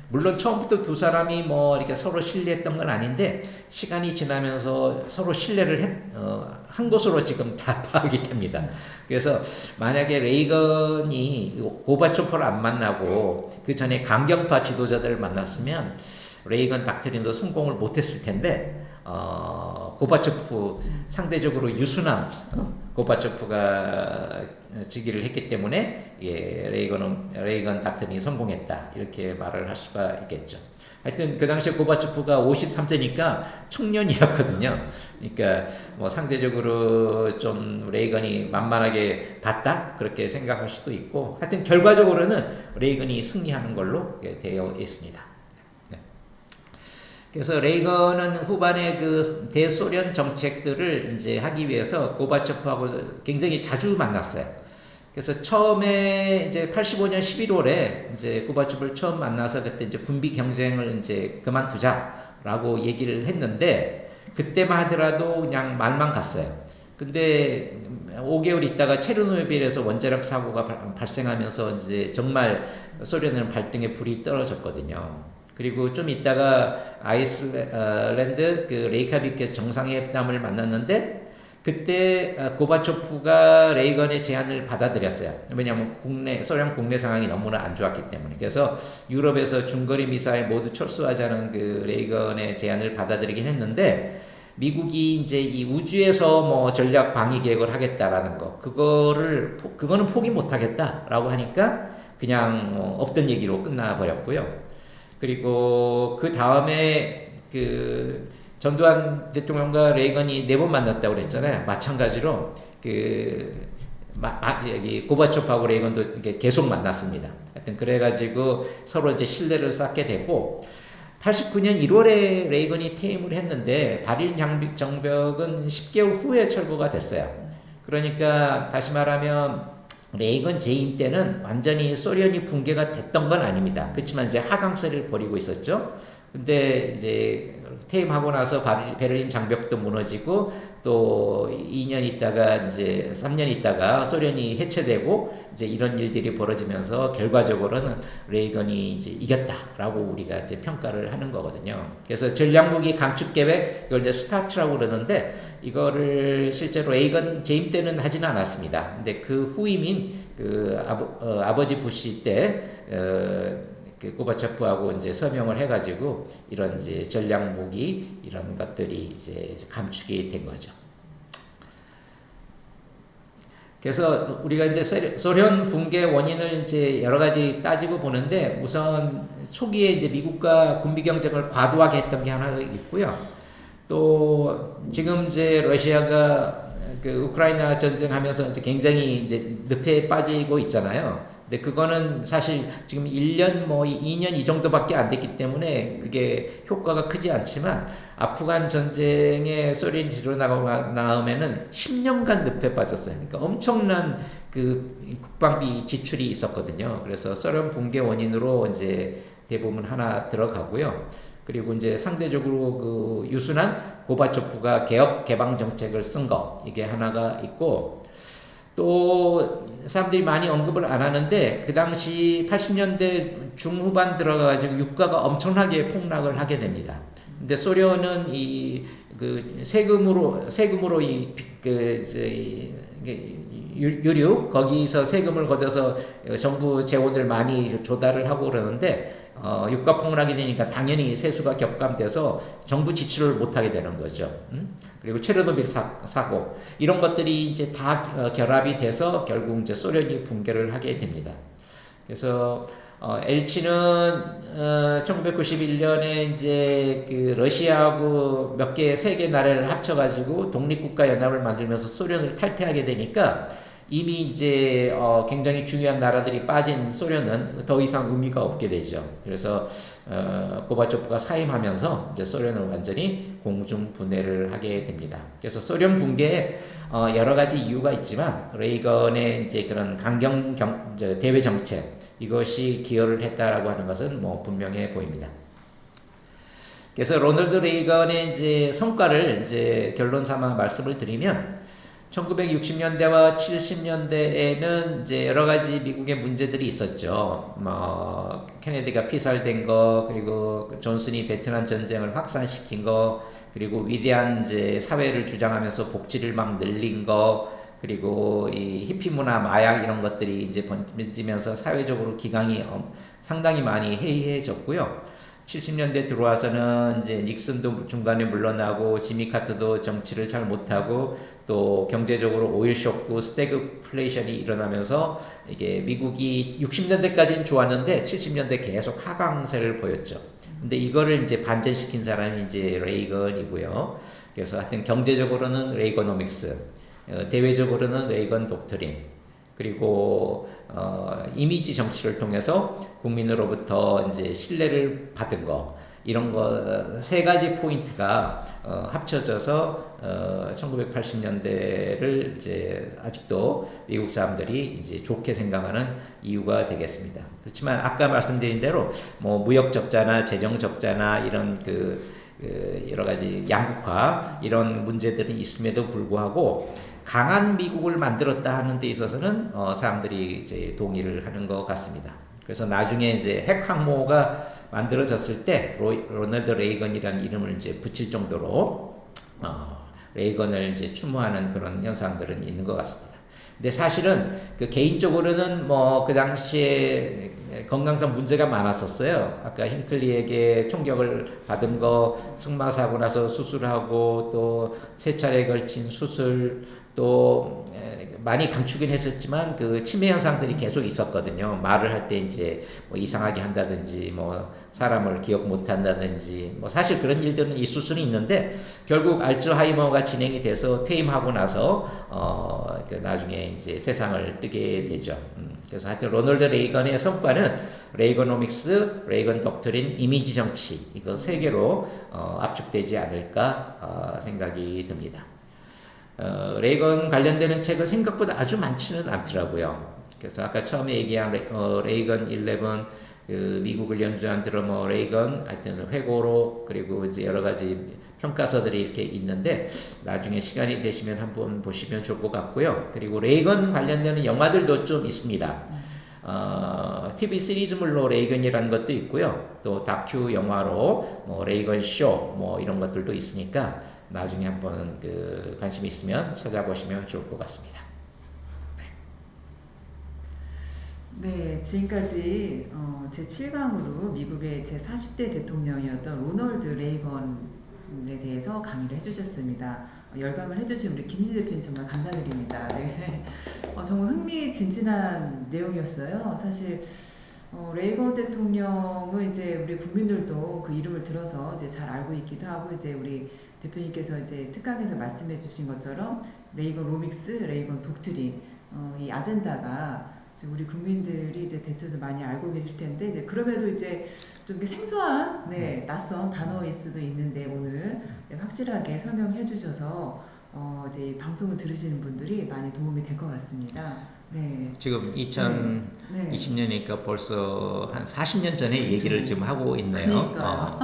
물론 처음부터 두 사람이 뭐 이렇게 서로 신뢰했던 건 아닌데 시간이 지나면서 서로 신뢰를 한 것으로 지금 다 파악이 됩니다. 그래서 만약에 레이건이 고바초프를 안 만나고 그 전에 강경파 지도자들을 만났으면 레이건 닥트린도 성공을 못했을 텐데 고바초프 상대적으로 유순한 고바초프가 즉위를 했기 때문에 레이건 닥트린이 성공했다 이렇게 말을 할 수가 있겠죠. 하여튼 그 당시에 고바초프가 53세니까 청년이었거든요. 그러니까 뭐 상대적으로 좀 레이건이 만만하게 봤다 그렇게 생각할 수도 있고 하여튼 결과적으로는 레이건이 승리하는 걸로 되어 있습니다. 그래서 레이건은 후반에 그 대소련 정책들을 이제 하기 위해서 고바초프하고 굉장히 자주 만났어요. 그래서 처음에 이제 85년 11월에 이제 고바초프를 처음 만나서 그때 이제 군비 경쟁을 이제 그만두자라고 얘기를 했는데 그때만 하더라도 그냥 말만 갔어요. 근데 5개월 있다가 체르노빌에서 원자력 사고가 발생하면서 이제 정말 소련은 발등에 불이 떨어졌거든요. 그리고 좀 있다가 아이슬란드 그 레이카비크에서 정상회담을 만났는데 그때 고바초프가 레이건의 제안을 받아들였어요. 왜냐하면 소련 국내 상황이 너무나 안 좋았기 때문에. 그래서 유럽에서 중거리 미사일 모두 철수하자는 그 레이건의 제안을 받아들이긴 했는데 미국이 이제 이 우주에서 뭐 전략 방위 계획을 하겠다라는 거 그거는 포기 못 하겠다라고 하니까 그냥 없던 얘기로 끝나버렸고요. 그리고 그 다음에 그 전두환 대통령과 레이건이 4번 만났다고 그랬잖아요. 마찬가지로 여기 고바초프하고 레이건도 이렇게 계속 만났습니다. 하여튼 그래가지고 서로 이제 신뢰를 쌓게 되고 89년 1월에 레이건이 퇴임을 했는데 발일 정벽은 10개월 후에 철거가 됐어요. 그러니까 다시 말하면 레이건 재임 때는 완전히 소련이 붕괴가 됐던 건 아닙니다. 그렇지만 이제 하강세를 벌이고 있었죠. 근데 이제 퇴임하고 나서 베를린 장벽도 무너지고 또 2년 있다가 이제 3년 있다가 소련이 해체되고 이제 이런 일들이 벌어지면서 결과적으로는 레이건이 이제 이겼다라고 우리가 이제 평가를 하는 거거든요. 그래서 전략무기 감축 계획 이걸 이제 스타트라고 그러는데 이거를 실제로 레이건 재임 때는 하지는 않았습니다. 근데 그 후임인 그 아버지 부시 때 그 고바초프하고 이제 서명을 해가지고 이런 이제 전략 무기 이런 것들이 이제 감축이 된 거죠. 그래서 우리가 이제 소련 붕괴 원인을 이제 여러 가지 따지고 보는데 우선 초기에 이제 미국과 군비 경쟁을 과도하게 했던 게 하나 있고요. 또 지금 이제 러시아가 그 우크라이나 전쟁하면서 이제 굉장히 이제 늪에 빠지고 있잖아요. 근데 그거는 사실 지금 1년 뭐 2년 이 정도밖에 안 됐기 때문에 그게 효과가 크지 않지만 아프간 전쟁에 소련이 들어나가고 나오면은 10년간 늪에 빠졌어요. 그러니까 엄청난 그 국방비 지출이 있었거든요. 그래서 소련 붕괴 원인으로 이제 대부분 하나 들어가고요. 그리고 이제 상대적으로 그 유순한 고바초프가 개혁 개방 정책을 쓴 거 이게 하나가 있고 또 사람들이 많이 언급을 안 하는데 그 당시 80년대 중후반 들어가가지고 유가가 엄청나게 폭락을 하게 됩니다. 근데 소련은 이 그 세금으로 유류 거기서 세금을 걷어서 정부 재원을 많이 조달을 하고 그러는데 유가 폭락이 되니까 당연히 세수가 격감돼서 정부 지출을 못 하게 되는 거죠. 그리고 체르노빌 사고 이런 것들이 이제 다 결합이 돼서 결국 이제 소련이 붕괴를 하게 됩니다. 그래서 엘치는 1991년에 이제 그 러시아하고 몇 개 세계 나라를 합쳐가지고 독립국가 연합을 만들면서 소련을 탈퇴하게 되니까 이미 이제 굉장히 중요한 나라들이 빠진 소련은 더 이상 의미가 없게 되죠. 그래서 고바초프가 사임하면서 이제 소련을 완전히 공중 분해를 하게 됩니다. 그래서 소련 붕괴에 여러 가지 이유가 있지만 레이건의 이제 그런 대외 정책 이것이 기여를 했다라고 하는 것은 뭐 분명해 보입니다. 그래서 로널드 레이건의 이제 성과를 이제 결론 삼아 말씀을 드리면 1960년대와 70년대에는 이제 여러 가지 미국의 문제들이 있었죠. 뭐 케네디가 피살된 거, 그리고 존슨이 베트남 전쟁을 확산시킨 거, 그리고 위대한 이제 사회를 주장하면서 복지를 막 늘린 거, 그리고 이 히피 문화, 마약 이런 것들이 이제 번지면서 사회적으로 기강이 상당히 많이 해이해졌고요. 70년대 들어와서는 이제 닉슨도 중간에 물러나고 지미 카터도 정치를 잘 못하고 또 경제적으로 오일 쇼크, 스태그플레이션이 일어나면서 이게 미국이 60년대까지는 좋았는데 70년대 계속 하강세를 보였죠. 근데 이거를 이제 반전시킨 사람이 이제 레이건이고요. 그래서 하여튼 경제적으로는 레이거노믹스, 대외적으로는 레이건 독트린, 그리고 이미지 정치를 통해서 국민으로부터 이제 신뢰를 받은 거 이런 거 세 가지 포인트가 합쳐져서 1980년대를 이제 아직도 미국 사람들이 이제 좋게 생각하는 이유가 되겠습니다. 그렇지만 아까 말씀드린 대로 뭐 무역 적자나 재정 적자나 이런 여러 가지 양극화 이런 문제들이 있음에도 불구하고 강한 미국을 만들었다 하는 데 있어서는 사람들이 이제 동의를 하는 것 같습니다. 그래서 나중에 이제 핵 항모가 만들어졌을 때 로널드 레이건이라는 이름을 이제 붙일 정도로 레이건을 이제 추모하는 그런 현상들은 있는 것 같습니다. 근데 사실은 그 개인적으로는 뭐 그 당시에 건강상 문제가 많았었어요. 아까 힌클리에게 총격을 받은 거, 승마 사고 나서 수술하고 또 세 차례에 걸친 수술 또 많이 감추긴 했었지만 그 치매 현상들이 계속 있었거든요. 말을 할 때 이제 뭐 이상하게 한다든지 뭐 사람을 기억 못 한다든지 뭐 사실 그런 일들은 있을 수는 있는데 결국 알츠하이머가 진행이 돼서 퇴임하고 나서 나중에 이제 세상을 뜨게 되죠. 그래서 하여튼 로널드 레이건의 성과는 레이거노믹스, 레이건 독트린, 이미지 정치 이거 세 개로 압축되지 않을까 생각이 듭니다. 레이건 관련되는 책은 생각보다 아주 많지는 않더라고요. 그래서 아까 처음에 얘기한 레이건 11, 그 미국을 연주한 드러머 레이건, 하여튼 회고록 그리고 이제 여러 가지 평가서들이 이렇게 있는데 나중에 시간이 되시면 한번 보시면 좋을 것 같고요. 그리고 레이건 관련되는 영화들도 좀 있습니다. TV 시리즈물로 레이건이라는 것도 있고요. 또 다큐 영화로 뭐 레이건 쇼 뭐 이런 것들도 있으니까 나중에 한번 관심 있으면 찾아보시면 좋을 것 같습니다. 네, 지금까지 제 7강으로 미국의 제 40대 대통령이었던 로널드 레이건에 대해서 강의를 해주셨습니다. 열강을 해주신 우리 김지 대표님 정말 감사드립니다. 네. 정말 흥미진진한 내용이었어요. 사실 레이건 대통령은 이제 우리 국민들도 그 이름을 들어서 이제 잘 알고 있기도 하고 이제 우리 대표님께서 이제 특강에서 말씀해주신 것처럼 레이건 로믹스, 레이건 독트린 이 아젠다가 이제 우리 국민들이 이제 대체로 많이 알고 계실 텐데 이제 그럼에도 이제 좀 이렇게 생소한 낯선 단어일 수도 있는데 오늘 확실하게 설명해 주셔서 이제 이 방송을 들으시는 분들이 많이 도움이 될 것 같습니다. 네. 지금 2020년이니까 벌써 한 40년 전에 그쵸. 얘기를 지금 하고 있네요. 그러니까요.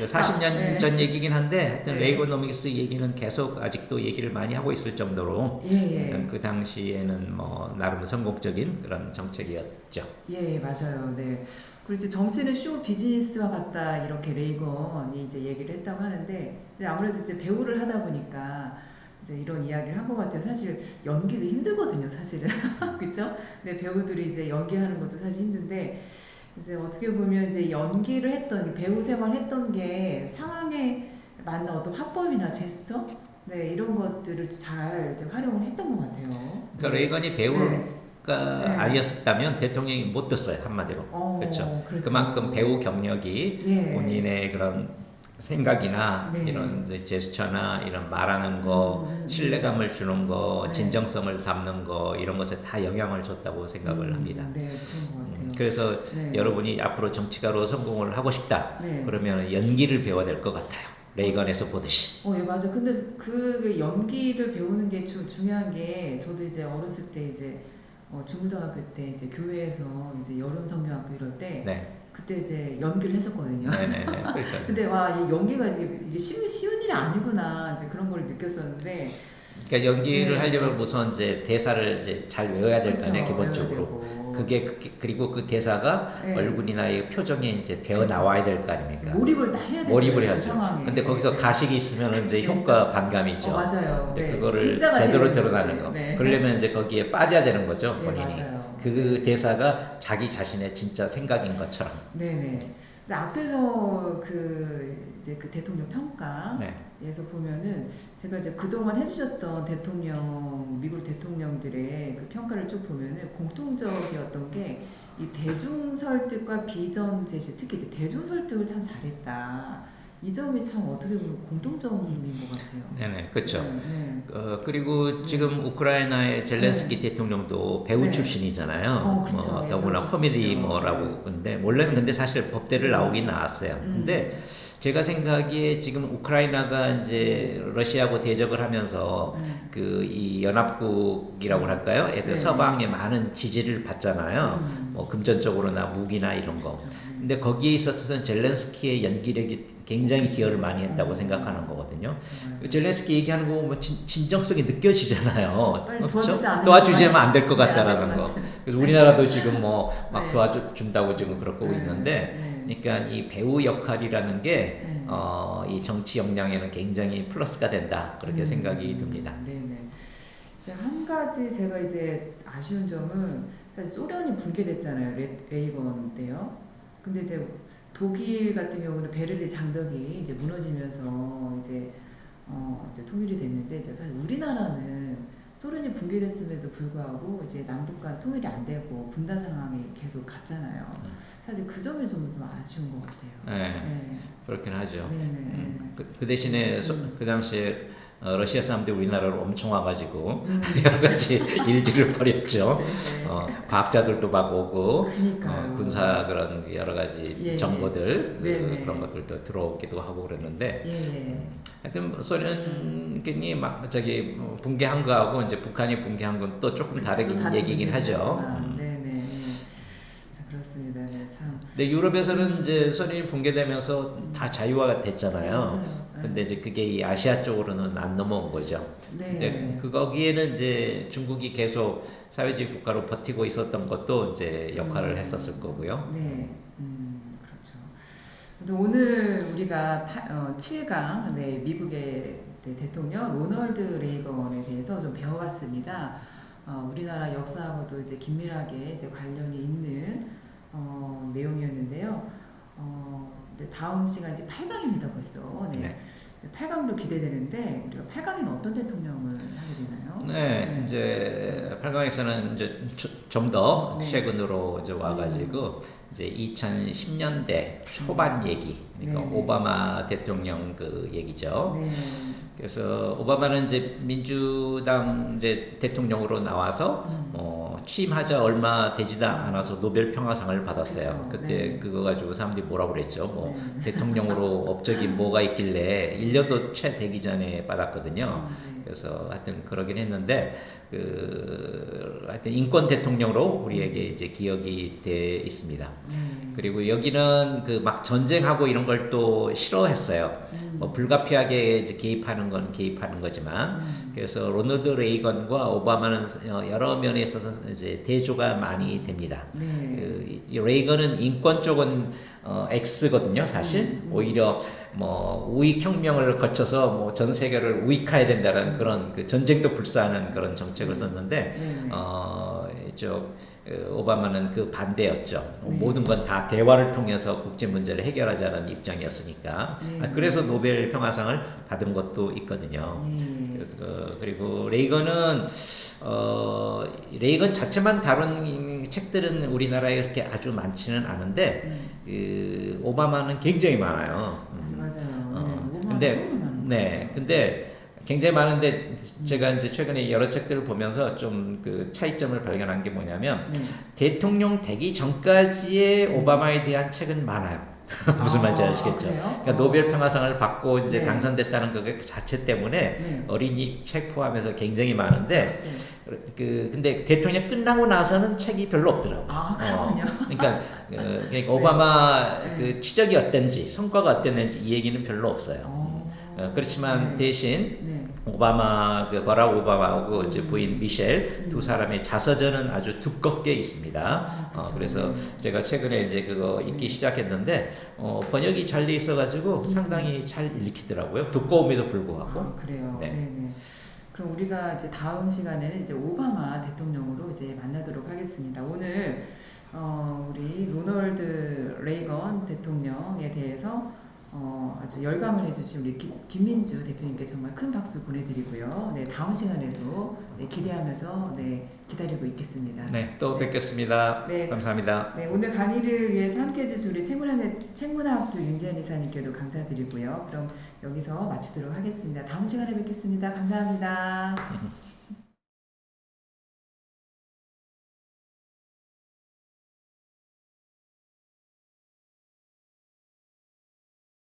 40년 전 얘기긴 한데 하여튼 네. 레이거노믹스 얘기는 계속 아직도 얘기를 많이 하고 있을 정도로 하여튼 그 당시에는 뭐 나름 성공적인 그런 정책이었죠. 예, 맞아요. 네. 그리고 이제 정치는 쇼 비즈니스와 같다 이렇게 레이건이 이제 얘기를 했다고 하는데 이제 아무래도 이제 배우를 하다 보니까 이제 이런 이야기를 한 것 같아요. 사실 연기도 힘들거든요, 사실은. 그렇죠? 네, 배우들이 이제 연기하는 것도 사실 힘든데 이제 어떻게 보면 이제 연기를 했던 배우 생활했던 게 상황에 맞는 어떤 화법이나 제스처, 네 이런 것들을 잘 이제 활용을 했던 것 같아요. 그러니까 레이건이 배우가 네. 아니었다면 대통령이 못 됐어요, 한마디로. 그렇죠. 그만큼 배우 경력이 본인의 그런 생각이나 이런 이제 제스처나 이런 말하는 거, 신뢰감을 주는 거, 진정성을 담는 거 이런 것에 다 영향을 줬다고 생각을 합니다. 네, 그런 것 같아요. 그래서 여러분이 앞으로 정치가로 성공을 하고 싶다 그러면 연기를 배워야 될 것 같아요. 레이건에서 보듯이. 예, 맞아. 근데 그 연기를 배우는 게 중요한 게 저도 이제 어렸을 때 이제 중고등학교 때 이제 교회에서 이제 여름 성경학교 이럴 때 그때 이제 연기를 했었거든요. 네네네. 그러니까. 근데 와, 이 연기가 이게 쉬운 일이 아니구나 이제 그런 걸 느꼈었는데. 그러니까 연기를 하려면 우선 이제 대사를 이제 잘 외워야 될 거 아니에요, 기본적으로. 그리고 그 대사가 얼굴이나 이 표정에 이제 배어 나와야 될 거 아닙니까? 몰입을 다 해야 되죠. 몰입을 해야죠. 근데 거기서 가식이 있으면 이제 효과 반감이죠. 맞아요. 근데 그거를 제대로 드러나는 거. 그러려면 이제 거기에 빠져야 되는 거죠, 본인이. 그 대사가 자기 자신의 진짜 생각인 것처럼. 네네. 근데 앞에서 이제 그 대통령 평가에서 보면은 제가 이제 그동안 해주셨던 미국 대통령들의 그 평가를 쭉 보면은 공통적이었던 게 이 대중 설득과 비전 제시, 특히 이제 대중 설득을 참 잘했다. 이 점이 참 어떻게 보면 공통점인 것 같아요. 네네, 그렇죠. 그리고 지금 우크라이나의 젤렌스키 대통령도 배우 출신이잖아요. 그쵸. 더구나 코미디 뭐라고 근데 원래는 근데 사실 법대를 나오긴 나왔어요. 근데 제가 생각하기에 지금 우크라이나가 이제 러시아하고 대적을 하면서 이 연합국이라고 할까요? 서방의 많은 지지를 받잖아요. 뭐 금전적으로나 무기나 이런 거. 근데 거기에 있어서는 젤렌스키의 연기력이 굉장히 기여를 많이 했다고 생각하는 거거든요. 젤렌스키 얘기하는 거 보면 진정성이 느껴지잖아요. 도와주지면 안 될 것 같다라는 거. 그래서 우리나라도 지금 뭐 막 도와준다고 지금 그러고 있는데, 그러니까 이 배우 역할이라는 게 이 정치 역량에는 굉장히 플러스가 된다 그렇게 생각이 듭니다. 네네. 한 가지 제가 이제 아쉬운 점은 사실 소련이 붕괴됐잖아요. 레이건 때요. 근데 이제 독일 같은 경우는 베를린 장벽이 이제 무너지면서 이제 통일이 됐는데 이제 사실 우리나라는 소련이 붕괴됐음에도 불구하고 이제 남북 간 통일이 안 되고 분단 상황이 계속 갔잖아요. 사실 그 점이 좀 아쉬운 것 같아요. 그렇긴 하죠. 그 대신에 그 당시에 러시아 사람들이 우리나라로 엄청 와가지고 여러 가지 일들을 벌였죠. 과학자들도 막 오고 군사 그런 여러 가지 정보들 그런 것들도 들어오기도 하고 그랬는데 하여튼 소련이 막 붕괴한 거하고 이제 북한이 붕괴한 건 또 조금 다른 얘기긴 하죠. 그렇습니다. 참. 근데 유럽에서는 이제 소련이 붕괴되면서 다 자유화가 됐잖아요. 근데 이제 그게 이 아시아 쪽으로는 안 넘어온 거죠. 근데 거기에는 이제 중국이 계속 사회주의 국가로 버티고 있었던 것도 이제 역할을 했었을 거고요. 그렇죠. 근데 오늘 우리가 7강 미국의 대통령 로널드 레이건에 대해서 좀 배워봤습니다. 우리나라 역사하고도 이제 긴밀하게 이제 관련이 있는 내용이었는데요. 다음 시간 이제 8강입니다 벌써. 8강도 기대되는데 우리가 8강에는 어떤 대통령을 하게 되나요? 이제 8강에서는 이제 좀 더 최근으로 이제 와가지고 이제 2010년대 초반 얘기, 그러니까 오바마 대통령 그 얘기죠. 그래서 오바마는 이제 민주당 이제 대통령으로 나와서 취임하자 얼마 되지도 않아서 노벨 평화상을 받았어요. 그쵸. 그때 네. 그거 가지고 사람들이 뭐라고 그랬죠? 뭐 대통령으로 업적이 뭐가 있길래 1년도 채 되기 전에 받았거든요. 네. 그래서 하여튼 그러긴 했는데 하여튼 인권 대통령으로 우리에게 이제 기억이 돼 있습니다. 그리고 여기는 그 막 전쟁하고 이런 걸 또 싫어했어요. 뭐 불가피하게 이제 개입하는 건 개입하는 거지만 그래서 로널드 레이건과 오바마는 여러 면에 있어서 이제 대조가 많이 됩니다. 네. 이 레이건은 인권 쪽은 X거든요, 사실. 오히려 뭐 우익 혁명을 거쳐서 뭐 전 세계를 우익화해야 된다는 그런 그 전쟁도 불사하는 그런 정책을 썼는데 이쪽 오바마는 그 반대였죠. 모든 건 다 대화를 통해서 국제 문제를 해결하자는 입장이었으니까. 그래서 노벨 평화상을 받은 것도 있거든요. 그래서 그리고 레이건은 레이건 자체만 다룬 책들은 우리나라에 그렇게 아주 많지는 않은데 오바마는 굉장히 많아요. 맞아요. 근데 굉장히 많은데 제가 이제 최근에 여러 책들을 보면서 좀 그 차이점을 발견한 게 뭐냐면 대통령 되기 전까지의 오바마에 대한 책은 많아요. 무슨 말인지 아시겠죠? 그러니까 노벨 평화상을 받고 이제 당선됐다는 그 자체 때문에 어린이 책 포함해서 굉장히 많은데 근데 대통령 끝나고 나서는 책이 별로 없더라고요. 그렇군요. 그러니까 오바마 그 치적이 어땠는지 성과가 어땠는지 이 얘기는 별로 없어요. 그렇지만 대신 오바마 그 버락 오바마하고 이제 부인 미셸 두 사람의 자서전은 아주 두껍게 있습니다. 그래서 제가 최근에 이제 그거 읽기 시작했는데 번역이 잘 돼 있어가지고 상당히 잘 읽히더라고요. 두꺼움에도 불구하고. 그래요. 네. 네네. 그럼 우리가 이제 다음 시간에는 이제 오바마 대통령으로 이제 만나도록 하겠습니다. 오늘 우리 로널드 레이건 대통령에 대해서 아주 열강을 해주신 우리 김민주 대표님께 정말 큰 박수 보내드리고요. 네, 다음 시간에도 기대하면서 기다리고 있겠습니다. 네, 또 뵙겠습니다. 네. 감사합니다. 네, 오늘 강의를 위해서 함께해 주신 우리 책문학교 윤지연 이사님께도 감사드리고요. 그럼 여기서 마치도록 하겠습니다. 다음 시간에 뵙겠습니다. 감사합니다.